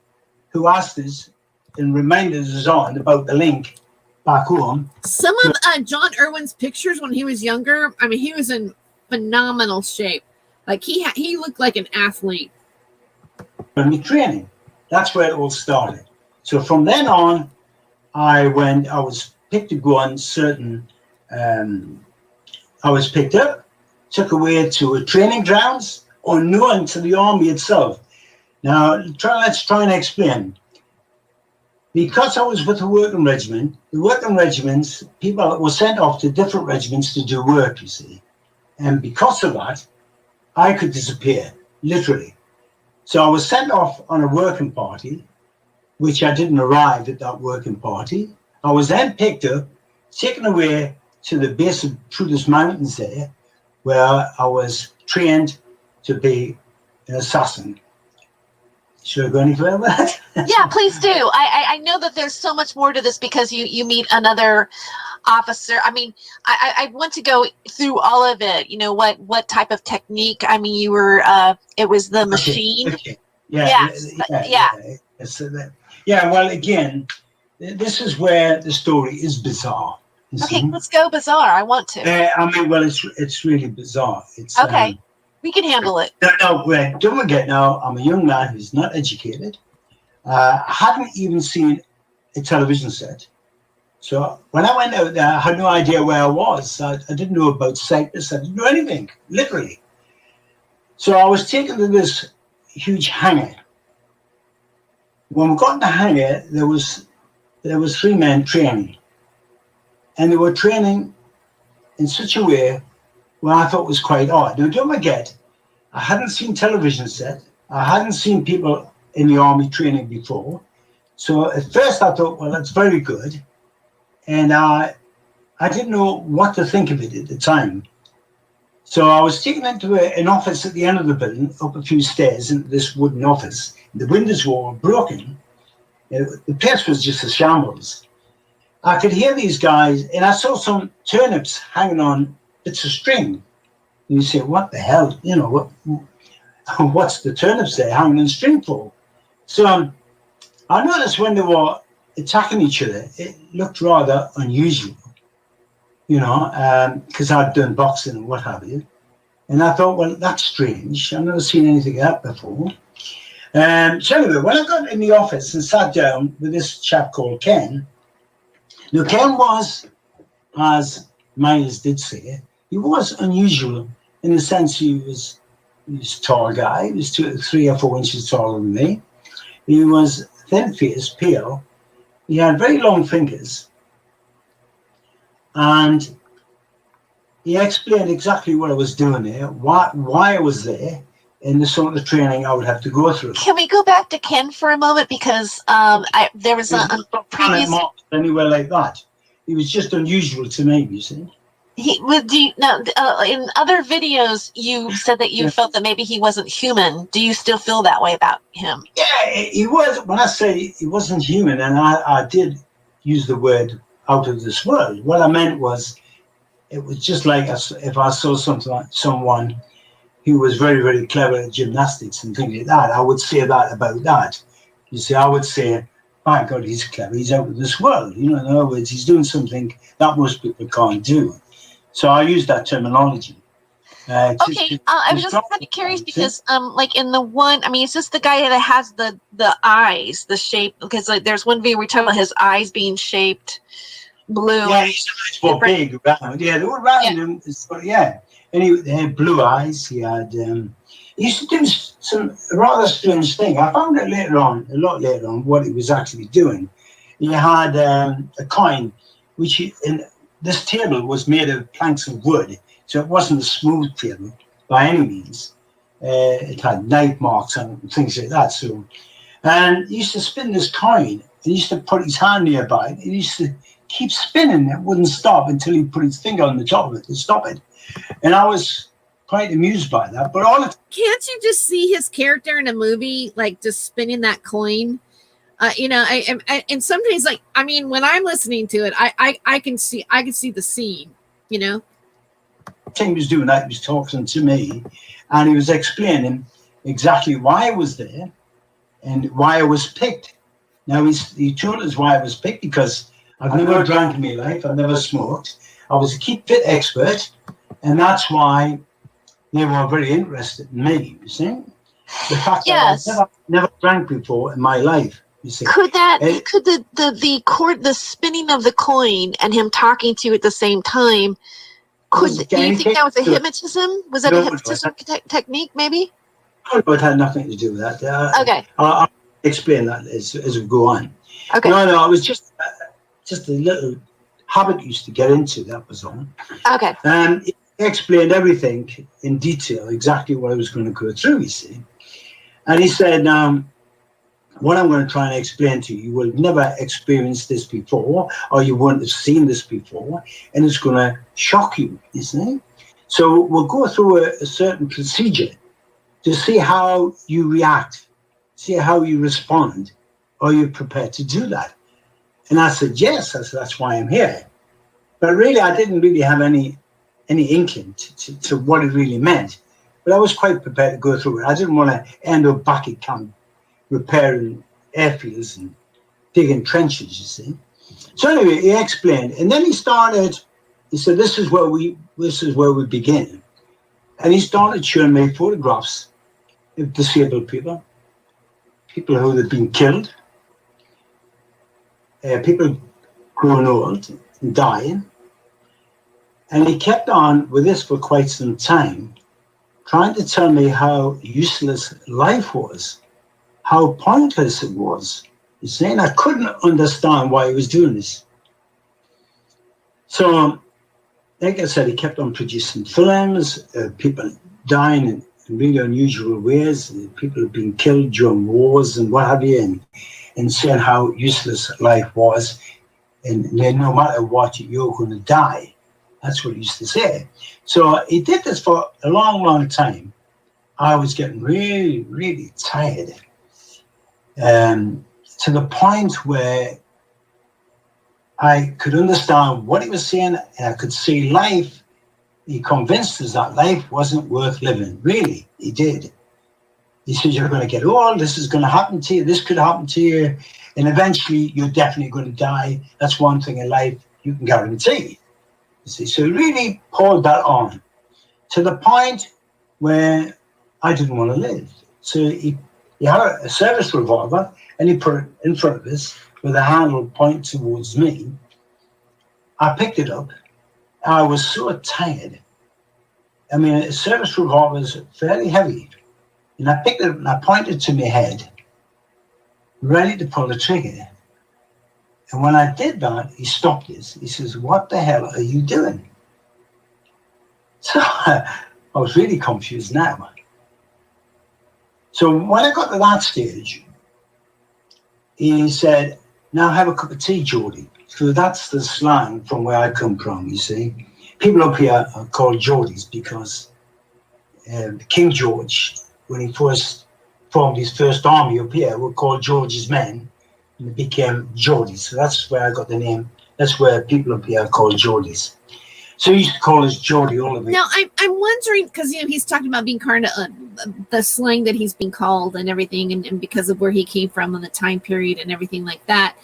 who asked us and reminded us on about the link back home. Some of John Irwin's pictures when he was younger, I mean, he was in phenomenal shape. Like he looked like an athlete. And my training, that's where it all started. So from then on, I was picked to go on certain, I was picked up, took away to a training grounds, unknown to the army itself. Now, let's try and explain. Because I was with a working regiment, the working regiments, people were sent off to different regiments to do work, you see. And because of that, I could disappear, literally. So I was sent off on a working party, which I didn't arrive at that working party. I was then picked up, taken away to the base of Trudus Mountains there, where I was trained to be an assassin. Should I go any further with that? Yeah, please do. I know that there's so much more to this because you meet another officer. I mean, I want to go through all of it. You know, what type of technique? I mean, you were, it was the machine. Okay. Yeah. Well, again, this is where the story is bizarre. Okay, let's go bizarre. I want to. It's really bizarre. It's okay. We can handle it. No, wait, don't forget now, I'm a young man who's not educated. Hadn't even seen a television set. So when I went out there, I had no idea where I was. I didn't know about Cyprus. I didn't know anything, literally. So I was taken to this huge hangar. When we got in the hangar, there was 3 men training. And they were training in such a way where I thought was quite odd. Now, don't forget, I hadn't seen television set. I hadn't seen people in the army training before. So at first I thought, well, that's very good. And I didn't know what to think of it at the time. So I was taken into an office at the end of the building, up a few stairs into this wooden office. The windows were all broken. The place was just a shambles. I could hear these guys, and I saw some turnips hanging on bits of string. And you say, what the hell? You know, what's the turnips there hanging on string for? So I noticed when they were attacking each other, it looked rather unusual, you know, because I'd done boxing and what have you. And I thought, well, that's strange. I've never seen anything like that before. So anyway, when I got in the office and sat down with this chap called Ken, now Ken was, as Myers did say, he was unusual in the sense he was a tall guy. He was 3 or 4 inches taller than me. He was thin-faced, pale. He had very long fingers. And he explained exactly what I was doing there, why I was there, and the sort of training I would have to go through. Can we go back to Ken for a moment? Because there was a previous... Anywhere like that. He was just unusual to me, you see. In other videos, you said that you felt that maybe he wasn't human. Do you still feel that way about him? Yeah, he was. When I say he wasn't human, and I did use the word out of this world, what I meant was, it was just like if I saw someone who was very, very clever at gymnastics and things like that, I would say that about that. You see, I would say, my God, he's clever, he's out of this world. You know, in other words, he's doing something that most people can't do. So I use that terminology. I was just kind of curious because, like in the one, I mean, it's just the guy that has the eyes, the shape, because like there's one video we talk about his eyes being shaped blue. Yeah, his eyes were big, round. Yeah, they were round. Yeah. And he had blue eyes. He had, he used to do some rather strange thing. I found out a lot later on, what he was actually doing. He had a coin, which this table was made of planks of wood, so it wasn't a smooth table by any means. It had knife marks on it, things like that. So, and he used to spin this coin, and he used to put his hand nearby, and he used to keep spinning. It wouldn't stop until he put his finger on the top of it to stop it. And I was quite amused by that. But can't you just see his character in a movie, like just spinning that coin? You know, and sometimes, like, I mean, when I'm listening to it, I can see the scene, you know. He was doing that. He was talking to me, and he was explaining exactly why I was there and why I was picked. Now he told us why I was picked because I've never drank in my life. I've never smoked. I was a keep fit expert, and that's why they were very interested in me. You see, the fact that I never drank before in my life. You see. Could the spinning of the coin and him talking to you at the same time? Do you think that was a hypnotism? Was that a hypnotism technique, maybe? No, it had nothing to do with that. Okay. I'll explain that as we go on. Okay. No, it was just a little habit used to get into, that was all. Okay. And he explained everything in detail, exactly what I was going to go through, you see. And he said, what I'm going to try and explain to you, you will never experience this before, or you wouldn't have seen this before, and it's going to shock you, you see. So we'll go through a certain procedure to see how you react, see how you respond. Are you prepared to do that? And I said, yes. I said, that's why I'm here. But really, I didn't really have any inkling to what it really meant. But I was quite prepared to go through it. I didn't want to end up back at camp repairing airfields and digging trenches, you see. So anyway, he explained. And then he said, this is where we begin. And he started showing me photographs of disabled people who had been killed, people growing old and dying. And he kept on with this for quite some time, trying to tell me how useless life was, how pointless it was. He's saying I couldn't understand why he was doing this. So, like I said, he kept on producing films, people dying in really unusual ways, people have been killed during wars and what have you, and saying how useless life was, and no matter what, you're going to die. That's what he used to say. So he did this for a long, long time. I was getting really, really tired, to the point where I could understand what he was saying, and I could see life. He convinced us that life wasn't worth living. Really, he did. He said, you're going to get old, this is going to happen to you, this could happen to you, and eventually you're definitely going to die. That's one thing in life you can guarantee. You see, so he really poured that on, to the point where I didn't want to live. So he had a service revolver, and he put it in front of us with a handle pointing towards me. I picked it up. I was so tired. I mean, a service revolver is fairly heavy. And I picked it up and I pointed to my head, ready to pull the trigger. And when I did that, he stopped us. He says, "What the hell are you doing?" So I was really confused now. So when I got to that stage, he said, "Now have a cup of tea, Geordie." So that's the slang from where I come from, you see. People up here are called Geordies because King George, when he first formed his first army up here, were called George's men, and it became Geordies. So that's where I got the name. That's where people up here are called Geordies. So he used to call us Geordie all of it. Now, I'm wondering, because he's talking about being kind of the slang that he's being called and everything, and because of where he came from and the time period and everything like that.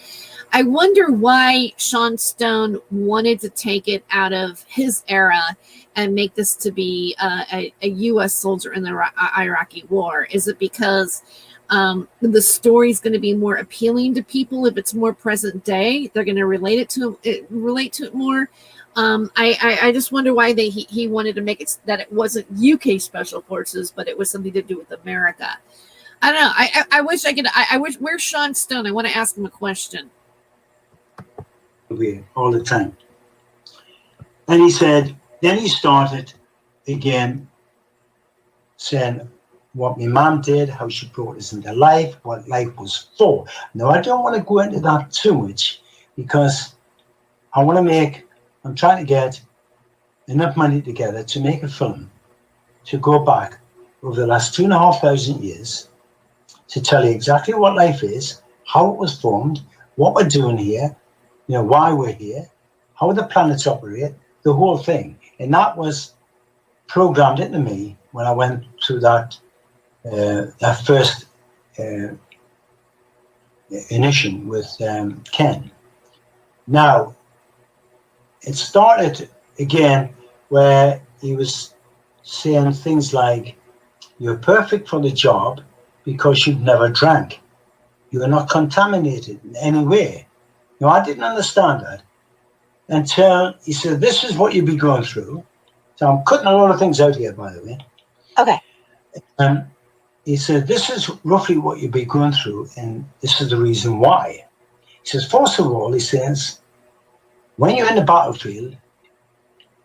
I wonder why Sean Stone wanted to take it out of his era and make this to be a U.S. soldier in the Iraqi war. Is it because the story is going to be more appealing to people if it's more present day? They're going to relate to it more. I just wonder why he wanted to make it that it wasn't UK Special Forces, but it was something to do with America. I don't know. I wish I could. I wish. Where's Sean Stone? I want to ask him a question. All the time. And he said, then he started again saying what my mum did, how she brought us into life, what life was for. Now, I don't want to go into that too much because I'm trying to get enough money together to make a film to go back over the last 2,500 years to tell you exactly what life is, how it was formed, what we're doing here, why we're here, how the planets operate, the whole thing. And that was programmed into me when I went through that first initiation with Ken. Now, it started again where he was saying things like, "You're perfect for the job because you've never drank. You are not contaminated in any way." Now, I didn't understand that until he said, "This is what you'll be going through." So I'm cutting a lot of things out here, by the way. Okay. He said, "This is roughly what you'll be going through, and this is the reason why." He says, first of all, he says, when you're in the battlefield,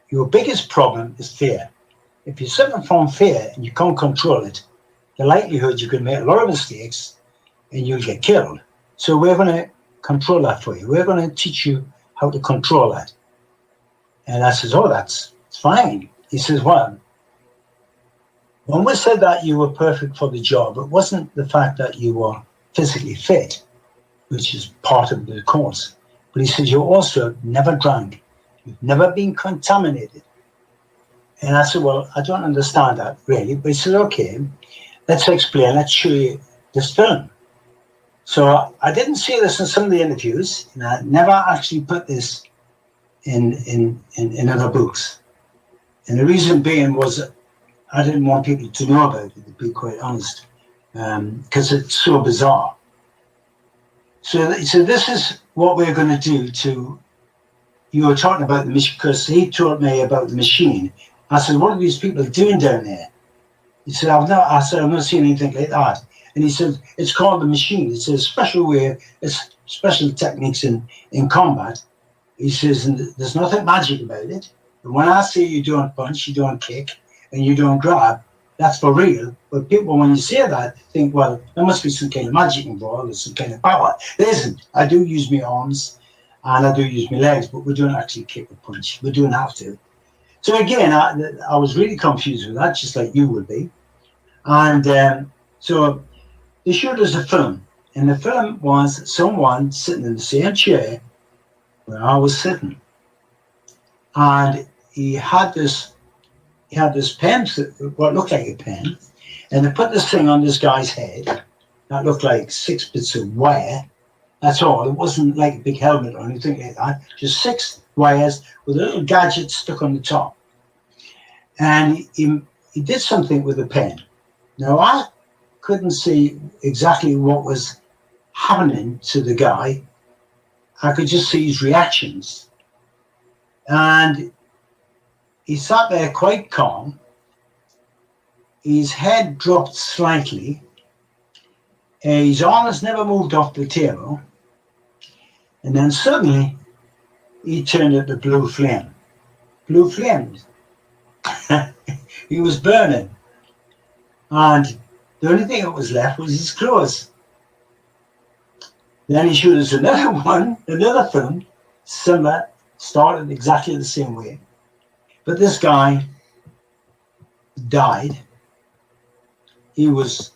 your biggest problem is fear. If you're suffering from fear and you can't control it, the likelihood you're going to make a lot of mistakes and you'll get killed. So we're going to control that for you. We're going to teach you how to control that. And I says, "Oh, that's fine." He says, "Well, when we said that you were perfect for the job, it wasn't the fact that you were physically fit, which is part of the course. But he says, you also never drank. You've never been contaminated." And I said, "Well, I don't understand that really." But he said, "Okay, let's explain. Let's show you this film." So I didn't see this in some of the interviews, and I never actually put this in other books. And the reason being was I didn't want people to know about it, to be quite honest, because it's so bizarre. So this is what we're going to do to, you were talking about the machine, because he told me about the machine. I said, "What are these people doing down there?" He said, "I've not seen anything like that." And he said, "It's called the machine. It's a special way, it's special techniques in combat." He says, "And there's nothing magic about it. And when I say you don't punch, you don't kick, and you don't grab, that's for real." But people, when you say that, think, well, there must be some kind of magic involved, or some kind of power. There isn't. I do use my arms, and I do use my legs, but we don't actually kick or punch. We don't have to. So again, I was really confused with that, just like you would be. And so they showed us a film, and the film was someone sitting in the same chair where I was sitting, and he had this pen, what looked like a pen, and they put this thing on this guy's head that looked like 6 bits of wire. That's all. It wasn't like a big helmet or anything like that. Just 6 wires with a little gadget stuck on the top. And he did something with a pen. Now, I couldn't see exactly what was happening to the guy. I could just see his reactions. And he sat there quite calm. His head dropped slightly. His arms never moved off the table. And then suddenly, he turned at the blue flame. Blue flames. He was burning. And the only thing that was left was his clothes. Then he showed us another one, another film, similar, started exactly the same way. But this guy died. He was...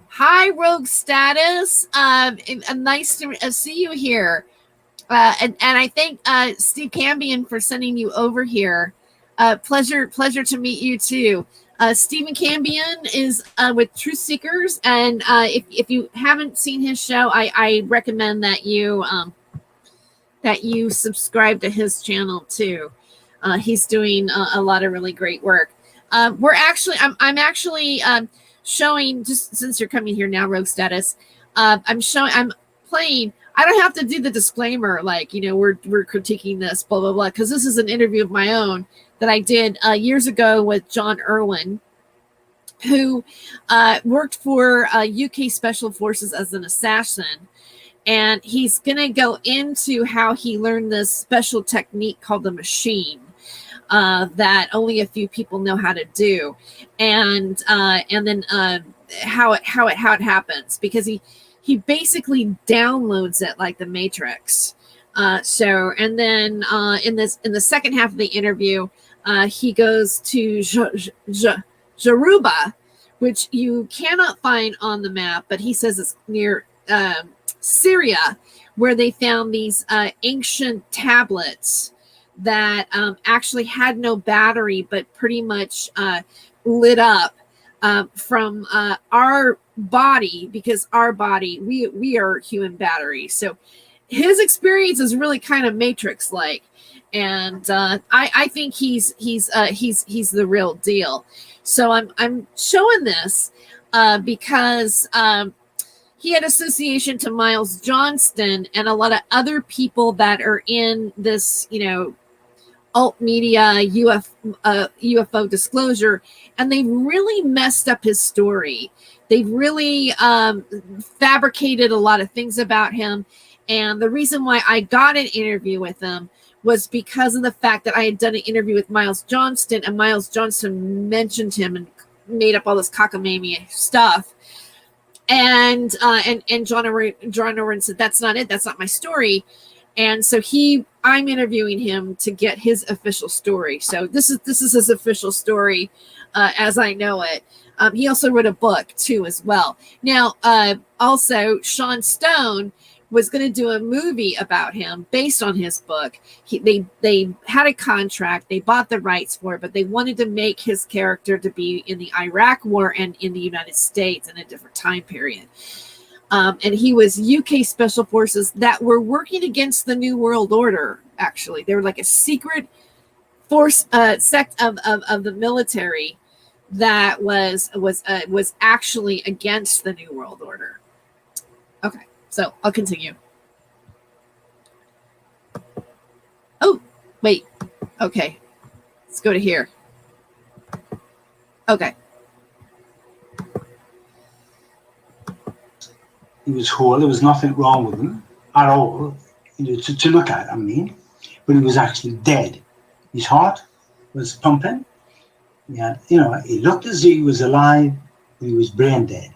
Hi, Rogue Status. Nice to see you here. And I thank Steve Cambion for sending you over here. Pleasure to meet you too. Stephen Cambion is with Truth Seekers, and if you haven't seen his show, I recommend that you subscribe to his channel too. He's doing a lot of really great work. I'm actually showing, just since you're coming here now, Rogue Status. I'm playing. I don't have to do the disclaimer, like, we're critiquing this, blah, blah, blah, because this is an interview of my own that I did years ago with John Irwin, who worked for UK Special Forces as an assassin. And he's going to go into how he learned this special technique called the machine that only a few people know how to do. And then how it happens, because he basically downloads it like the Matrix. And then in the second half of the interview, he goes to Jaruba, which you cannot find on the map, but he says it's near Syria, where they found these ancient tablets that actually had no battery, but pretty much lit up from our body, because our body, we are human batteries. So his experience is really kind of Matrix like, and I think he's the real deal. So I'm showing this because he had association to Miles Johnston and a lot of other people that are in this alt media UFO disclosure, and they've really messed up his story. They've really fabricated a lot of things about him. And the reason why I got an interview with him was because of the fact that I had done an interview with Miles Johnston, and Miles Johnston mentioned him and made up all this cockamamie stuff. And John Irwin said, "That's not it. That's not my story." And so I'm interviewing him to get his official story. So this is his official story as I know it. He also wrote a book too as well. Now, also Sean Stone was going to do a movie about him based on his book. They had a contract, they bought the rights for it, but they wanted to make his character to be in the Iraq War and in the United States in a different time period. And he was UK Special Forces that were working against the New World Order. Actually, they were like a secret force sect of the military that was actually against the New World Order. Okay, so I'll continue. Oh, wait. Okay, let's go to here. Okay. He was whole. There was nothing wrong with him at all, to look at, I mean. But he was actually dead. His heart was pumping. Yeah, he looked as if he was alive, but he was brain dead.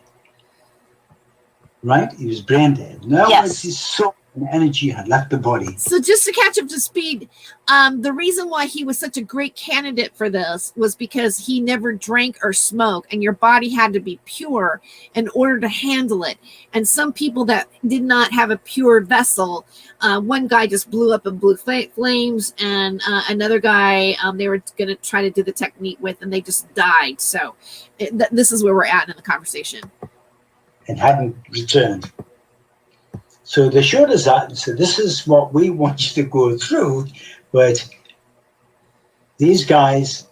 Right? He was brain dead. Now, yes. His soul and energy had left the body. So just to catch up to speed, the reason why he was such a great candidate for this was because he never drank or smoked, and your body had to be pure in order to handle it. And some people that did not have a pure vessel, one guy just blew up and blew flames, and another guy they were going to try to do the technique with, and they just died. So this is where we're at in the conversation. And hadn't returned. So they showed us that and said, "This is what we want you to go through, but these guys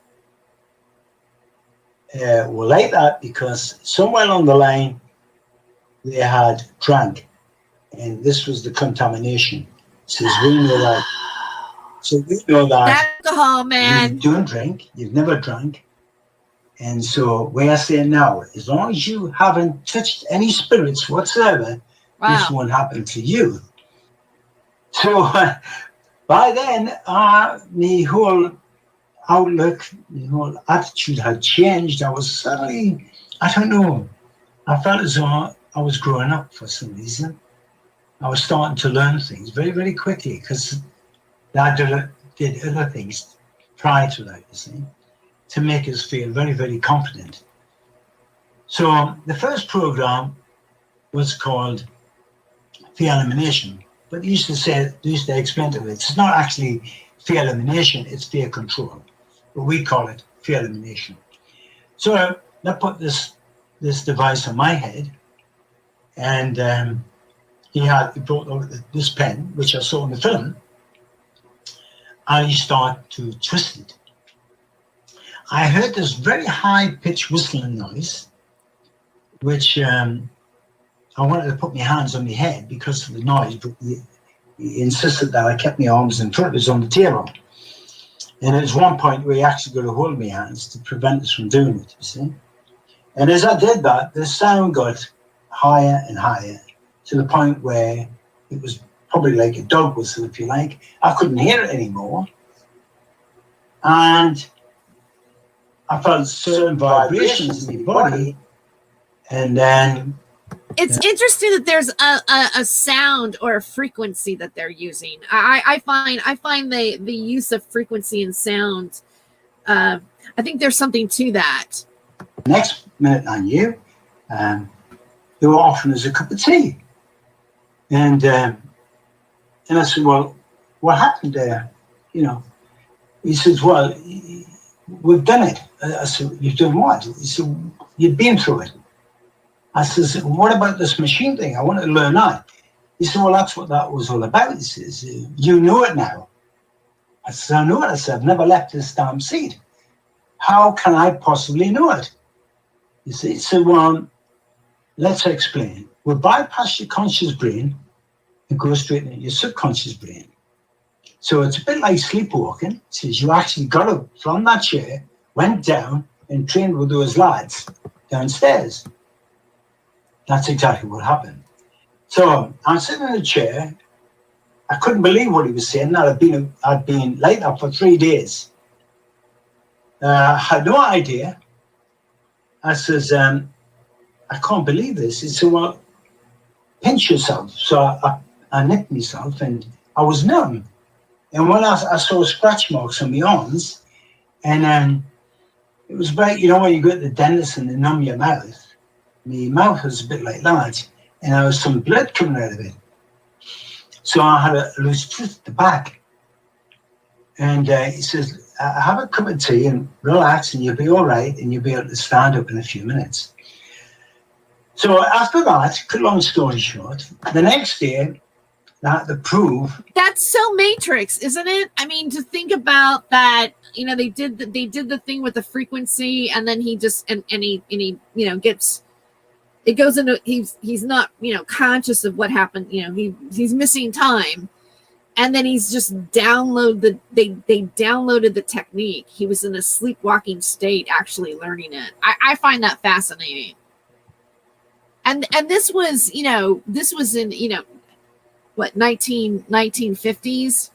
were like that because somewhere along the line they had drank, and this was the contamination. Says we know that. So we know that alcohol, you man. don't drink, you've never drank. And so we are saying now, as long as you haven't touched any spirits whatsoever, this won't happen to you. So by then, my whole outlook, my whole attitude had changed. I was suddenly, I don't know, I felt as though I was growing up for some reason. I was starting to learn things very, very quickly because I did other things prior to that, you see, to make us feel very, very confident. So the first program was called Fear Elimination, but they used to explain to it, it's not actually fear elimination, it's fear control, but we call it fear elimination. So I put this device on my head, and he brought out this pen, which I saw in the film, and he started to twist it. I heard this very high-pitched whistling noise, which I wanted to put my hands on my head because of the noise, but he insisted that I kept my arms in front of us on the table. And there was one point where he actually got a hold of my hands to prevent us from doing it, you see. And as I did that, the sound got higher and higher to the point where it was probably like a dog whistle, if you like. I couldn't hear it anymore. And I felt certain vibrations in my body. And then it's interesting that there's a sound or a frequency that they're using. I find the use of frequency and sound. I think there's something to that. Next minute I knew, they were offering us a cup of tea, and I said, "Well, what happened there?" You know, he says, "Well, we've done it." I said, "You've done what?" He said, "You've been through it." I says, "What about this machine thing? I want to learn that." He said, "Well, that's what that was all about." He says, "You know it now." I said, "I know it." I said, "I've never left this damn seat. How can I possibly know it?" You see, so let's explain. We'll bypass your conscious brain and go straight into your subconscious brain. So it's a bit like sleepwalking. It says you actually got up from that chair, went down and trained with those lads downstairs. That's exactly what happened. So I'm sitting in a chair. I couldn't believe what he was saying. I'd been like that for 3 days. I had no idea. I says, "I can't believe this." He said, "Well, pinch yourself." So I nipped myself and I was numb. And when I saw scratch marks on my arms, and it was about, you know, when you go to the dentist and they numb your mouth, my mouth was a bit like that, and there was some blood coming out of it. So I had a loose tooth at the back. And he says, "Have a cup of tea and relax and you'll be all right and you'll be able to stand up in a few minutes." So after that, cut long story short, the next day, I had to prove. That's so Matrix, isn't it? I mean, to think about that, you know, they did the thing with the frequency, and then he just and he you know gets, it goes into, he's not, you know, conscious of what happened, you know, he's missing time. And then he's just they downloaded the technique. He was in a sleepwalking state, actually learning it. I find that fascinating. And this was, you know, this was in, you know, what, 1950s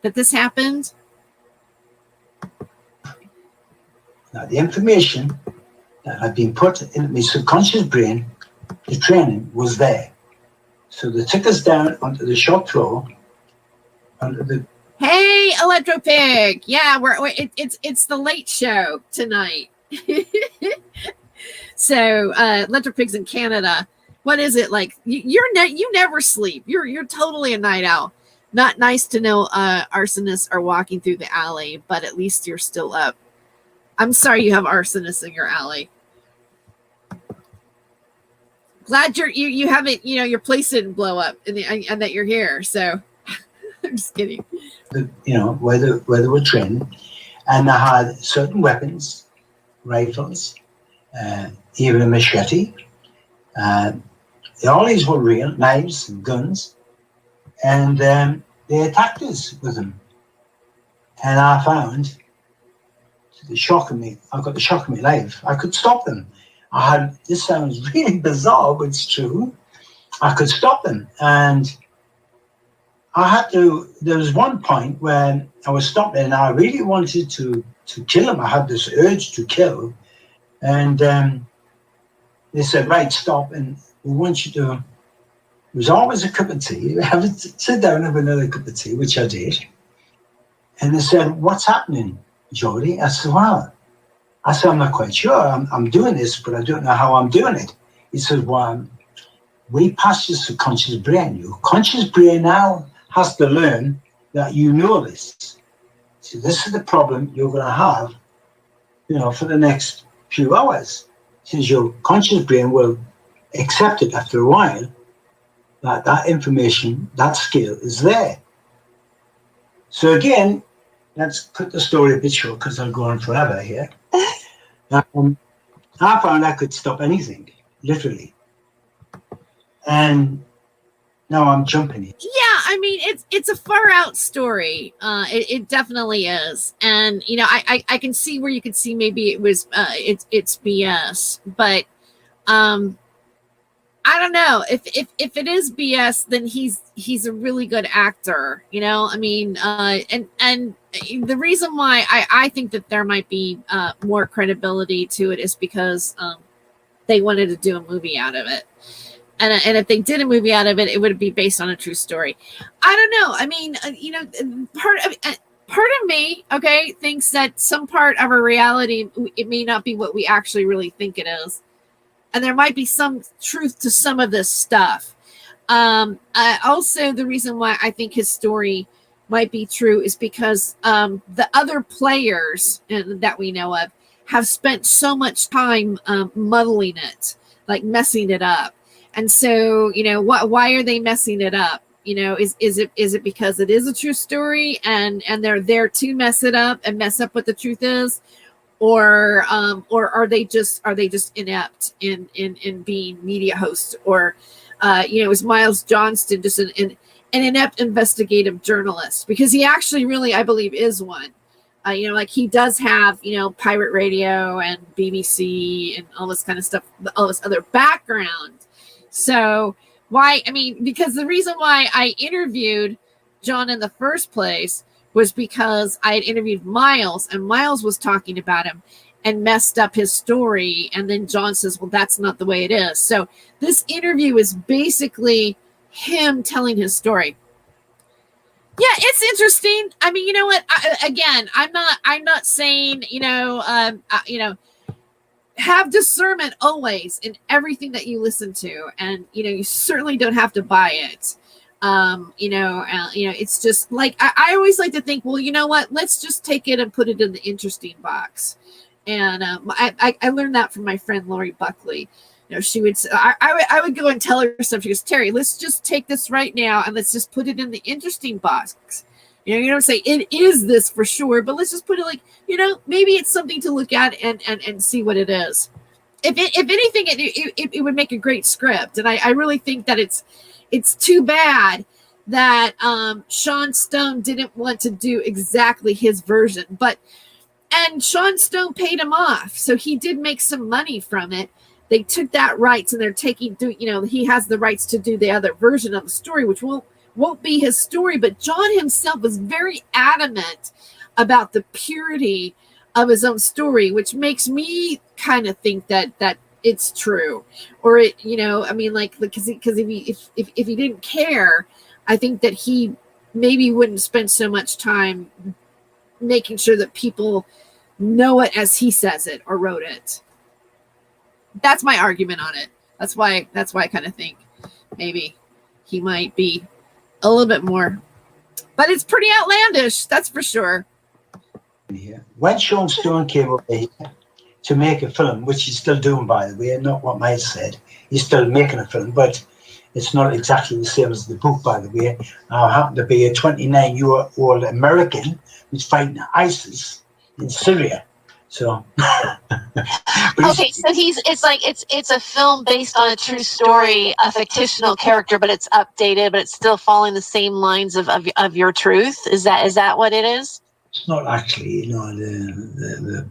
that this happened. Now the information that had been put in my subconscious brain, the training was there. So they took us down onto the shop floor. Hey, Electro Pig! Yeah, it's the late show tonight. So Electro Pig's in Canada. What is it like? You never sleep. You're totally a night owl. Not nice to know arsonists are walking through the alley, but at least you're still up. I'm sorry you have arsonists in your alley. Glad you haven't, you know, your place didn't blow up and that you're here. So. I'm just kidding. You know, where they were training. and they had certain weapons, rifles, even a machete. All these were real, knives and guns, and they attacked us with them. And I found, to the shock of me, I got the shock of my life, I could stop them. This sounds really bizarre, but it's true. I could stop them, and there was one point where I was stopping and I really wanted to kill them. I had this urge to kill, and they said, right, stop, and we want you to, it was always a cup of tea. Have to sit down and have another cup of tea, which I did. And they said, what's happening, Jody? I said, well, I'm not quite sure. I'm doing this, but I don't know how I'm doing it. He said, well, we passed this to conscious brain. Your conscious brain now has to learn that you know this. So this is the problem you're going to have, for the next few hours. Since your conscious brain will accept it after a while, that information, that skill is there. So again, let's cut the story a bit short because I'll go on forever here. I found I could stop anything, literally. And now I'm jumping it. Yeah, I mean, it's a far out story. It definitely is, and I can see where you could see maybe it was it's BS, but I don't know if it is BS, then he's a really good actor, I mean, and the reason why I think that there might be more credibility to it is because they wanted to do a movie out of it. And if they did a movie out of it, it would be based on a true story. I don't know. I mean, part of me, okay, thinks that some part of our reality, it may not be what we actually really think it is. And there might be some truth to some of this stuff. Also, the reason why I think his story might be true is because the other players that we know of have spent so much time muddling it, like messing it up. And so, why are they messing it up? Is it because it is a true story and they're there to mess it up and mess up what the truth is? Or are they just inept in being media hosts? Or, is Miles Johnston just an inept investigative journalist? Because he actually really, I believe, is one. Like he does have, pirate radio and BBC and all this kind of stuff, all this other background. So why, because the reason why I interviewed John in the first place was because I had interviewed Miles, and Miles was talking about him and messed up his story. And then John says, well, that's not the way it is. So this interview is basically him telling his story. Yeah, it's interesting. I mean, you know what? I'm not saying, have discernment always in everything that you listen to. And, you certainly don't have to buy it. It's just like, I always like to think, well, you know what, let's just take it and put it in the interesting box. And I learned that from my friend Lori Buckley. She would say, I would go and tell her stuff. She goes, Terry, let's just take this right now and let's just put it in the interesting box. You don't say it is this for sure, but let's just put it like, maybe it's something to look at and see what it is. If anything, it would make a great script. And I really think that it's too bad that Sean Stone didn't want to do exactly his version, and Sean Stone paid him off, so he did make some money from it. They took that rights, and they're he has the rights to do the other version of the story, which won't be his story. But John himself was very adamant about the purity of his own story, which makes me kind of think that it's true, or because if he didn't care, I think that he maybe wouldn't spend so much time making sure that people know it as he says it or wrote it. That's my argument on it. That's why I kind of think maybe he might be a little bit more, but it's pretty outlandish, that's for sure. When Sean Stone came up here to make a film, which he's still doing, by the way, not what Miles said, he's still making a film, but it's not exactly the same as the book, by the way. I happen to be a 29-year-old American who's fighting ISIS in Syria. So, Okay, so it's a film based on a true story, a fictional character, but it's updated, but it's still following the same lines of your truth. Is that what it is? it's not actually, the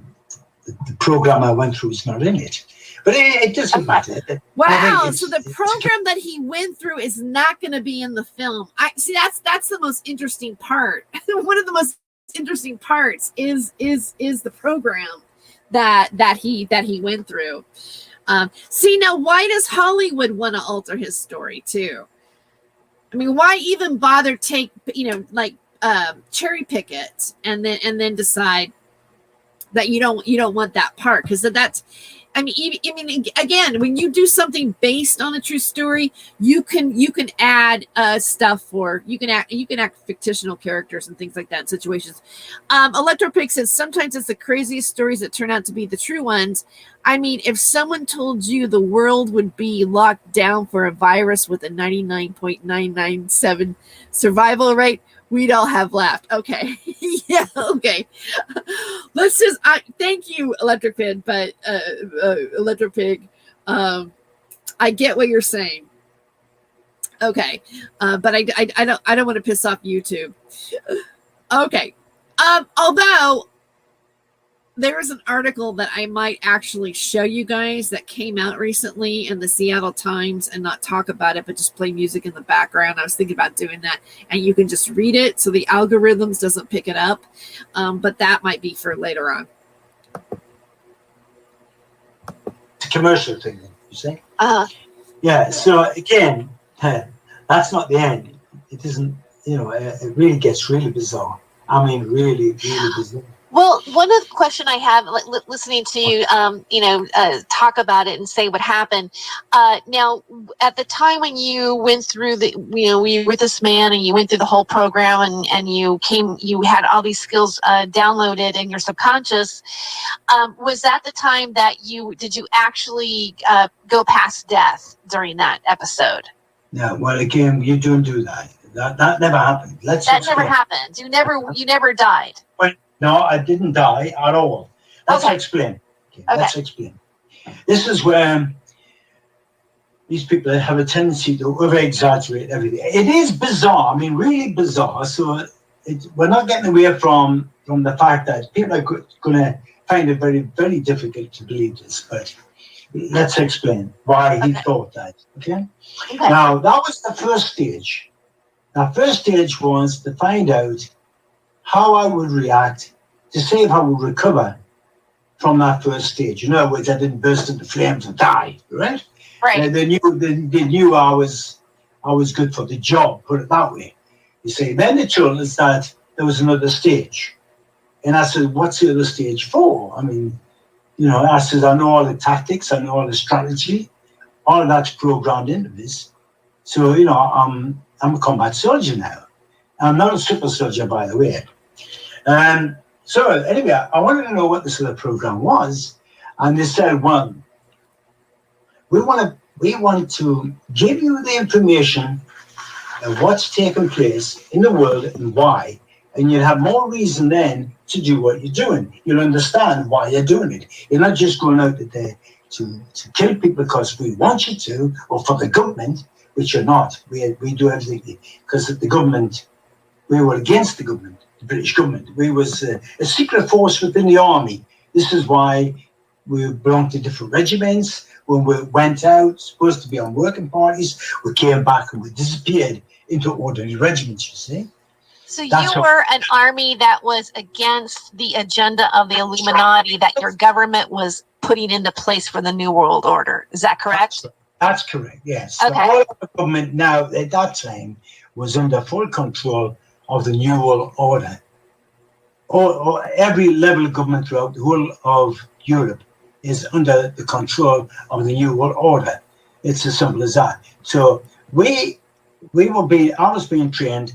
program I went through is not in it, but it doesn't matter. Wow! So the program that he went through is not going to be in the film. I see. That's the most interesting part. One of the most interesting parts is the program that he went through. See, now why does Hollywood want to alter his story too? I mean, why even bother take cherry pick it and then decide that you don't want that part? Because that's, I mean, again, when you do something based on a true story, you can add stuff for you can act fictional characters and things like that in situations. Electropig says sometimes it's the craziest stories that turn out to be the true ones. I mean, if someone told you the world would be locked down for a virus with a 99.997 survival rate, we'd all have laughed. Okay. Yeah. Okay. Let's just, thank you, Electric Pig, but Electric Pig. I get what you're saying. Okay. But I don't want to piss off YouTube. Okay. Although there is an article that I might actually show you guys that came out recently in the Seattle Times and not talk about it, but just play music in the background. I was thinking about doing that, and you can just read it so the algorithms doesn't pick it up. But that might be for later on. It's a commercial thing, you see? Yeah, so again, that's not the end. It isn't, it really gets really bizarre. I mean, really, really bizarre. Well, one of the question I have, listening to you, talk about it and say what happened. Now, at the time when you went through you were with this man and you went through the whole program and you had all these skills downloaded in your subconscious. Was that the time that did you actually go past death during that episode? No, well, again, you don't do that. That never happened. Never happened. You never died. No, I didn't die at all. Let's explain. Okay, let's explain. This is where these people have a tendency to over-exaggerate everything. It is bizarre. I mean, really bizarre. So we're not getting away from the fact that people are going to find it very, very difficult to believe this. But let's explain why he thought that. Okay? Now, that was the first stage. The first stage was to find out how I would react, to see if I would recover from that first stage. In other words, I didn't burst into flames and die, right? Right. They knew I was good for the job, put it that way. You see, then they told us that there was another stage. And I said, what's the other stage for? I mean, I said, I know all the tactics, I know all the strategy, all of that's programmed into this. So, I'm a combat soldier now. I'm not a super soldier, by the way. So anyway, I wanted to know what this other program was, and they said, well, we want to give you the information of what's taking place in the world and why, and you'll have more reason then to do what you're doing. You'll understand why you're doing it. You're not just going out there to kill people because we want you to, or for the government, which you're not. We do everything because the government. We were against the government, the British government. We was a secret force within the army. This is why we belonged to different regiments. When we went out, supposed to be on working parties, we came back and we disappeared into ordinary regiments, you see. So you were an army that was against the agenda of the Illuminati that your government was putting into place for the New World Order. Is that correct? That's correct, yes. Okay. So all of the government now, at that time, was under full control of the New World Order. Or every level of government throughout the whole of Europe is under the control of the New World Order. It's as simple as that. So I was being trained.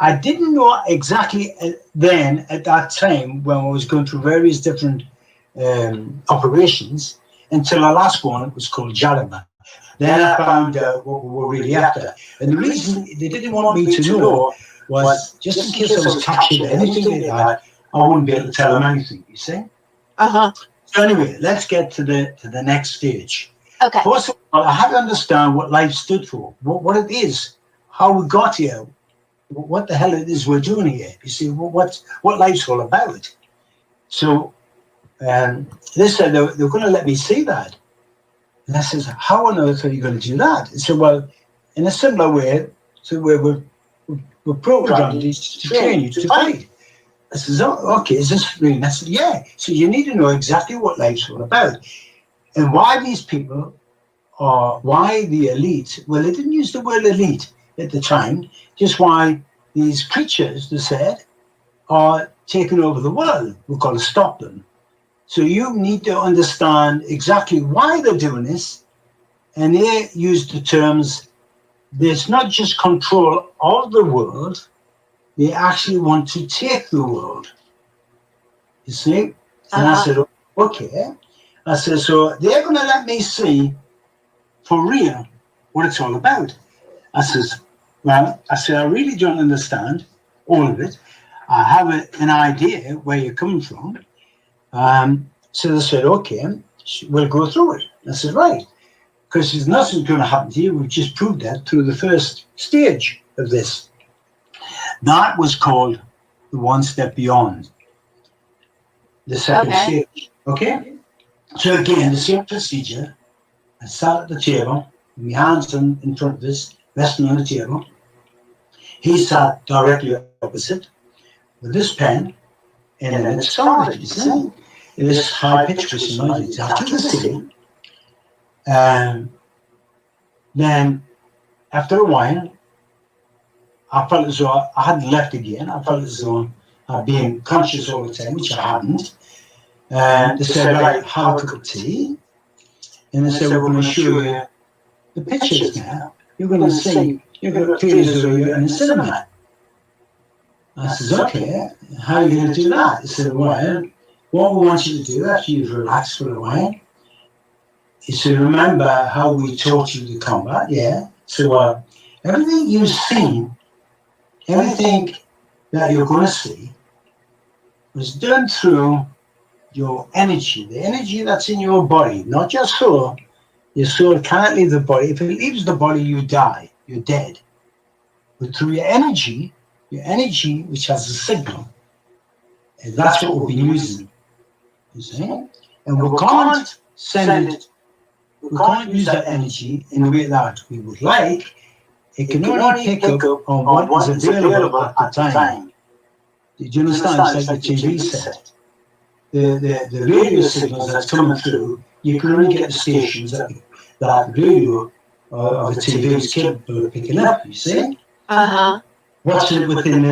I didn't know exactly then, at that time, when I was going through various different operations, until our last one was called Jaba. Then I found out what we were really after. And the reason they didn't want me to know was just in case I was captured or anything like that, I wouldn't be able to tell them anything, you see. So anyway, let's get to the next stage. Okay. First of all, I have to understand what life stood for, what it is, how we got here, what the hell it is we're doing here. You see, what life's all about. So they said they're going to let me see that. And I says, how on earth are you going to do that? And so, well, in a similar way to where we're programmed to train you to fight. I says, oh, okay, is this really? I said, yeah. So you need to know exactly what life's all about. And why these people are, why the elite, well, they didn't use the word elite at the time, just why these creatures, they said, are taking over the world. We've got to stop them. So you need to understand exactly why they're doing this. And they use the terms, there's not just control of the world, they actually want to take the world. You see? And I said, okay. I said, so they're going to let me see for real what it's all about. I says, well, I really don't understand all of it. I have an idea where you're coming from. So they said, okay, we'll go through it. I said, right, because there's nothing going to happen to you. We've just proved that through the first stage of this. That was called the one step beyond. The second stage, okay? So again, the same procedure. I sat at the table, my hands in front of us, resting on the table. He sat directly opposite with this pen, and then it started, you see? This high-pitched whistle noise, exactly the same. Then, after a while, I felt as though I hadn't left again. I felt as though I'd been conscious all the time, which I hadn't. They said, right, have a cup of tea. And they said, we're going to show you the pictures now. You're going to see, you're going to feel as though you're in a cinema. I said, okay, how are you going to do that? They said, well, what we want you to do after you've relaxed for a while is to remember how we taught you to combat, yeah? So everything you've seen, everything that you're going to see was done through your energy, the energy that's in your body, not your soul. Your soul can't leave the body. If it leaves the body, you die, you're dead. But through your energy, which has a signal, and that's what we've been using, you see? And we can't send it, we can't use that energy in the way that we would like. It can only pick up on what is available at the time. Did you understand? It's like the TV set. The radio signals that's coming through, you can only get the stations that the radio of the TV is capable of picking up, you see? What's within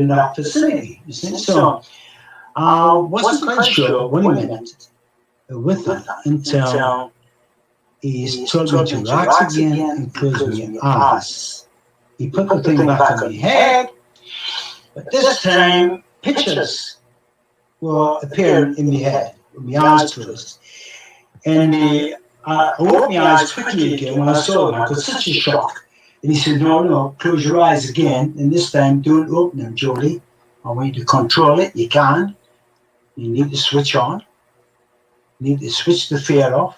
that facility, you see? So I wasn't quite sure when he went with that until he told me to relax again and close my eyes. He put the thing back on my head, but this time pictures were appearing in my head with my eyes closed. And I opened my eyes quickly again when I saw them. I got such a shock. And he said, no, close your eyes again. And this time, don't open them, Jody. I want you to control it. You can. You need to switch on. You need to switch the fear off.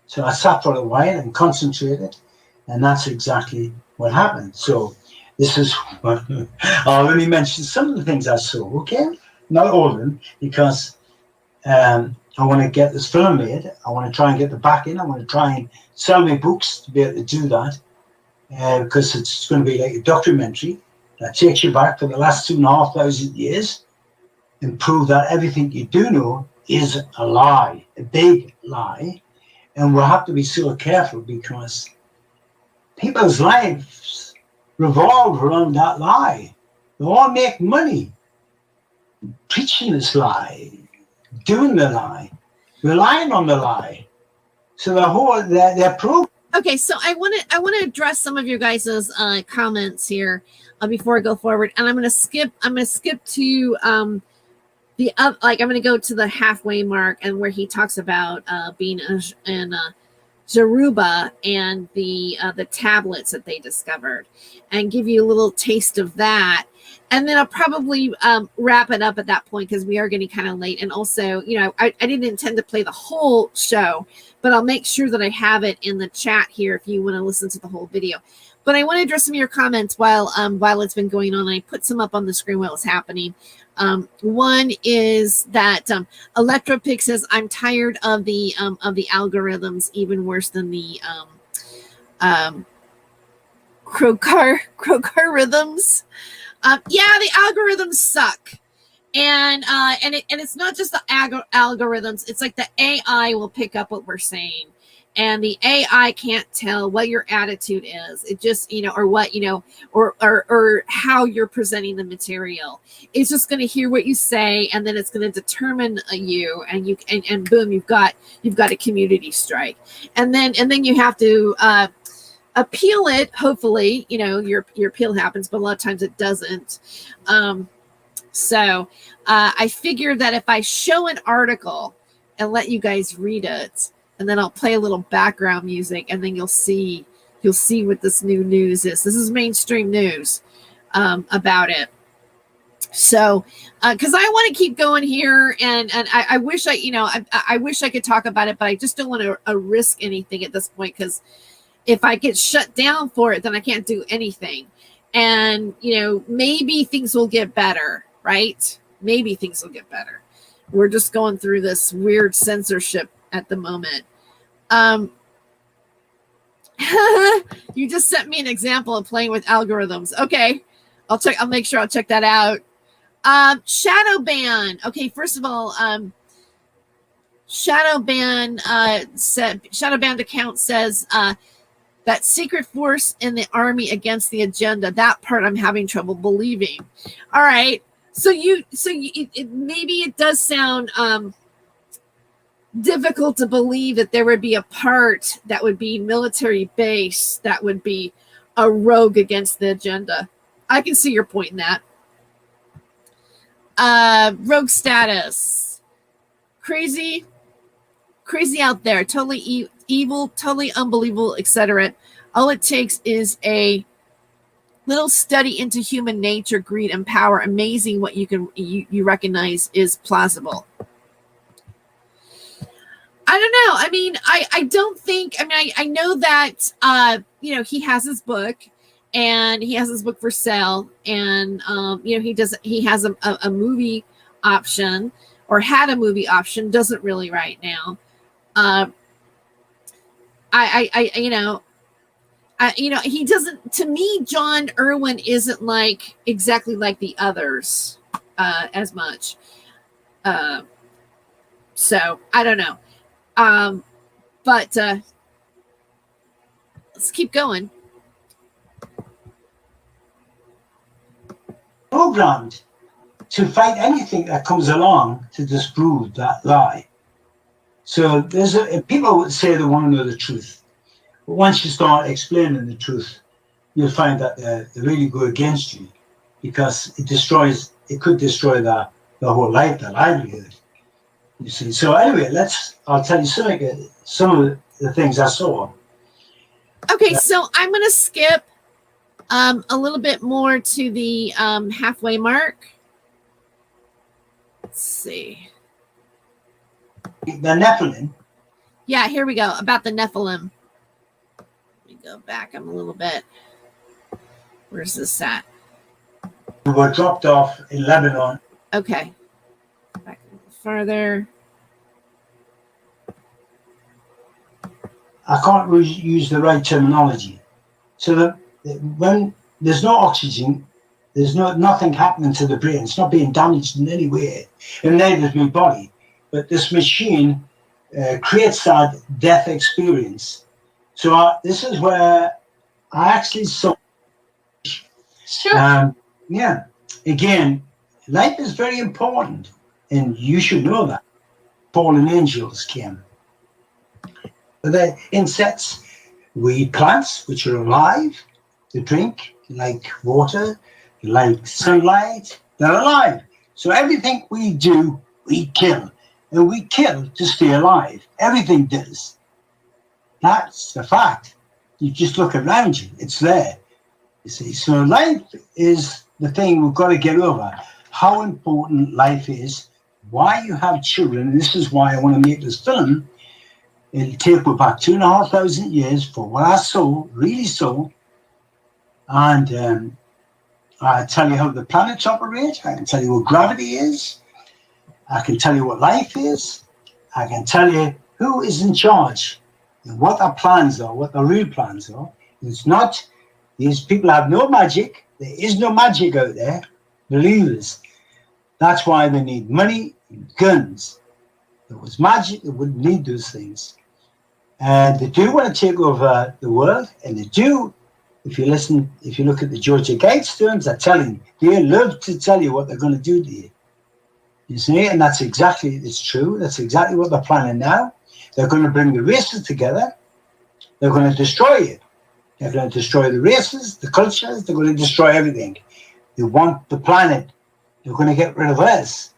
So I sat for a while and concentrated. And that's exactly what happened. So this is what I'll only mention some of the things I saw, okay? Not all of them, because I want to get this film made. I want to try and get the backing. I want to try and sell my books to be able to do that, because it's going to be like a documentary that takes you back for the last 2,500 years and prove that everything you do know is a lie, a big lie. And we'll have to be so careful because people's lives revolve around that lie. They all make money preaching this lie, doing the lie, relying on the lie. So the whole their program. Okay, so I want to address some of your guys' comments here before I go forward, and I'm going to skip to I'm going to go to the halfway mark and where he talks about being in Jaruba and the tablets that they discovered, and give you a little taste of that. And then I'll probably wrap it up at that point because we are getting kind of late. And also, you know, I didn't intend to play the whole show, but I'll make sure that I have it in the chat here if you want to listen to the whole video. But I want to address some of your comments while it's been going on. I put some up on the screen while it's happening. One is that Electropic says, I'm tired of the algorithms, even worse than the Crowcar rhythms. Yeah, the algorithms suck. And it's not just the algorithms. It's like the AI will pick up what we're saying. And the AI can't tell what your attitude is. It just, you know, or what, you know, or how you're presenting the material. It's just going to hear what you say, and then it's going to determine you, and boom, you've got a community strike. And then you have to appeal it. Hopefully, you know, your appeal happens, but a lot of times it doesn't. So I figured that if I show an article and let you guys read it, and then I'll play a little background music, and then you'll see what this new news is. This is mainstream news about it. So, because I want to keep going here, and I wish I wish I could talk about it, but I just don't want to risk anything at this point, because if I get shut down for it, then I can't do anything. And, you know, maybe things will get better, right? Maybe things will get better. We're just going through this weird censorship at the moment. You just sent me an example of playing with algorithms. Okay, I'll make sure I'll check that out. Shadow ban. Okay, first of all, shadow banned account says that secret force in the army against the agenda. That part I'm having trouble believing. All right, so maybe it does sound difficult to believe that there would be a part that would be military base that would be a rogue against the agenda. I can see your point in that. Rogue status. Crazy out there. Totally evil, totally unbelievable, etc. All it takes is a little study into human nature, greed, and power. Amazing what you recognize is plausible. I don't know. I mean, I don't think, I mean, I know that, you know, he has his book, and he has his book for sale, and, you know, he has a movie option, or had a movie option, doesn't really right now. You know, he doesn't, to me, John Irwin isn't exactly like the others, as much. So I don't know. But let's keep going. Programmed to fight anything that comes along to disprove that lie. So people would say they want to know the truth, but once you start explaining the truth, you'll find that they really go against you, because it could destroy the whole life, the livelihood. You see. So anyway, I'll tell you some of the things I saw. Okay, so I'm going to skip a little bit more to the halfway mark. Let's see. The Nephilim. Yeah, here we go, about the Nephilim. Let me go back a little bit. Where's this at? Who were dropped off in Lebanon. Okay. Back a little further. I can't really use the right terminology. So that when there's no oxygen, there's nothing happening to the brain. It's not being damaged in any way, and neither is my body. But this machine creates that death experience. So this is where I actually saw. Sure. Yeah. Again, life is very important, and you should know that. Fallen angels came. The insects, we eat plants which are alive. They drink, like water, like sunlight. They're alive. So everything we do, we kill. And we kill to stay alive. Everything does. That's the fact. You just look around you. It's there. You see. So life is the thing we've got to get over, how important life is, why you have children, and this is why I want to make this film. It'll take me back 2,500 years for what I saw, really saw, and I tell you how the planets operate, I can tell you what gravity is, I can tell you what life is, I can tell you who is in charge, and what their plans are, what their real plans are. It's not, these people have no magic, there is no magic out there, believe us. That's why they need money and guns. If there was magic, they wouldn't need those things. And they do want to take over the world, and they do. If you look at the Georgia Guidestones, they're telling you, they love to tell you what they're going to do to you. You see, and it's true. That's exactly what they're planning now. They're going to bring the races together. They're going to destroy you. They're going to destroy the races, the cultures. They're going to destroy everything. They want the planet. They're going to get rid of us.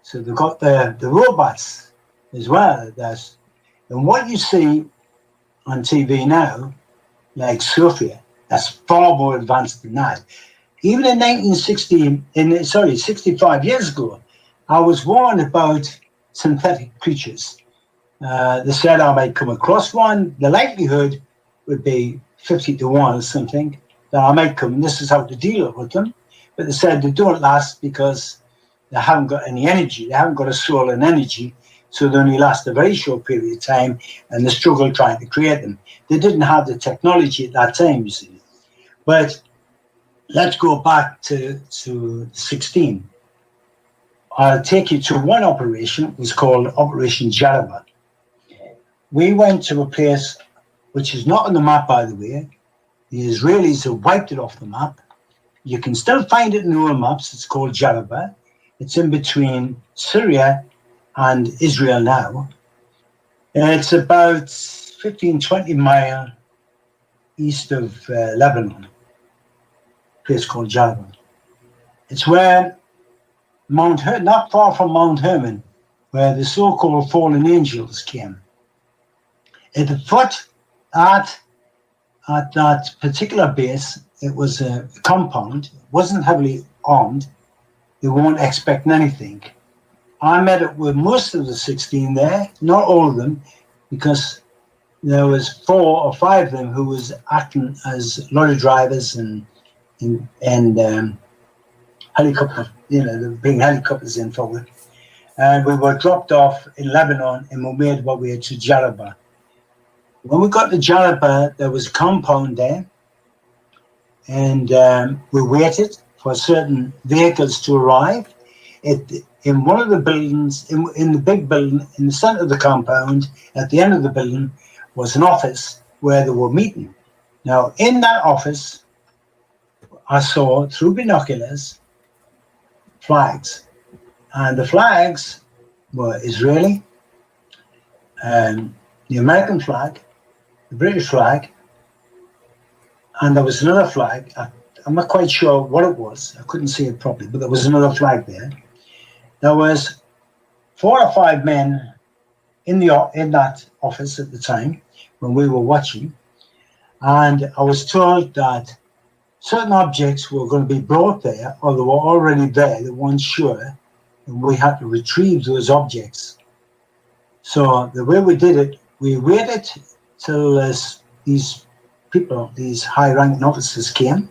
So they've got the robots as well. And what you see on TV now, like Sophia, that's far more advanced than that. Even in 65 years ago, I was warned about synthetic creatures. They said I might come across one. The likelihood would be 50 to 1 or something that I might come. This is how to deal with them. But they said they don't last because they haven't got any energy. They haven't got a soul and energy. So they only last a very short period of time, and they struggle trying to create them. They didn't have the technology at that time, you see. But let's go back to 16. I'll take you to one operation. It was called Operation Jaba. We went to a place which is not on the map, by the way. The Israelis have wiped it off the map. You can still find it in the old maps. It's called Jaba. It's in between Syria and Israel now. It's about 15, 20 miles east of Lebanon, a place called Jaba. It's where not far from Mount Hermon, where the so-called fallen angels came. At the foot at that particular base, it was a compound. It wasn't heavily armed. They weren't expecting anything. I met up with most of the 16 there, not all of them, because there was 4 or 5 of them who was acting as lorry drivers and helicopter, they bring helicopters in forward. And we were dropped off in Lebanon and we made our way to Jaba. When we got to Jaba, there was a compound there, and we waited for certain vehicles to arrive. In one of the buildings, in the big building, in the center of the compound, at the end of the building, was an office where they were meeting. Now, in that office, I saw, through binoculars, flags. And the flags were Israeli, the American flag, the British flag, and there was another flag. I'm not quite sure what it was. I couldn't see it properly, but there was another flag there. There was 4 or 5 men in that office at the time when we were watching, and I was told that certain objects were going to be brought there, or they were already there. They weren't sure, and we had to retrieve those objects. So the way we did it, we waited till these people, these high-ranking officers came.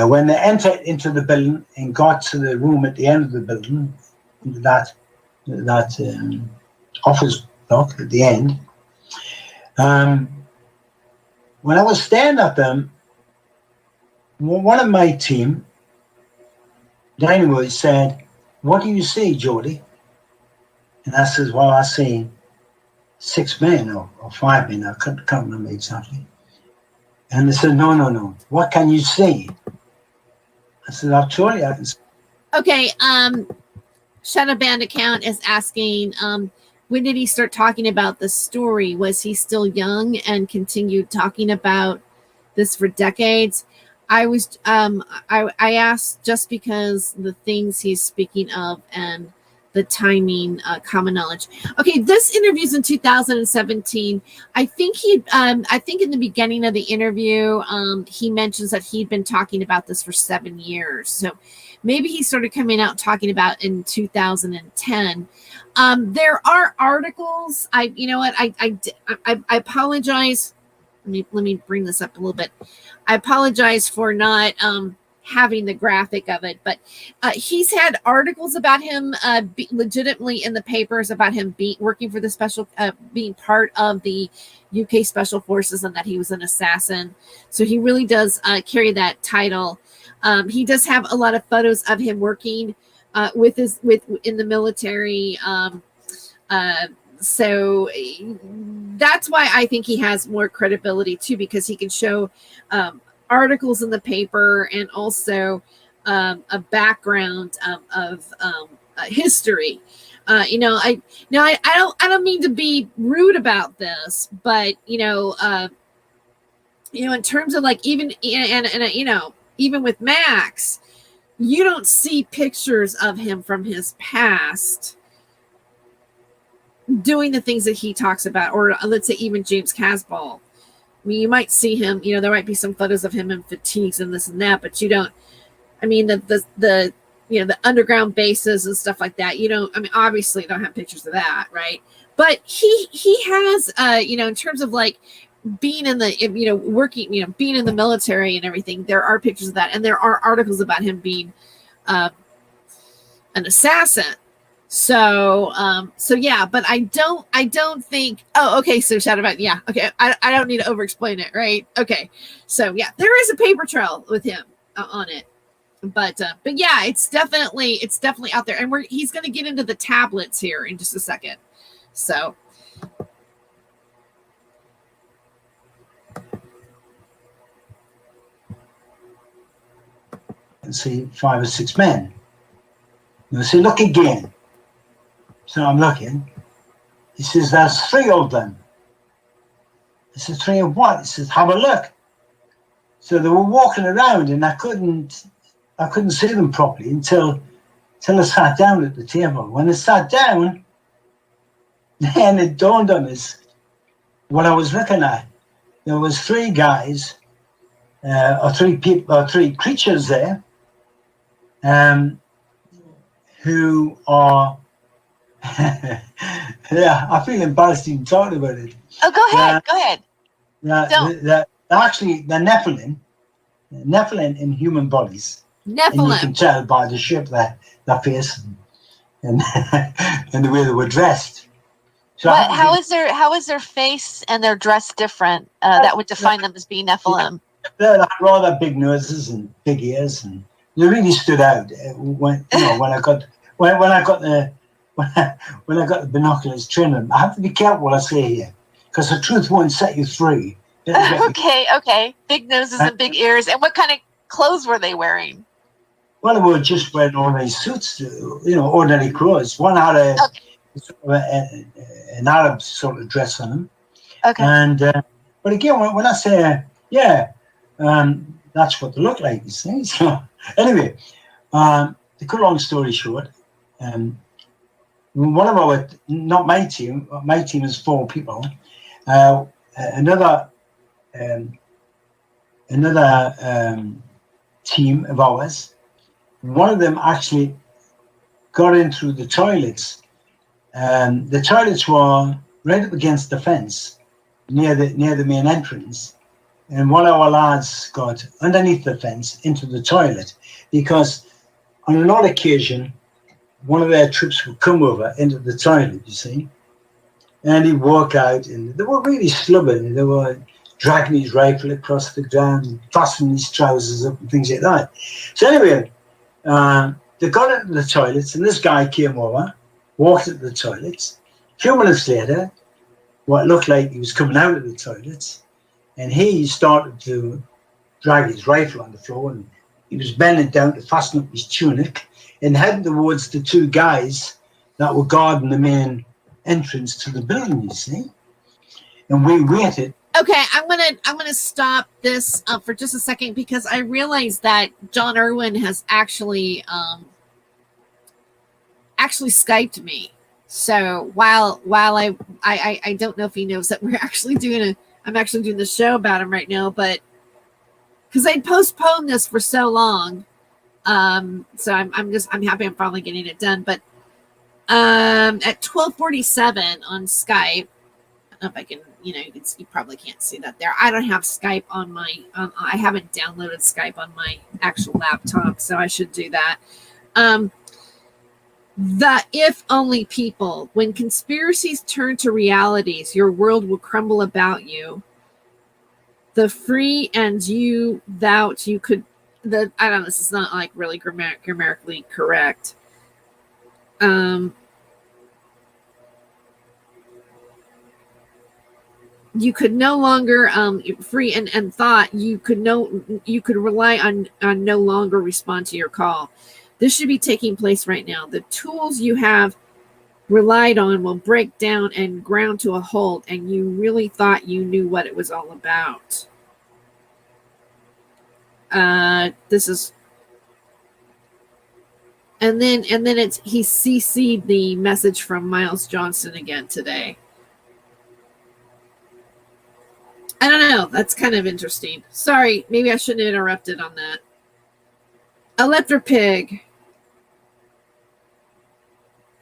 When they entered into the building and got to the room at the end of the building, that office block at the end, when I was staring at them, one of my team, Dynamo, said, "What do you see, Jody?" And I said, "Well, I see 6 men or 5 men. I can't remember exactly." And they said, no. What can you see? I said, I'll told you I can see. Okay. Shadow Band account is asking, when did he start talking about the story? Was he still young and continued talking about this for decades? I asked just because the things he's speaking of and timing, common knowledge. Okay, this interview's in 2017. I think in the beginning of the interview, he mentions that he'd been talking about this for 7 years. So maybe he started coming out talking about in 2010. There are articles. I apologize. Let me bring this up a little bit. I apologize for not having the graphic of it, but he's had articles about him legitimately in the papers about him working for the special, being part of the UK Special Forces, and that he was an assassin. So he really does carry that title. He does have a lot of photos of him working in the military. So that's why I think he has more credibility too, because he can show articles in the paper and also a background of history. I don't mean to be rude about this, but in terms of like even even with Max, you don't see pictures of him from his past doing the things that he talks about, or let's say even James Casball. I mean, you might see him, there might be some photos of him in fatigues and this and that, but you don't, I mean, the underground bases and stuff like that, obviously you don't have pictures of that, right? But he has, in terms of like being in the, working, being in the military and everything, there are pictures of that. And there are articles about him being an assassin. So yeah, but I don't think, oh, okay. So shout about, yeah. Okay. I don't need to over explain it. Right. Okay. So yeah, there is a paper trail with him on it, but yeah, it's definitely out there. And he's going to get into the tablets here in just a second. So. And see 5 or 6 men. You say, look again. So I'm looking. He says, there's 3 of them. I said, 3 of what? He says, have a look. So they were walking around, and I couldn't see them properly until I sat down at the table. When I sat down, then it dawned on us what I was looking at. There was 3 guys, or 3 people, or 3 creatures there, who are. Yeah, I feel embarrassed even talking about it. Oh, go ahead. Go ahead. They're Nephilim in human bodies. Nephilim. And you can tell by the shape of their face and and the way they were dressed. So how is their face and their dress different? That would define them as being Nephilim. They had rather big noses and big ears, and they really stood out. When I got the binoculars training, I have to be careful what I say here, because the truth won't set you free. Okay. Big noses and big ears. And what kind of clothes were they wearing? Well, they were just wearing ordinary suits, ordinary clothes. One had an Arab sort of dress on them. Okay. And but again, when I say that's what they look like, you see. So anyway, to cut a long story short, one of our, not my team is 4 people. Another team of ours, one of them actually got in through the toilets. The toilets were right up against the fence near the main entrance, and one of our lads got underneath the fence into the toilet, because on an odd occasion one of their troops would come over into the toilet, you see, and he'd walk out, and they were really stubborn. They were dragging his rifle across the ground and fastening his trousers up and things like that. So anyway, they got into the toilets, and this guy came over, walked into the toilets. A few minutes later, what looked like he was coming out of the toilets, and he started to drag his rifle on the floor, and he was bending down to fasten up his tunic and heading towards the 2 guys that were guarding the main entrance to the building, you see. And we waited. Okay, I'm gonna stop this for just a second, because I realized that John Irwin has actually actually Skyped me. So while I don't know if he knows that I'm actually doing the show about him right now, but because I postponed this for so long. So I'm happy I'm finally getting it done. But at 12:47 on Skype, I don't know if I can, you probably can't see that there. I don't have Skype on my, I haven't downloaded Skype on my actual laptop, so I should do that. The if only people, when conspiracies turn to realities, your world will crumble about you. The free and you that you could, I don't know, this is not like really grammatically correct. You could no longer free and thought you could rely on no longer respond to your call. This should be taking place right now. The tools you have relied on will break down and ground to a halt, and you really thought you knew what it was all about. This is, and then he CC'd the message from Miles Johnson again today. I don't know. That's kind of interesting. Sorry, maybe I shouldn't have interrupted on that. Electropig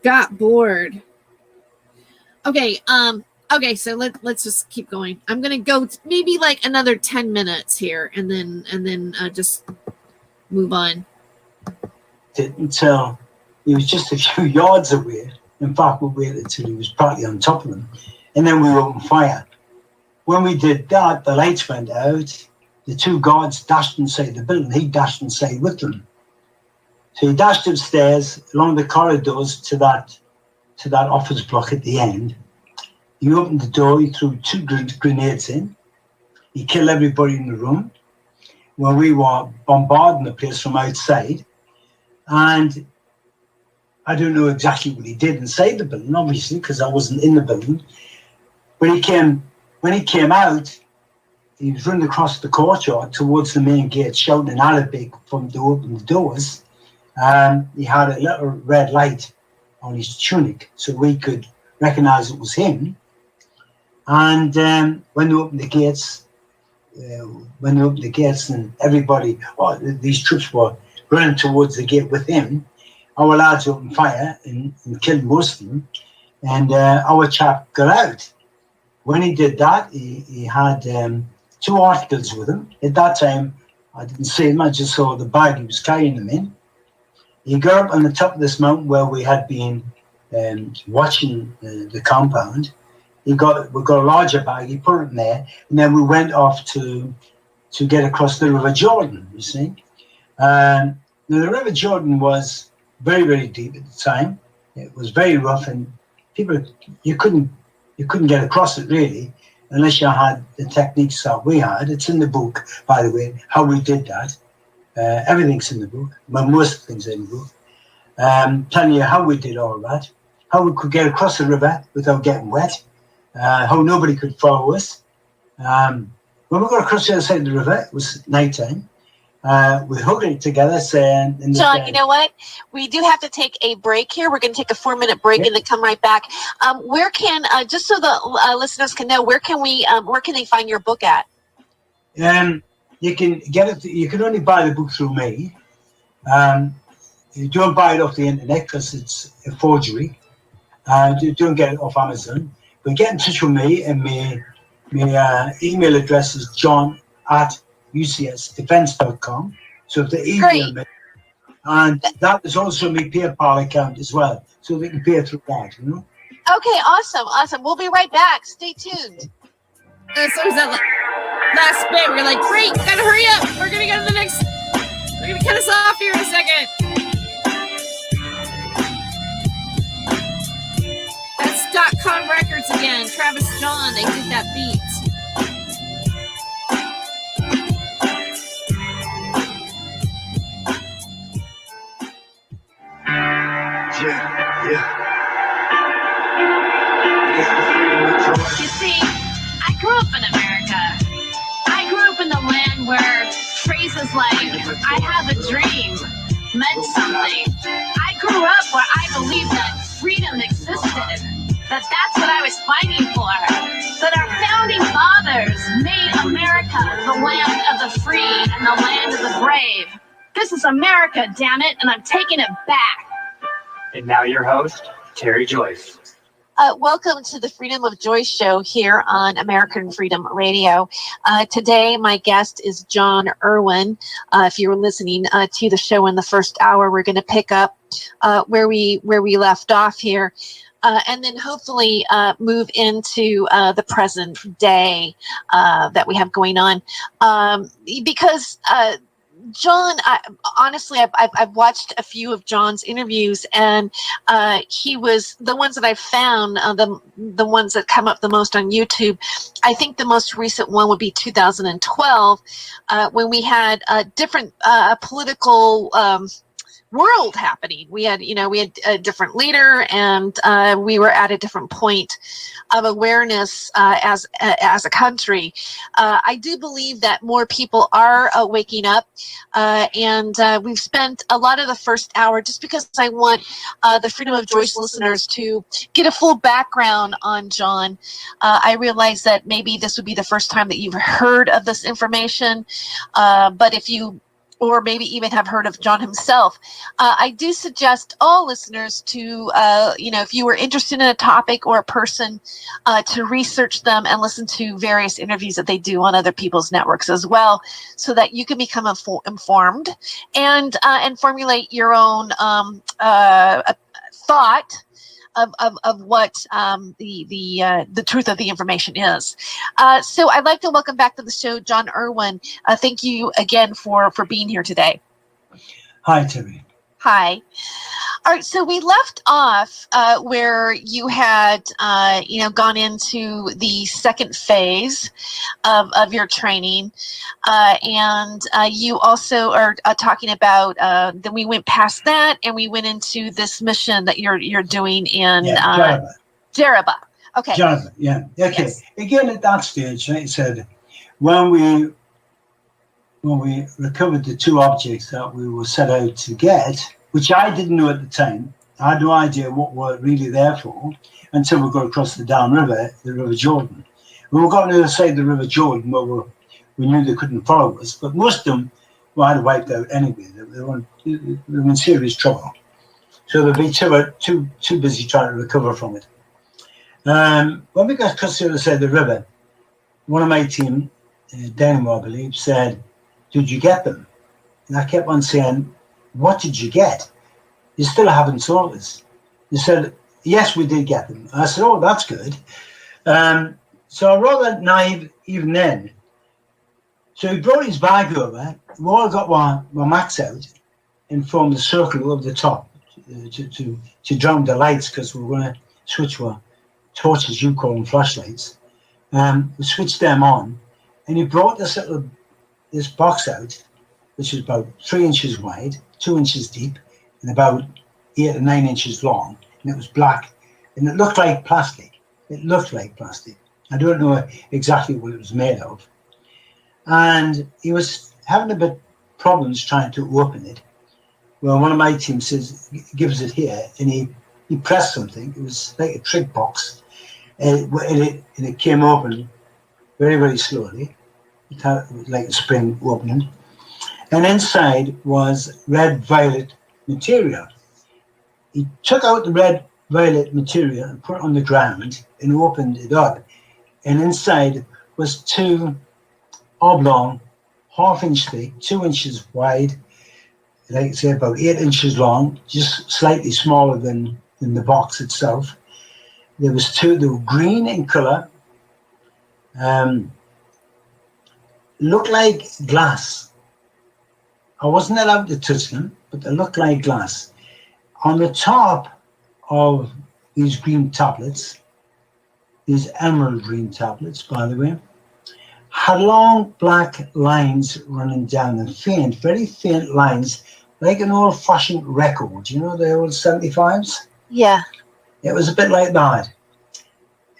got bored. Okay, so let's just keep going. I'm gonna go maybe like another 10 minutes here, and then just move on. Until he was just a few yards away. In fact, we waited until he was partly on top of them, and then we opened fire. When we did that, the lights went out. The two guards dashed inside the building. He dashed inside with them. So he dashed upstairs along the corridors to that office block at the end. He opened the door. He threw 2 grenades in. He killed everybody in the room. When we were bombarding the place from outside, and I don't know exactly what he did inside the building, obviously, because I wasn't in the building. When he came out, he was running across the courtyard towards the main gate, shouting in Arabic from to open the doors. He had a little red light on his tunic, so we could recognize it was him. And when they opened the gates, and everybody, these troops were running towards the gate with him, our lads opened fire and killed most of them. And our chap got out. When he did that, he had 2 articles with him. At that time, I didn't see him. I just saw the bag he was carrying them in. He got up on the top of this mountain where we had been watching the compound. We got a larger bag. He put it in there, and then we went off to get across the River Jordan. You see, now the River Jordan was very, very deep at the time. It was very rough, and you couldn't get across it really unless you had the techniques that we had. It's in the book, by the way, how we did that. Everything's in the book. Well, most things are in the book. Telling you how we did all that, how we could get across the river without getting wet, how nobody could follow us. When we got across the other side of the river, it was nighttime. We hugged it together, saying... John, you know what? We do have to take a break here. We're going to take a 4-minute break and then come right back. Where can, just so the listeners can know, where can they find your book at? You can get it. You can only buy the book through me. You don't buy it off the internet because it's a forgery. You don't get it off Amazon. But get in touch with me, and my email address is john@ucsdefense.com. So if they email me, and that is also my PayPal account as well, so they can pay through that. You know. Okay, awesome. We'll be right back. Stay tuned. So is that last bit? We're like, great, gotta hurry up. We're gonna go to the next. We're gonna cut us off here in a second. That's .com Records again. Travis John, they did that beat. Yeah. You see, I grew up in America. I grew up in the land where phrases like, I have a dream, meant something. I grew up where I believed that freedom existed, that that's what I was fighting for, that our founding fathers made America the land of the free and the land of the brave. This is America, damn it, and I'm taking it back. And now your host, Terry Joyce. Welcome to the Freedom of Joy show here on American Freedom Radio. Today, my guest is John Irwin. If you were listening to the show in the first hour, we're going to pick up where we left off here, and then hopefully move into the present day that we have going on, because John, honestly, I've watched a few of John's interviews, and he was the ones that I've found, the ones that come up the most on YouTube. I think the most recent one would be 2012, when we had a different political world happening. We had a different leader, and we were at a different point of awareness as a country. I do believe that more people are waking up, and we've spent a lot of the first hour just because I want the Freedom of Joyce listeners to get a full background on John. I realize that maybe this would be the first time that you've heard of this information, but if you or maybe even have heard of John himself, I do suggest all listeners to, if you were interested in a topic or a person, to research them and listen to various interviews that they do on other people's networks as well, so that you can become informed and formulate your own thought of what the truth of the information is. So I'd like to welcome back to the show John Irwin. Thank you again for being here today. Hi, Terry. Hi. All right, so we left off where you had, gone into the second phase of your training, and you also are talking about. Then we went past that, and we went into this mission that you're doing in Jaba. Okay. Jaba, yeah. Okay. Yes. Again, at that stage, it said when we recovered the two objects that we were set out to get, which I didn't know at the time. I had no idea what we're really there for until we got across the downriver, the River Jordan. When we got on the other side of the River Jordan, where we knew they couldn't follow us, but most of them were either wiped out anyway. They were in serious trouble. So they'd be too busy trying to recover from it. When we got across the other side of the river, one of my team, Daniel, I believe, said, "Did you get them?" And I kept on saying, "What did you get? You still haven't told us." He said, "Yes, we did get them." I said, "Oh, that's good." So I rather naive even then. So he brought his bag over. We all got our mats out and formed a circle over the top to drown the lights, because we were going to switch our torches, you call them flashlights. We switched them on, and he brought this box out, which was about 3 inches wide, 2 inches deep, and about 8 or 9 inches long. And it was black, and it looked like plastic. I don't know exactly what it was made of. And he was having a bit problems trying to open it. Well, one of my team gives it here, and he pressed something. It was like a trick box, and it came open very, very slowly. It was like a spring opening. And inside was red-violet material. He took out the red-violet material and put it on the ground and opened it up. And inside was two oblong, half-inch thick, 2 inches wide, like I say, about 8 inches long, just slightly smaller than the box itself. There was two. They were green in color. Looked like glass. I wasn't allowed to touch them, but they looked like glass. On the top of these green tablets, these emerald green tablets, by the way, had long black lines running down them, faint, very faint lines, like an old-fashioned record, you know, the old 75s? Yeah. It was a bit like that.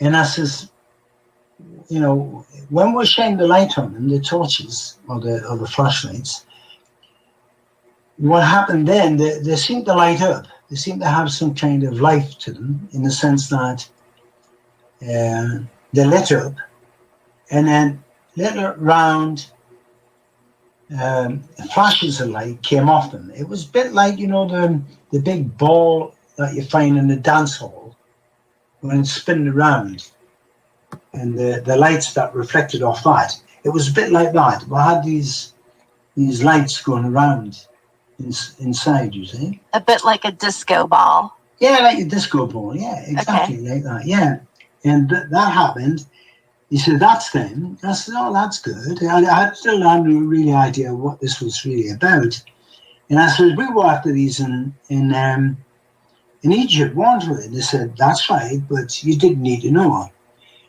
And I says, you know, when we shine the light on them, the torches or the flashlights, what happened then, they seemed to light up. they seem to have some kind of life to them, in the sense that they lit up, and then little round flashes of light came off them. It was a bit like, you know, the big ball that you find in the dance hall when it's spinning around, and the lights that reflected off that. It was a bit like that. We had these lights going around inside, you see. A bit like a disco ball. Yeah, like a disco ball. Yeah, exactly like that. Yeah, and that happened. He said, "That's them." I said, "Oh, that's good." I still had no really idea what this was really about. And I said, "We were after these in Egypt, weren't we?" And they said, "That's right, but you didn't need to know."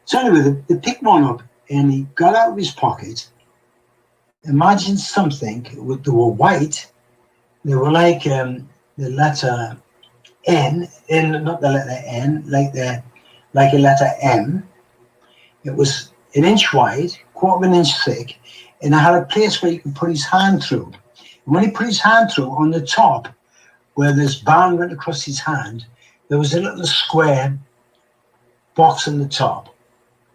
So anyway, they picked one up, and he got out of his pocket. Imagine something. They were white. They were like the letter N, not the letter N, like a letter M. It was an inch wide, quarter of an inch thick, and it had a place where he could put his hand through. And when he put his hand through, on the top, where this band went across his hand, there was a little square box on the top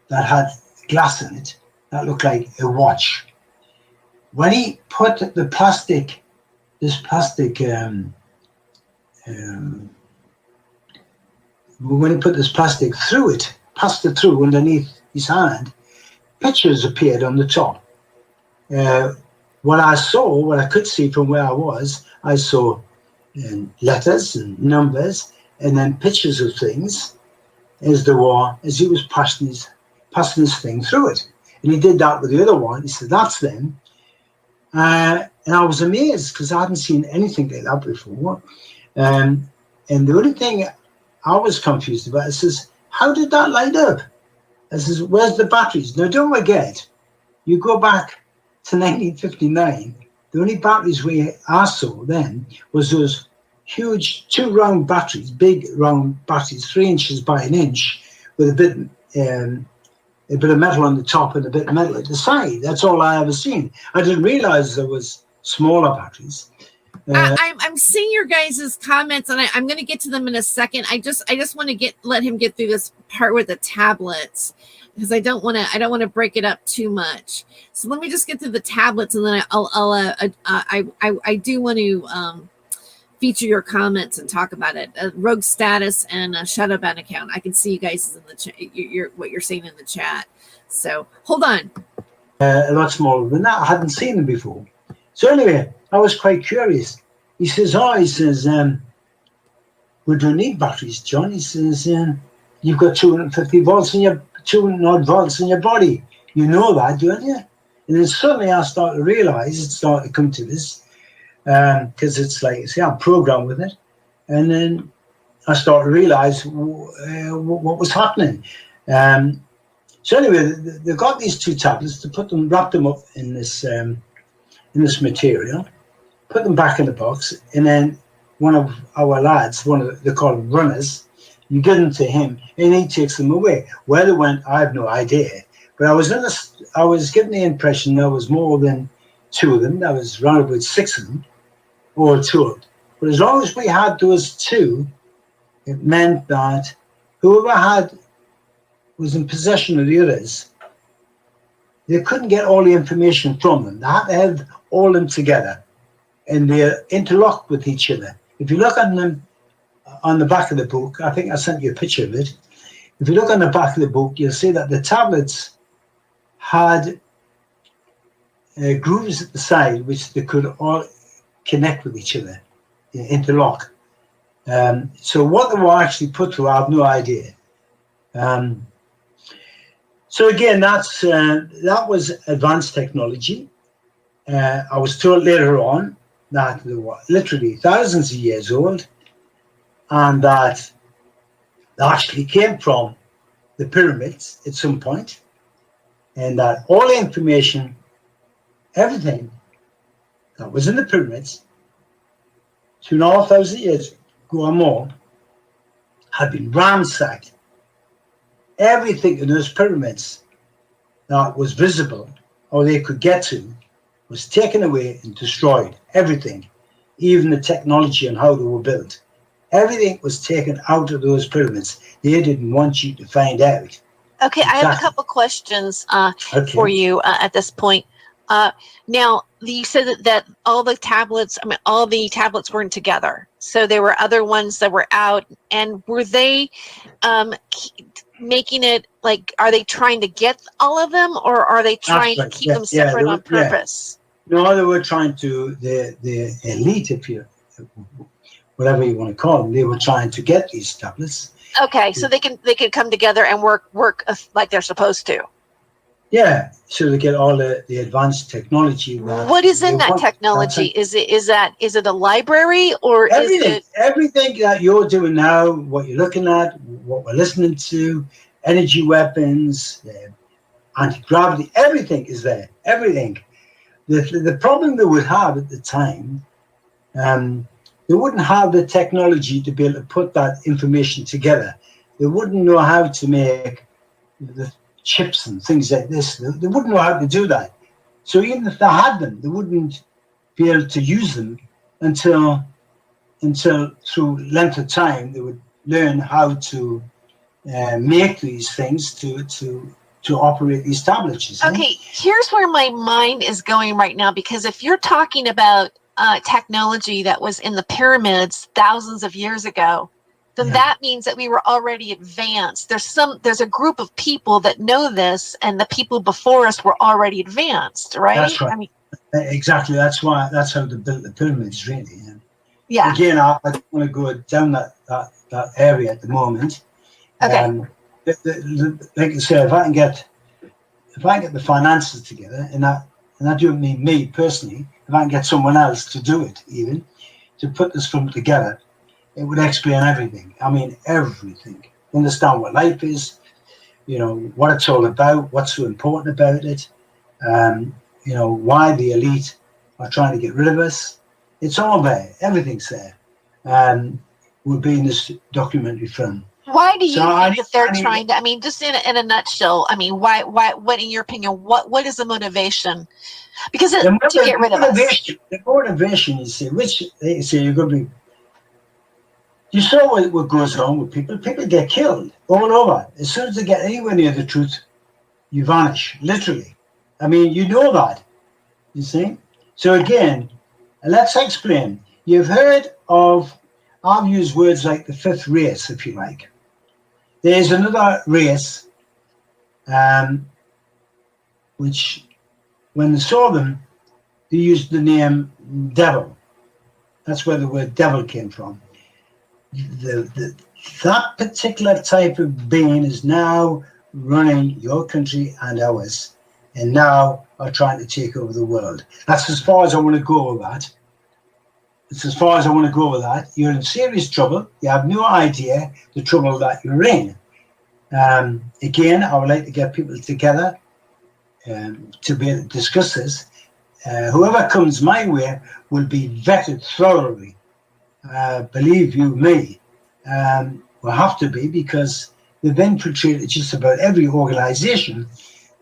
that had glass in it that looked like a watch. When he put the plastic, when he put this plastic through it, passed it through underneath his hand, pictures appeared on the top. What I could see from where I was, I saw letters and numbers, and then pictures of things as he was passing his thing through it. And he did that with the other one. He said, "That's them." And I was amazed because I hadn't seen anything like that before. And the only thing I was confused about, I says, "How did that light up?" I says, "Where's the batteries?" Now, don't forget, you go back to 1959, the only batteries I saw then was those huge 2 round batteries, big round batteries, 3 inches by an inch, with a bit of metal on the top and a bit of metal at the side. That's all I ever seen. I didn't realize there was smaller batteries. I'm seeing your guys' comments, and I'm going to get to them in a second. I just want to let him get through this part with the tablets, because I don't want to break it up too much. So let me just get through the tablets, and then I do want to feature your comments and talk about it. Rogue status and a shutdown account. I can see you guys in the chat. What you're saying in the chat. So hold on. A lot smaller than that. I hadn't seen them before. So anyway, I was quite curious. He says, "We don't need batteries, John." He says, "You've got 250 volts in your 200 volts in your body. You know that, don't you?" And then suddenly I started to realize, it started to come to this, because it's like, see, I'm programmed with it. And then I started to realize what was happening. So anyway, they got these 2 tablets, wrapped them up in this material, put them back in the box, and then one of our lads, they call them runners, you give them to him, and he takes them away. Where they went, I have no idea. But I was given the impression there was more than 2 of them. There was around about 6 of them, or 2. But as long as we had those 2, it meant that whoever was in possession of the others, they couldn't get all the information from them. They had to have all them together, and they're interlocked with each other. If you look on them, on the back of the book, I think I sent you a picture of it. If you look on the back of the book, you'll see that the tablets had grooves at the side which they could all connect with each other, interlock. So what they were actually put through, I have no idea. So again, that was advanced technology. I was told later on that they were literally thousands of years old, and that they actually came from the pyramids at some point, and that all the information, everything that was in the pyramids 2,500 years ago or more had been ransacked. Everything in those pyramids that was visible or they could get to was taken away and destroyed. Everything, even the technology and how they were built. Everything was taken out of those pyramids. They didn't want you to find out. Okay, I have a couple questions for you at this point. Now, you said that all the tablets weren't together. So there were other ones that were out. And were they making it like, are they trying to get all of them, or are they trying to keep them separate on purpose? No, they were trying to, the elite, if you, whatever you want to call them, they were trying to get these tablets. Okay, so they could come together and work like they're supposed to. Yeah, so they get all the advanced technology. What is in that technology? Is it a library, or everything? Is it Everything that you're doing now, what you're looking at, what we're listening to, energy weapons, anti-gravity, everything is there. Everything. The problem they would have at the time, they wouldn't have the technology to be able to put that information together. They wouldn't know how to make the chips and things like this. They wouldn't know how to do that. So even if they had them, they wouldn't be able to use them until through length of time they would learn how to make these things to operate these tablets. Okay, here's where my mind is going right now, because if you're talking about technology that was in the pyramids thousands of years ago, then that means that we were already advanced. There's a group of people that know this, and the people before us were already advanced, right? That's right. I mean, exactly. That's how they built the pyramids, really. Yeah. Again, I don't want to go down that area at the moment. Okay. Like I say, if I can get the finances together, and I don't mean me personally, if I can get someone else to do it, even to put this film together, it would explain everything. I mean, everything. Understand what life is, what it's all about, what's so important about it, why the elite are trying to get rid of us. It's all there. Everything's there. Would be in this documentary film. Why do you think that they're trying to? I mean, just in a nutshell. I mean, why? What, in your opinion, what is the motivation? Because to get rid of us. The motivation, you see, which they say you're going to be. You saw what goes on with people. People get killed all over. As soon as they get anywhere near the truth, you vanish, literally. I mean, you know that. You see? So again, let's explain. You've heard of, I've used words like the fifth race, if you like. There's another race, which, when they saw them, they used the name devil. That's where the word devil came from. That particular type of being is now running your country and ours, and now are trying to take over the world. That's as far as I want to go with that. It's as far as I want to go with that. You're in serious trouble. You have no idea the trouble that you're in. Again, I would like to get people together to be able to discuss this. Whoever comes my way will be vetted thoroughly. Believe you me, will have to be, because they've infiltrated just about every organization.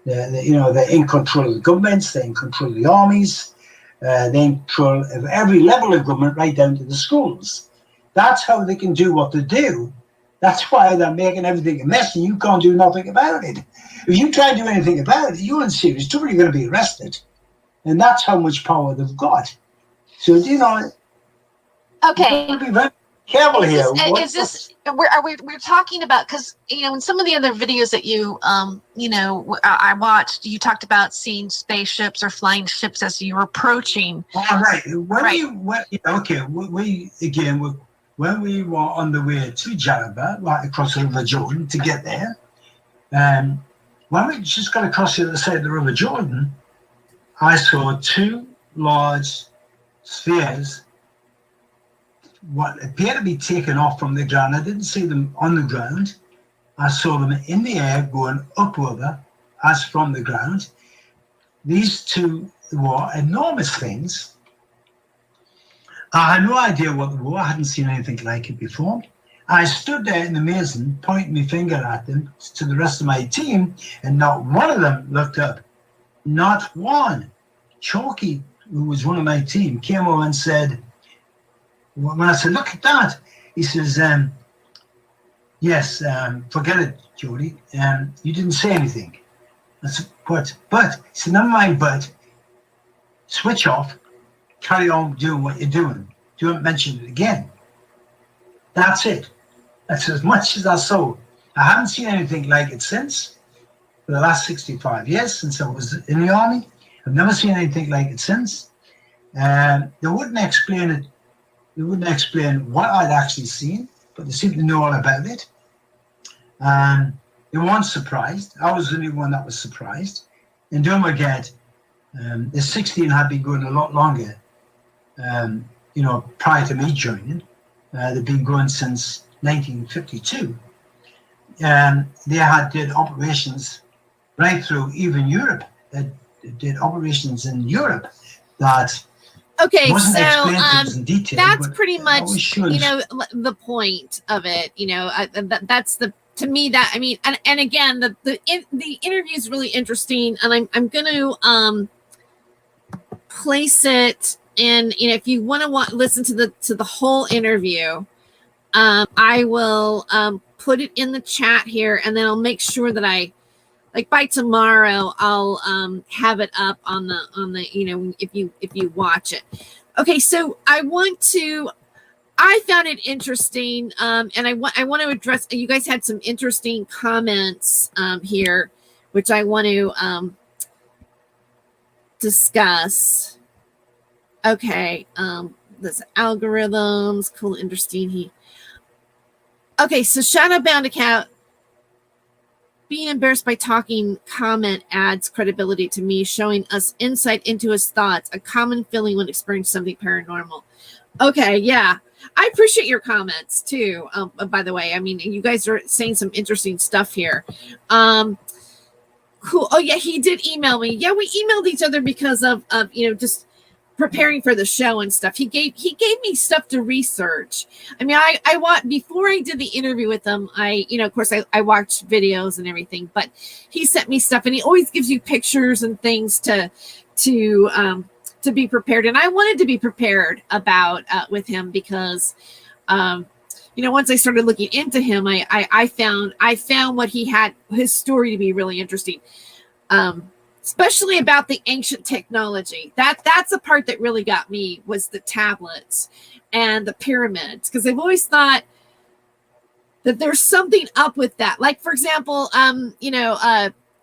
They're in control of the governments, they're in control of the armies, they're in control of every level of government, right down to the schools. That's how they can do what they do. That's why they're making everything a mess, and you can't do nothing about it. If you try to do anything about it, you're in serious trouble. You're going to be arrested, and that's how much power they've got. So okay. Be very careful here. We're talking about, because in some of the other videos that you I watched, you talked about seeing spaceships or flying ships as you were approaching. All right. When we were on the way to Jaba, right across the River Jordan to get there, when we just got across the other side of the River Jordan, I saw two large spheres, what appeared to be taken off from the ground. I didn't see them on the ground. I saw them in the air going up over as from the ground. These two were enormous things. I had no idea what they were. I hadn't seen anything like it before. I stood there in amazement, pointing my finger at them to the rest of my team, and not one of them looked up. Not one. Chalky, who was one of my team, came over and said, when I said, look at that, He says, yes, forget it, Jody. You didn't say anything. I said, but, he said, never mind, but, switch off, carry on doing what you're doing. Don't mention it again. That's it. That's as much as I saw. I haven't seen anything like it since, for the last 65 years, since I was in the army. I've never seen anything like it since. They wouldn't explain it. They wouldn't explain what I'd actually seen, but they seemed to know all about it. They weren't surprised. I was the only one that was surprised. And don't forget, the 16 had been going a lot longer, prior to me joining. They've been going since 1952. They had did operations right through even Europe. They did operations in Europe that Okay, wasn't so explained to us in detail, that's but pretty much always shows. the point of it. That's the to me that I mean, and again the interview is really interesting, and I'm going to place it in. If you want to listen to the whole interview, I will put it in the chat here, and then I'll make sure that I. Like by tomorrow, I'll have it up on the if you watch it. Okay, so I found it interesting, and I want to address. You guys had some interesting comments here, which I want to discuss. Okay, this algorithms, cool, interesting. Okay, so Shadow Bound account. Being embarrassed by talking comment adds credibility to me, showing us insight into his thoughts, a common feeling when experiencing something paranormal. Okay, yeah. I appreciate your comments too, by the way. I mean, you guys are saying some interesting stuff here. Cool. Oh, yeah, he did email me. Yeah, we emailed each other because of just preparing for the show and stuff. He gave me stuff to research. I mean, I want before I did the interview with him, of course I watched videos and everything, but he sent me stuff, and he always gives you pictures and things to be prepared. And I wanted to be prepared about with him because once I started looking into him, I found what he had, his story, to be really interesting. Especially about the ancient technology. That's the part that really got me, was the tablets and the pyramids, because I've always thought that there's something up with that. Like, for example,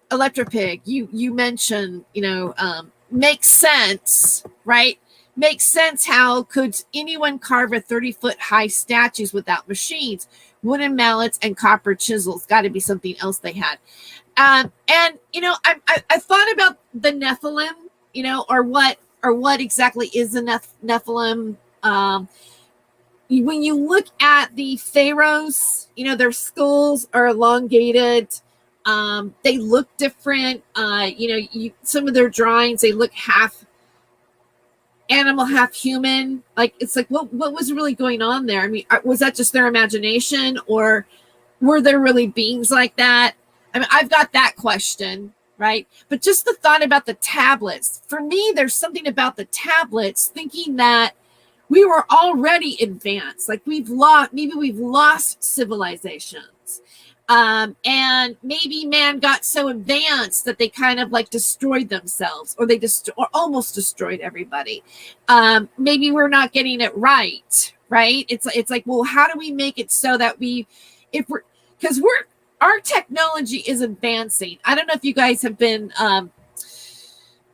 Electropig, you mentioned, makes sense, right? Makes sense. How could anyone carve a 30-foot high statues without machines? Wooden mallets and copper chisels. Got to be something else they had. I thought about the Nephilim, or what exactly is the Nephilim. When you look at the pharaohs, their skulls are elongated. They look different. Some of their drawings, they look half animal, half human. Like, it's like, what was really going on there? I mean, was that just their imagination, or were there really beings like that? I mean, I've got that question, right? But just the thought about the tablets. For me, there's something about the tablets, thinking that we were already advanced. Like, we've lost civilizations. And maybe man got so advanced that they kind of like destroyed themselves, or or almost destroyed everybody. Maybe we're not getting it right? It's like, well, how do we make it so that our technology is advancing. I don't know if you guys have been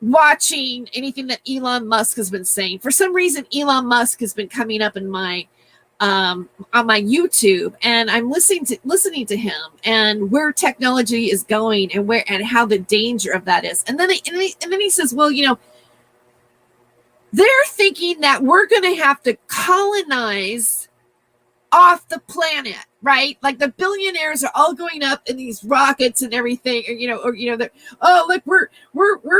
watching anything that Elon Musk has been saying. For some reason, Elon Musk has been coming up in my on my YouTube, and I'm listening to him and where technology is going, and how the danger of that is. And then he says, well, they're thinking that we're going to have to colonize off the planet, right? Like, the billionaires are all going up in these rockets and everything, they're, oh, look, we're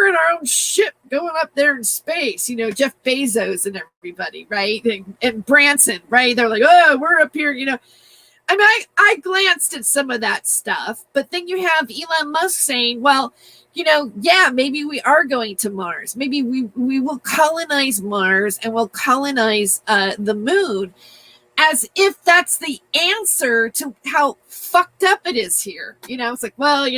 in our own ship going up there in space, Jeff Bezos and everybody, right? And Branson, right? They're like, oh, we're up here, I mean, I glanced at some of that stuff, but then you have Elon Musk saying, well, yeah, maybe we are going to Mars. Maybe we will colonize Mars, and we'll colonize the moon. as if that's the answer to how fucked up it is here. It's like, well,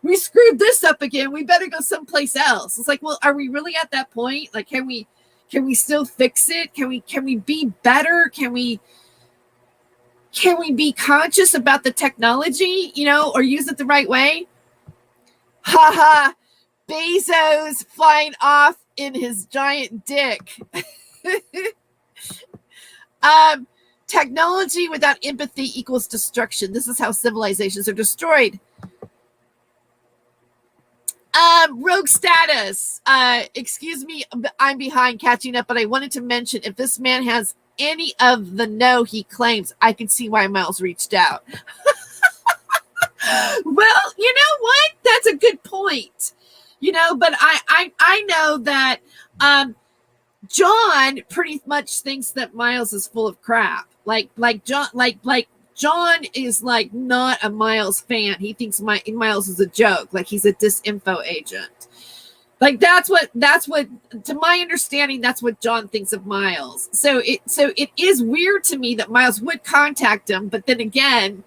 we screwed this up again. We better go someplace else. It's like, well, are we really at that point? Like, can we still fix it? Can we be better? Can we be conscious about the technology, or use it the right way? Haha, Bezos flying off in his giant dick. Technology without empathy equals destruction. This is how civilizations are destroyed. Rogue status. Excuse me, I'm behind catching up, but I wanted to mention, if this man has any of the no he claims, I can see why Miles reached out. Well, you know what? That's a good point. But I know that John pretty much thinks that Miles is full of crap. Like John is like not a Miles fan. He thinks Miles is a joke. Like he's a disinfo agent. Like that's what, to my understanding, that's what John thinks of Miles. So it is weird to me that Miles would contact him, but then again,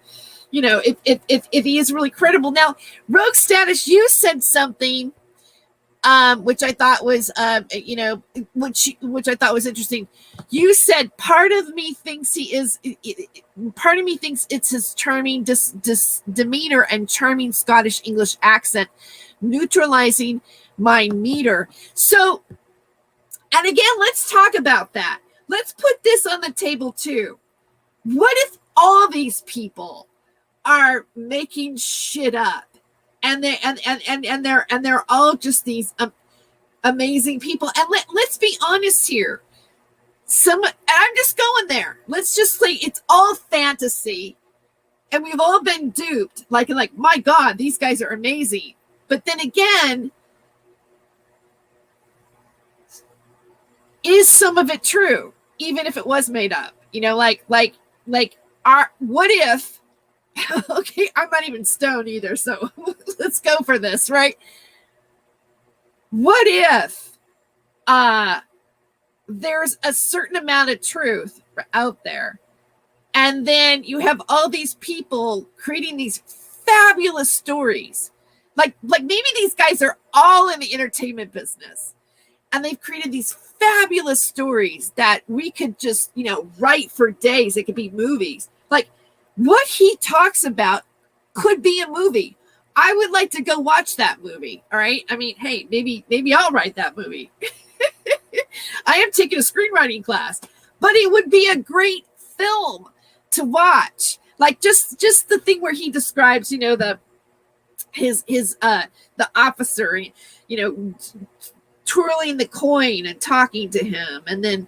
if he is really credible. Now, Rogue Status, you said something which I thought was which I thought was interesting. You said part of me thinks it's his charming demeanor and charming Scottish English accent neutralizing my meter. So, and again, let's talk about that. Let's put this on the table too. What if all these people are making shit up? And they're all just these amazing people. And let's be honest here. I'm just going there. Let's just say it's all fantasy, and we've all been duped. Like my God, these guys are amazing. But then again, is some of it true, even if it was made up? What if? Okay, I'm not even stoned either, so let's go for this, right? What if there's a certain amount of truth out there, and then you have all these people creating these fabulous stories, like maybe these guys are all in the entertainment business, and they've created these fabulous stories that we could just write for days. It could be movies. Like, what he talks about could be a movie. I would like to go watch that movie. All right. I mean, hey, maybe I'll write that movie. I am taking a screenwriting class, but it would be a great film to watch. Like just the thing where he describes, the officer, twirling the coin and talking to him, and then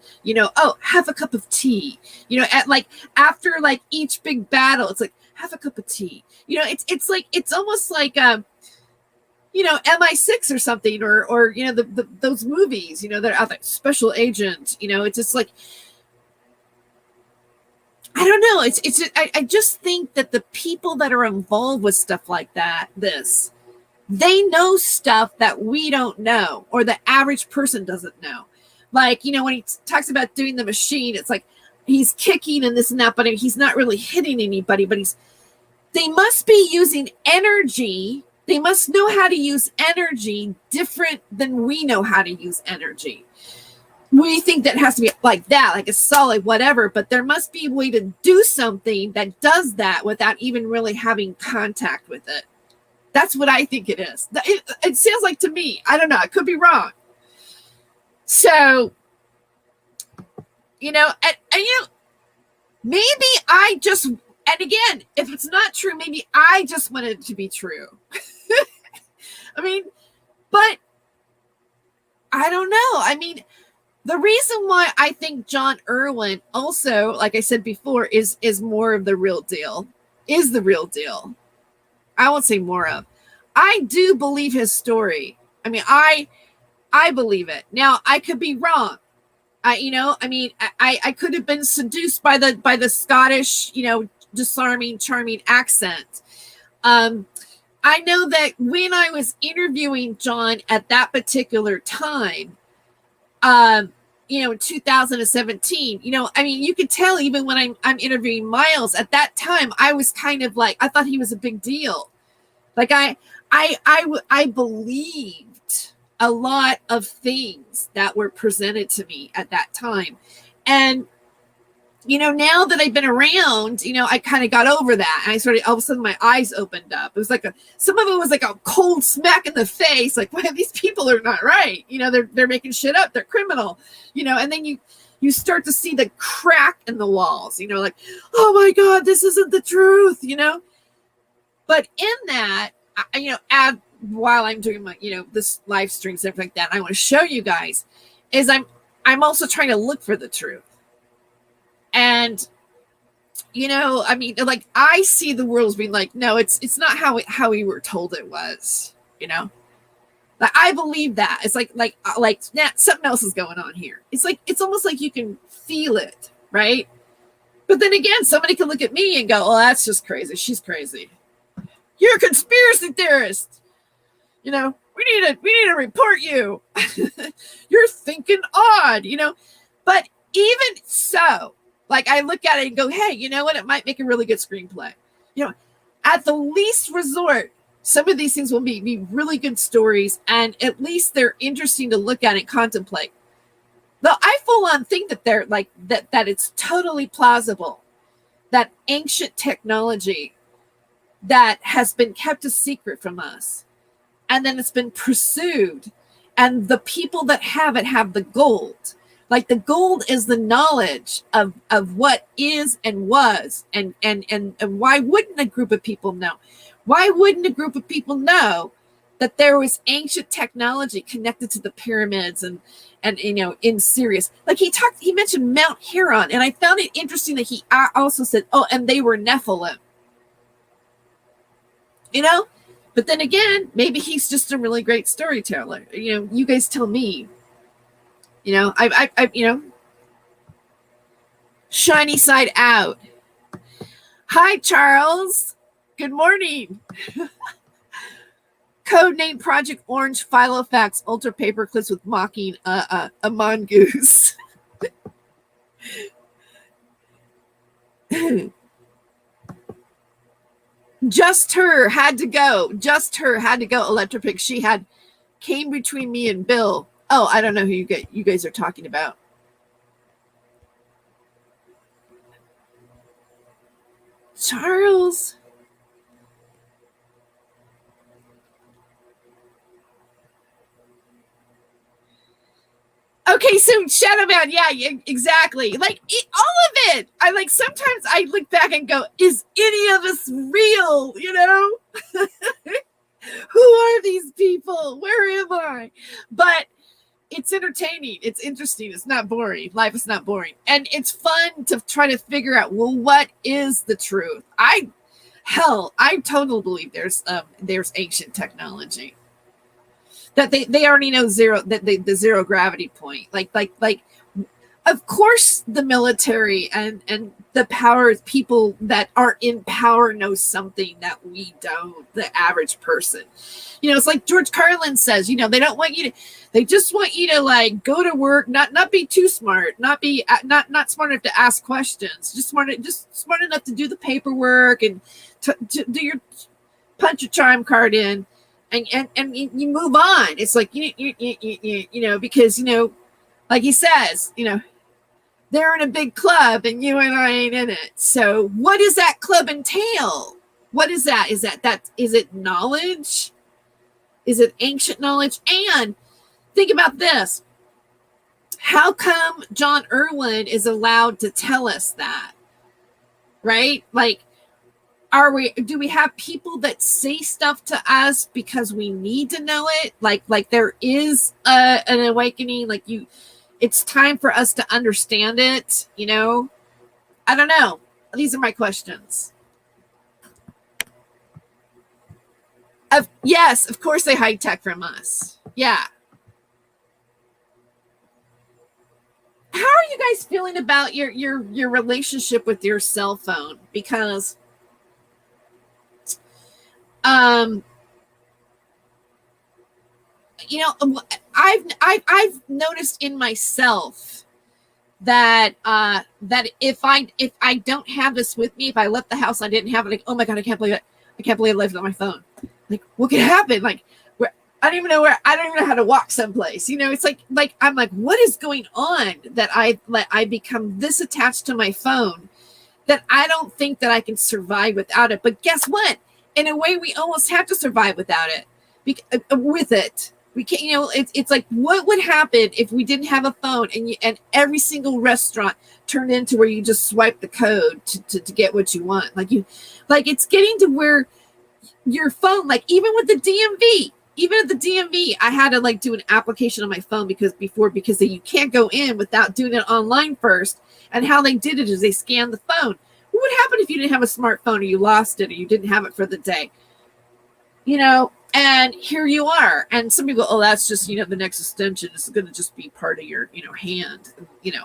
have a cup of tea, after each big battle, it's like, have a cup of tea, it's almost like MI6 or something, or those movies that are out there, Special Agent, it's just like, I don't know, I just think that the people that are involved with stuff like that, they know stuff that we don't know, or the average person doesn't know. Like, when he talks about doing the machine, it's like he's kicking and this and that, but he's not really hitting anybody, but they must be using energy. They must know how to use energy different than we know how to use energy. We think that it has to be like that, like a solid whatever, but there must be a way to do something that does that without even really having contact with it. That's what I think it is. It sounds like to me. I don't know. I could be wrong. So, maybe I just, and again, if it's not true, maybe I just want it to be true. I mean, but I don't know. I mean, the reason why I think John Irwin also, like I said before, is more of the real deal, is the real deal. I won't say more of. I do believe his story. I mean, I believe it. Now, I could be wrong. I could have been seduced by the Scottish, disarming, charming accent. I know that when I was interviewing John at that particular time, in 2017, I mean, you could tell even when I'm interviewing Miles at that time, I was kind of like, I thought he was a big deal. Like I believed a lot of things that were presented to me at that time. And now that I've been around, I kind of got over that. And I started, all of a sudden my eyes opened up. It was like some of it was like a cold smack in the face. Like, wow, these people are not right. They're making shit up. They're criminal, and then you start to see the crack in the walls, like, oh my God, this isn't the truth, But in that, while I'm doing my, this live stream, stuff like that, I want to show you guys is I'm also trying to look for the truth. And, I mean, like, I see the world as being like, no, it's not how we were told it was, Like, I believe that. It's like, something else is going on here. It's almost like you can feel it, right? But then again, somebody can look at me and go, oh, that's just crazy. She's crazy. You're a conspiracy theorist. We need to report you. You're thinking odd, But even so, like, I look at it and go, hey, you know what? It might make a really good screenplay. At the least resort, some of these things will be really good stories, and at least they're interesting to look at and contemplate. Though I full on think that they're like that it's totally plausible that ancient technology that has been kept a secret from us, and then it's been pursued, and the people that have it have the gold. Like, the gold is the knowledge of what is and was, and why wouldn't a group of people know? Why wouldn't a group of people know that there was ancient technology connected to the pyramids and in Sirius? Like, he mentioned Mount Huron, and I found it interesting that he also said, oh, and they were Nephilim. But then again, maybe he's just a really great storyteller. You guys tell me. I shiny side out. Hi, Charles. Good morning. Codename Project Orange Filofax Ultra Paper Clips with mocking a mongoose. Just her had to go. Electric. She came between me and Bill. Oh, I don't know who you guys are talking about. Charles. Okay, so Shadow Man, yeah, exactly. Like, all of it. Sometimes I look back and go, is any of this real, Who are these people? Where am I? But it's entertaining. It's interesting. It's not boring. Life is not boring. And it's fun to try to figure out, well, what is the truth? I totally believe there's ancient technology. That they already know the zero gravity point. Like, of course, the military and the power people that are in power know something that we don't, the average person. It's like George Carlin says, they don't want you to, they just want you to, like, go to work, not be too smart, not smart enough to ask questions, just smart enough to do the paperwork and to do your punch your chime card in. And you move on. It's like, because, like he says, they're in a big club and you and I ain't in it. So what does that club entail? What is that? Is it knowledge? Is it ancient knowledge? And think about this. How come John Irwin is allowed to tell us that? Right? Like, do we have people that say stuff to us because we need to know it? Like there is an awakening, like it's time for us to understand it, I don't know. These are my questions. Yes, of course they hide tech from us. Yeah. How are you guys feeling about your relationship with your cell phone? Because I've noticed in myself that that if I don't have this with me, if I left the house, I didn't have it. Like, oh my god, I can't believe it. I can't believe I left it on my phone. Like, what could happen? Like, I don't even know how to walk someplace. It's like I'm like, what is going on that I become this attached to my phone that I don't think that I can survive without it. But guess what? In a way, we almost have to survive without it. With it, we can't. It's like, what would happen if we didn't have a phone and every single restaurant turned into where you just swipe the code to get what you want? Like it's getting to where your phone, like even with the DMV. Even at the DMV, I had to do an application on my phone because you can't go in without doing it online first. And how they did it is they scanned the phone. What would happen if you didn't have a smartphone or you lost it or you didn't have it for the day? And here you are. And some people, oh, that's just, the next extension is going to just be part of your, hand.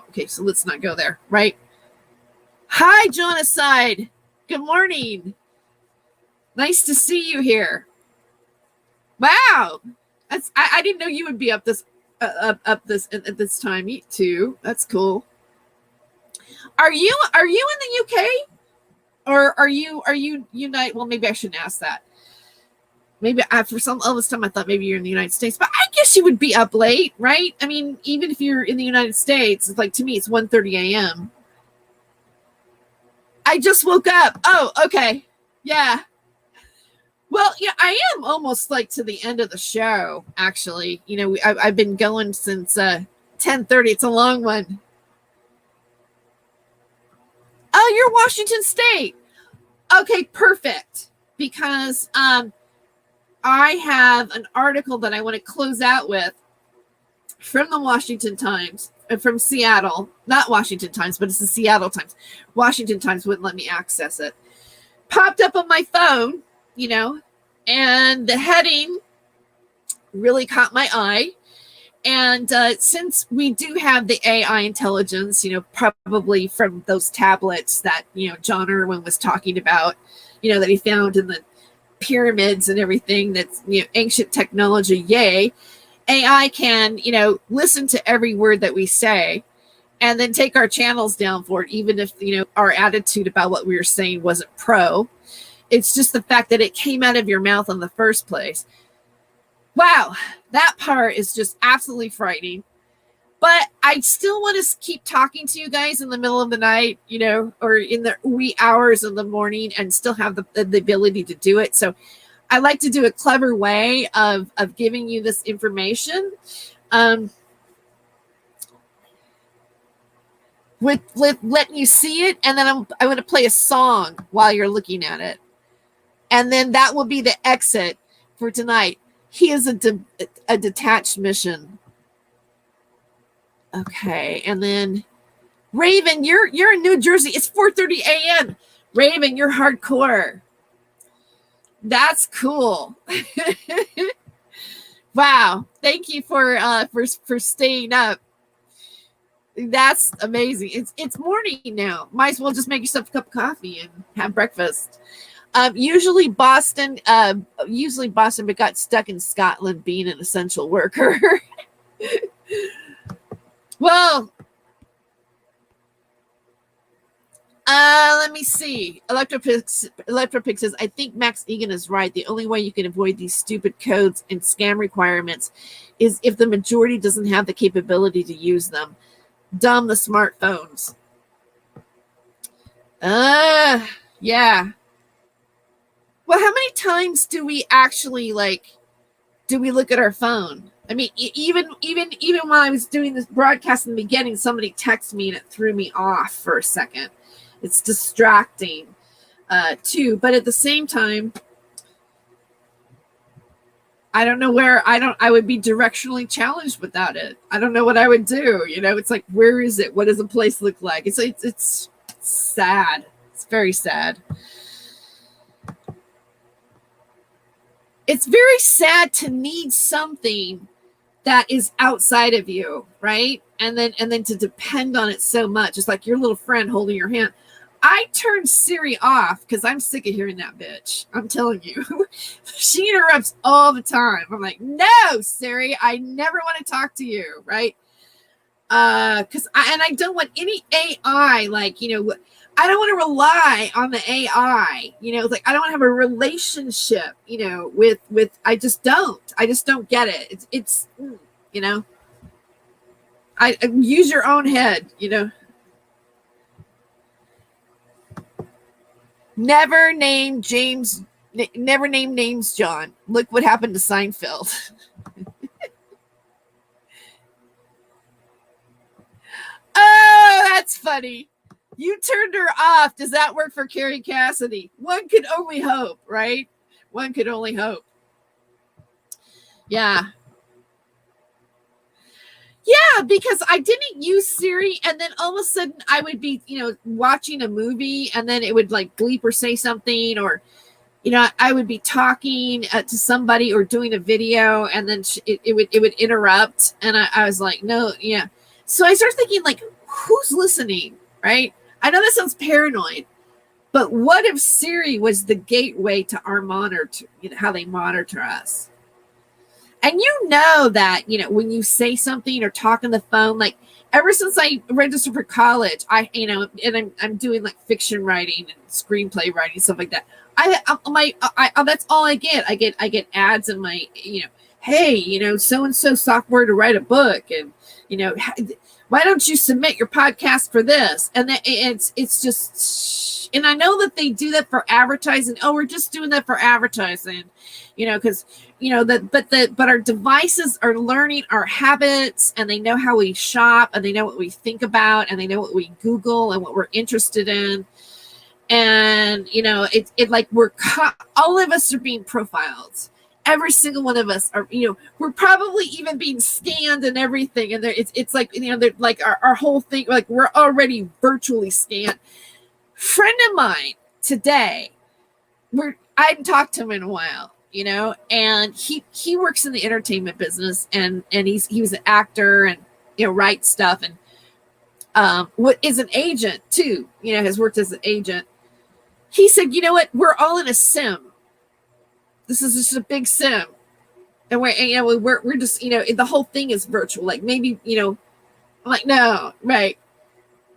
Okay, so let's not go there, right? Hi, John Aside. Good morning. Nice to see you here. Wow, I didn't know you would be up this at this time too. That's cool. Are you in the UK, or are you United? Well, maybe I shouldn't ask that. Maybe for all this time I thought maybe you're in the United States, but I guess you would be up late, right? I mean, even if you're in the United States, it's to me it's 1:30 a.m. I just woke up. Oh, okay, yeah. Well, I am almost to the end of the show, actually. I've been going since 10:30. It's a long one. Oh, you're Washington State. Okay, perfect. Because I have an article that I want to close out with from the Washington Times, from Seattle. Not Washington Times, but it's the Seattle Times. Washington Times wouldn't let me access it. Popped up on my phone. And the heading really caught my eye. And since we do have the AI intelligence, probably from those tablets that, John Irwin was talking about, that he found in the pyramids and everything, that's, ancient technology, yay. AI can, listen to every word that we say and then take our channels down for it, even if, our attitude about what we were saying wasn't pro. It's just the fact that it came out of your mouth in the first place. Wow, that part is just absolutely frightening. But I still want to keep talking to you guys in the middle of the night, or in the wee hours of the morning and still have the ability to do it. So I like to do a clever way of giving you this information. With letting you see it, and then I'm going to play a song while you're looking at it. And then that will be the exit for tonight. He is a detached mission. Okay, and then Raven, you're in New Jersey. It's 4:30 a.m. Raven, you're hardcore. That's cool. Wow, thank you for staying up. That's amazing. It's morning now. Might as well just make yourself a cup of coffee and have breakfast. Usually Boston, but got stuck in Scotland being an essential worker. Well, let me see. Electropix says, I think Max Egan is right. The only way you can avoid these stupid codes and scam requirements is if the majority doesn't have the capability to use them. Dumb the smartphones. Yeah. Well, how many times do we actually look at our phone? I mean, even when I was doing this broadcast in the beginning, somebody texted me and it threw me off for a second. It's distracting too, but at the same time, I don't know where I would be directionally challenged without it. I don't know what I would do. It's like, where is it? What does a place look like? It's sad. It's very sad. It's very sad to need something that is outside of you, right? And then to depend on it so much. It's like your little friend holding your hand. I turned Siri off because I'm sick of hearing that bitch. I'm telling you. She interrupts all the time. I'm like, no, Siri, I never want to talk to you, right? Because I don't want any AI, like, I don't want to rely on the AI, it's like I don't want to have a relationship, with I just don't get it. It's I use your own head, Never name names, John. Look what happened to Seinfeld. Oh, that's funny. You turned her off. Does that work for Carrie Cassidy? One could only hope, right? One could only hope. Yeah. Yeah, because I didn't use Siri, and then all of a sudden I would be, watching a movie, and then it would like bleep or say something, or, I would be talking to somebody or doing a video, and then it would interrupt, and I was like, no, yeah. So I started thinking, like, who's listening, right? I know that sounds paranoid, but what if Siri was the gateway to our monitor, how they monitor us? And that, when you say something or talk on the phone, like ever since I registered for college, and I'm doing like fiction writing and screenplay writing, stuff like that. That's all I get. I get ads in my, hey, so-and-so software to write a book. And, why don't you submit your podcast for this? And then it's just, and I know that they do that for advertising. Oh, we're just doing that for advertising, because, but our devices are learning our habits, and they know how we shop, and they know what we think about, and they know what we Google and what we're interested in. And, it like all of us are being profiled. Every single one of us are, we're probably even being scanned and everything. And it's like, they're like our whole thing, like we're already virtually scanned. Friend of mine today, I hadn't talked to him in a while, and he works in the entertainment business, and he was an actor, and, writes stuff, and what is an agent too, has worked as an agent. He said, you know what, we're all in a sim. This is just a big sim. And we're just, the whole thing is virtual. Like maybe, I'm like, no, right.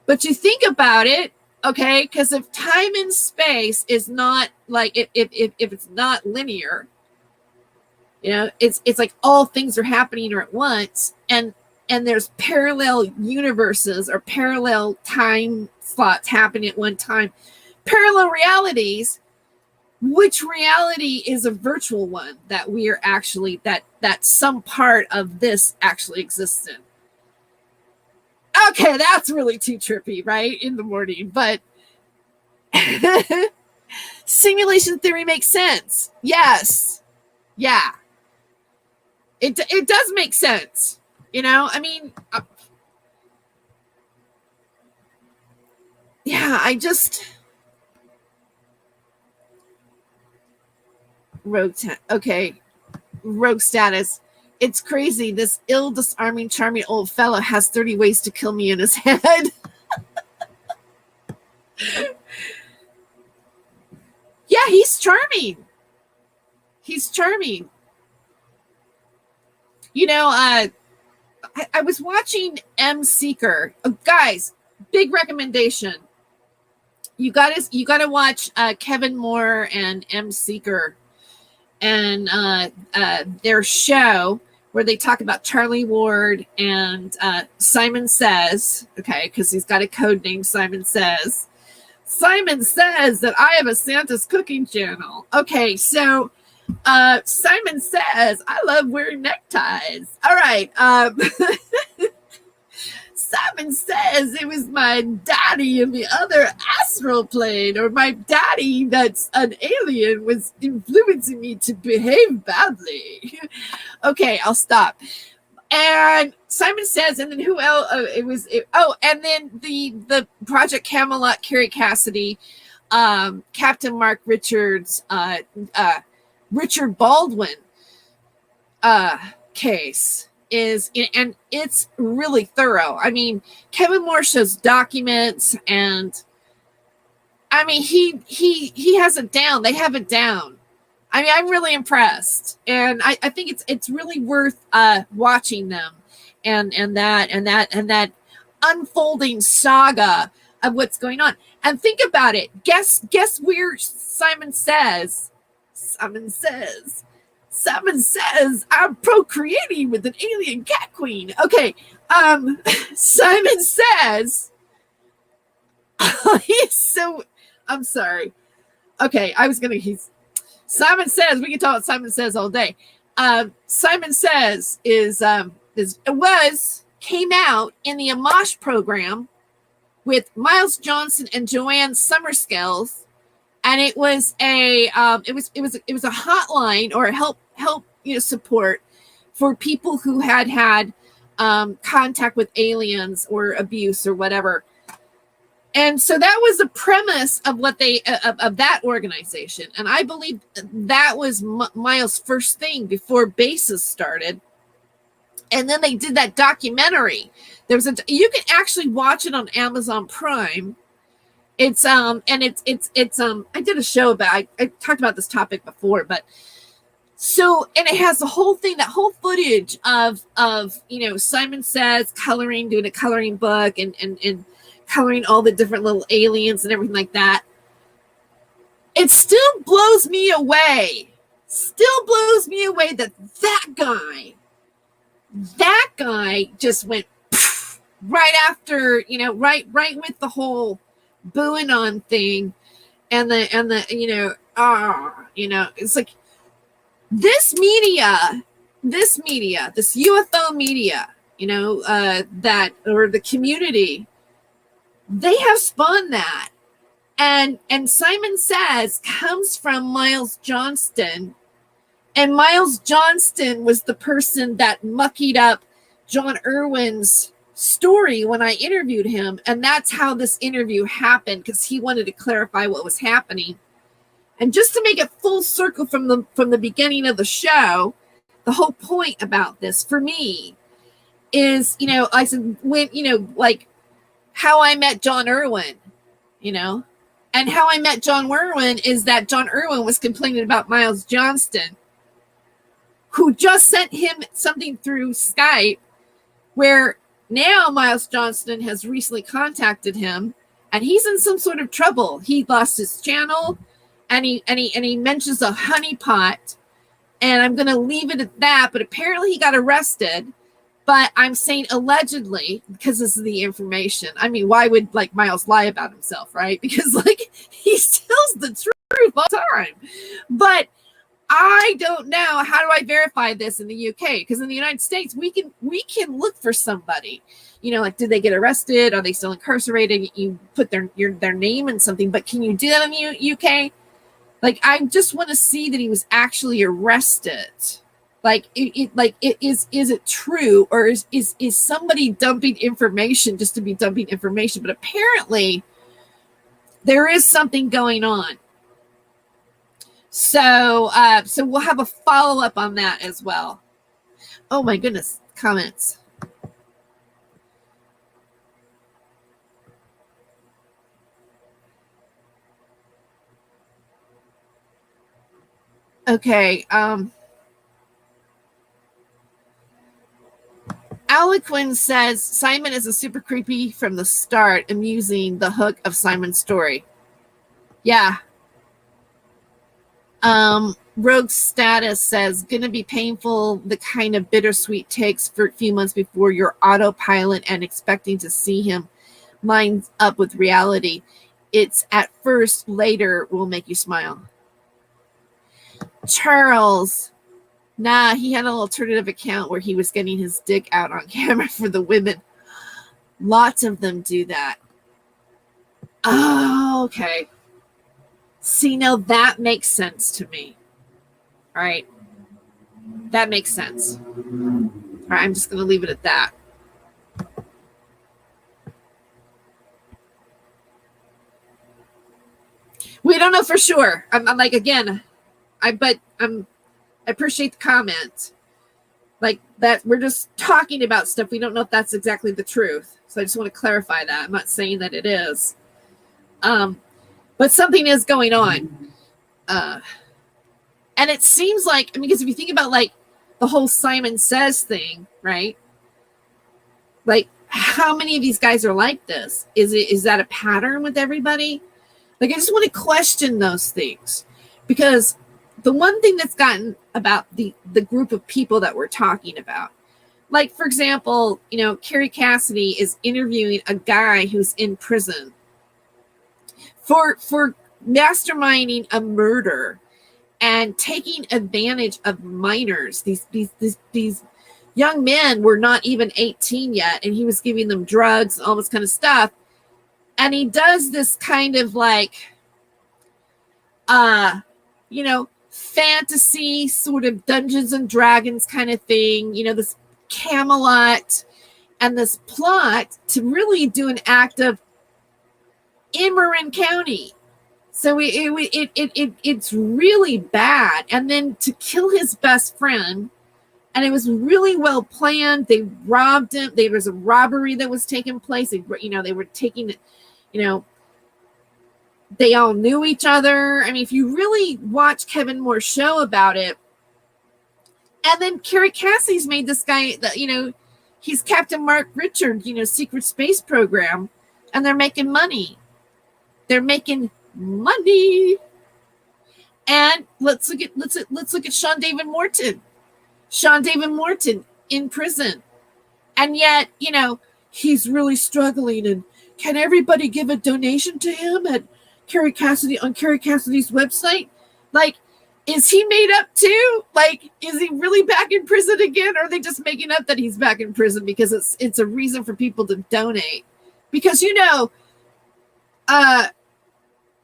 But you think about it, okay? Because if time and space is not like, if it's not linear, it's like all things are happening at once, and there's parallel universes or parallel time slots happening at one time, parallel realities. Which reality is a virtual one that we are actually, that some part of this actually exists in? Okay, that's really too trippy, right? In the morning, but simulation theory makes sense. Yes. Yeah. It does make sense. I mean, yeah, I just... Rogue status. It's crazy. This ill, disarming, charming old fellow has 30 ways to kill me in his head. Yeah, he's charming. He's charming. I was watching M. Seeker. Oh, guys, big recommendation. You gotta watch Kevin Moore and M. Seeker, and their show where they talk about Charlie Ward and Simon Says, okay, because he's got a code name, Simon Says. Simon says that I have a Santa's cooking channel. Okay, so Simon says I love wearing neckties. All right. Simon says it was my daddy in the other astral plane, or my daddy that's an alien was influencing me to behave badly. Okay, I'll stop. And Simon Says, and then who else? And then the Project Camelot, Carrie Cassidy, Captain Mark Richards, Richard Baldwin case is, and it's really thorough. I mean, Kevin Moore shows documents, and I mean, he has it down. They have it down. I mean, I'm really impressed, and I think it's really worth watching them, and that unfolding saga of what's going on. And think about it. Guess where Simon says, I'm procreating with an alien cat queen. Okay. Simon says, he's so, I'm sorry. Okay. Simon Says, we can talk about Simon Says all day. Simon Says came out in the Amash program with Miles Johnson and Joanne Summerskills, and it was a hotline or help support for people who had contact with aliens or abuse or whatever. And so that was the premise of what of that organization. And I believe that was Miles' first thing before Bases started. And then they did that documentary. You can actually watch it on Amazon Prime. I did a show about, I talked about this topic before, but so, and it has the whole thing, that whole footage of Simon Says doing a coloring book and coloring all the different little aliens and everything like that. It still blows me away that guy just went right after, right with the whole booing on thing and the it's like this UFO media, that, or the community, they have spawned that. And Simon Says comes from Miles Johnston, and Miles Johnston was the person that muckied up John Irwin's story when I interviewed him. And that's how this interview happened, because he wanted to clarify what was happening. And just to make it full circle from the beginning of the show, the whole point about this for me is, I said, when, like how I met John Irwin, and how I met John Irwin is that John Irwin was complaining about Miles Johnston, who just sent him something through Skype, where now Miles Johnston has recently contacted him, and he's in some sort of trouble. He lost his channel, and he mentions a honeypot, and I'm going to leave it at that. But apparently he got arrested. But I'm saying allegedly, because this is the information. I mean, why would Miles lie about himself, right? Because he tells the truth all the time. But I don't know, how do I verify this in the UK? Because in the United States, we can look for somebody. Did they get arrested? Are they still incarcerated? You put their name in something. But can you do that in the UK? I just want to see that he was actually arrested. Is it true, or is somebody dumping information just to be dumping information? But apparently there is something going on. So we'll have a follow-up on that as well. Oh my goodness, comments. Okay, Alequin says Simon is a super creepy from the start, amusing the hook of Simon's story. Yeah. Rogue Status says, gonna be painful, the kind of bittersweet takes for a few months before your autopilot and expecting to see him lines up with reality. It's at first, later will make you smile. Charles, nah, he had an alternative account where he was getting his dick out on camera for the women. Lots of them do that. Oh, okay. See, now that makes sense to me. All right. That makes sense. All right, I'm just going to leave it at that. We don't know for sure. I'm like, again, I appreciate the comment. Like that, we're just talking about stuff. We don't know if that's exactly the truth. So I just want to clarify that. I'm not saying that it is. But something is going on. And it seems like, I mean, because if you think about like the whole Simon Says thing, right? Like, how many of these guys are like this? Is that a pattern with everybody? Like, I just want to question those things, because the one thing that's gotten about the group of people that we're talking about, like, for example, you know, Carrie Cassidy is interviewing a guy who's in prison for masterminding a murder and taking advantage of minors. These young men were not even 18 yet, and he was giving them drugs and all this kind of stuff. And he does this kind of like, you know, fantasy sort of Dungeons and Dragons kind of thing, you know, this Camelot and this plot to really do an act of in Marin County. So it's really bad. And then to kill his best friend, and it was really well planned. They robbed him. There was a robbery that was taking place. They were taking, you know, they all knew each other. I mean, if you really watch Kevin Moore's show about it, and then Carrie Cassidy's made this guy that, you know, he's Captain Mark Richard, you know, secret space program, and they're making money. They're making money. And let's look at Sean David Morton. Sean David Morton in prison. And yet, you know, he's really struggling. And can everybody give a donation to him at Carrie Cassidy's website? Like, is he made up too? Like, is he really back in prison again? Or are they just making up that he's back in prison because it's a reason for people to donate? Because, you know,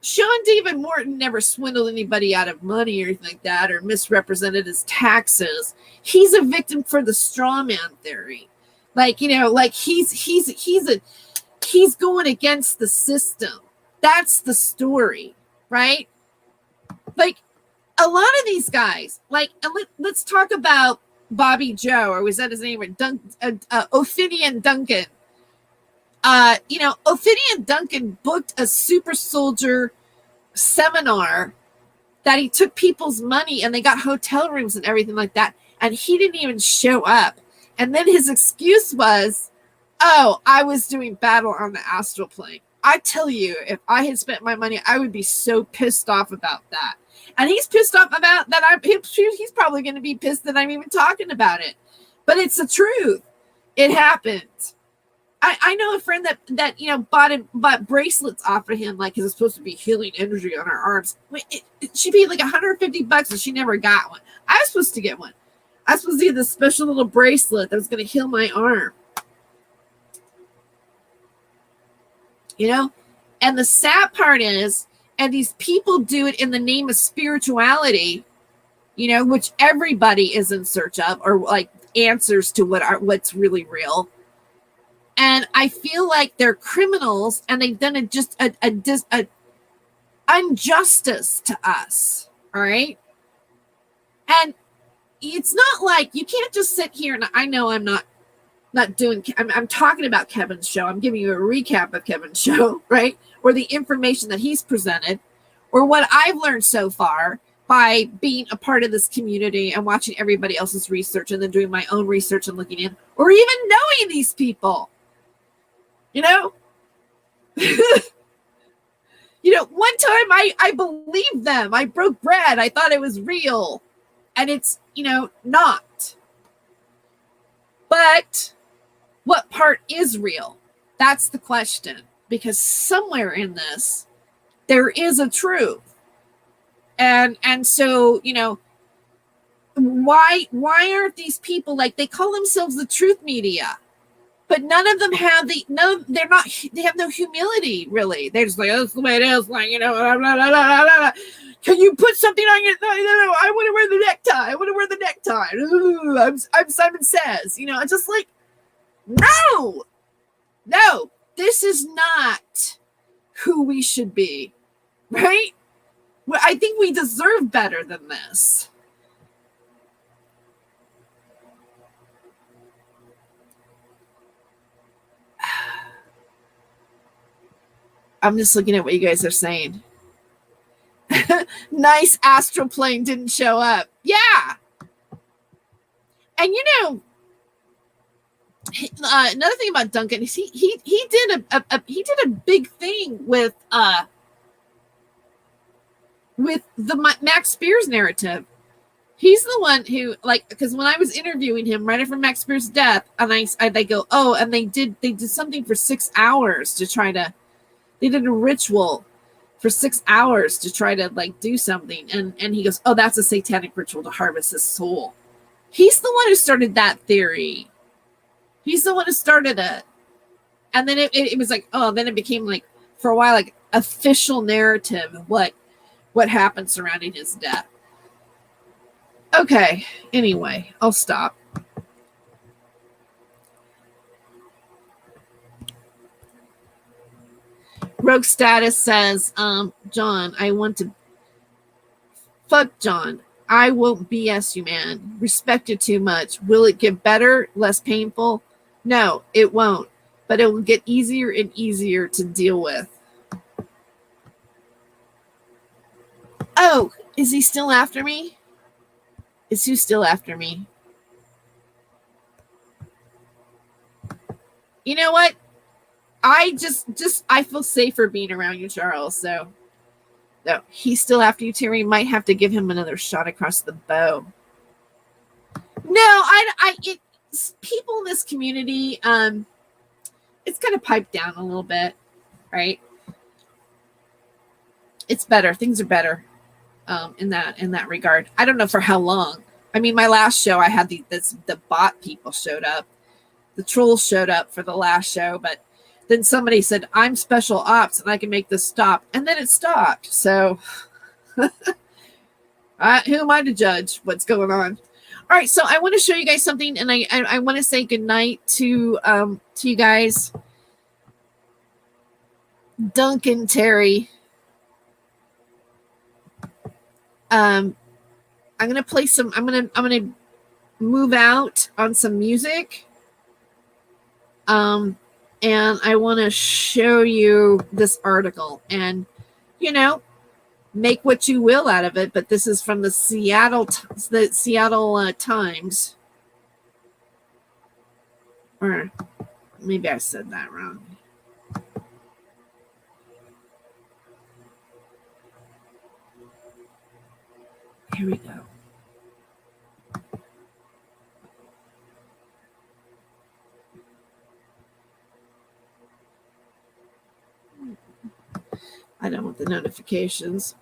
Sean David Morton never swindled anybody out of money or anything like that, or misrepresented his taxes. He's a victim for the straw man theory. Like, you know, like he's going against the system. That's the story, right? Like, a lot of these guys, like, let's talk about Bobby Joe, or was that his name? Ophidian Duncan. You know, Ophidian Duncan booked a super soldier seminar that he took people's money and they got hotel rooms and everything like that. And he didn't even show up. And then his excuse was, oh, I was doing battle on the astral plane. I tell you, if I had spent my money, I would be so pissed off about that. And he's pissed off about that. He's probably going to be pissed that I'm even talking about it. But it's the truth. It happened. I know a friend that you know bought bracelets off of him, like, because it's supposed to be healing energy on her arms. She paid like $150 and she never got one. I was supposed to get one. I was supposed to get this special little bracelet that was going to heal my arm. You know, and the sad part is, and these people do it in the name of spirituality, you know, which everybody is in search of, or like answers to what's really real. And I feel like they're criminals, and they've done a injustice to us. All right. And it's not like you can't just sit here, and I know I'm I'm talking about Kevin's show. I'm giving you a recap of Kevin's show, right? Or the information that he's presented, or what I've learned so far by being a part of this community and watching everybody else's research and then doing my own research and looking in, or even knowing these people. You know, you know, one time I believed them. I broke bread. I thought it was real, and it's, you know, not. But what part is real? That's the question, because somewhere in this, there is a truth. And so, you know, why aren't these people, like, they call themselves the truth media? But none of them have they have no humility, really. They're just like, oh, that's the way it is. Like, you know, blah, blah, blah, blah, blah. Can you put something on your, no, I want to wear the necktie. I want to wear the necktie. Ooh, I'm Simon Says, you know, it's just like, no, this is not who we should be, right? Well, I think we deserve better than this. I'm just looking at what you guys are saying. Nice astral plane didn't show up. Yeah. And another thing about Duncan is he did a big thing with the Max Spears narrative. He's the one who, like, because when I was interviewing him right after Max Spears' death, and they go, oh, and they did something for 6 hours to try to, they did a ritual for 6 hours to try to like do something, and he goes, oh, that's a satanic ritual to harvest his soul. He's the one who started that theory. He's the one who started it, and then it was like, oh, then it became like for a while like official narrative of what happened surrounding his death. Okay, anyway, I'll stop. Rogue Status says, John, I want to fuck John. I won't BS you, man. Respect you too much. Will it get better, less painful? No, it won't. But it will get easier and easier to deal with. Oh, is he still after me? Is who still after me? You know what? I I feel safer being around you, Charles. So, no, he's still after you, Terry. Might have to give him another shot across the bow. No, people in this community, it's kind of piped down a little bit, right? It's better. Things are better. In that regard. I don't know for how long. I mean, my last show, I had the bot people showed up. The trolls showed up for the last show, but then somebody said, I'm special ops and I can make this stop. And then it stopped. So who am I to judge what's going on? All right. So I want to show you guys something, and I want to say goodnight to you guys. Duncan, Terry. I'm gonna play some. I'm gonna move out on some music. And I want to show you this article, and make what you will out of it. But this is from the Seattle Times, or maybe I said that wrong. Here we go. I don't want the notifications.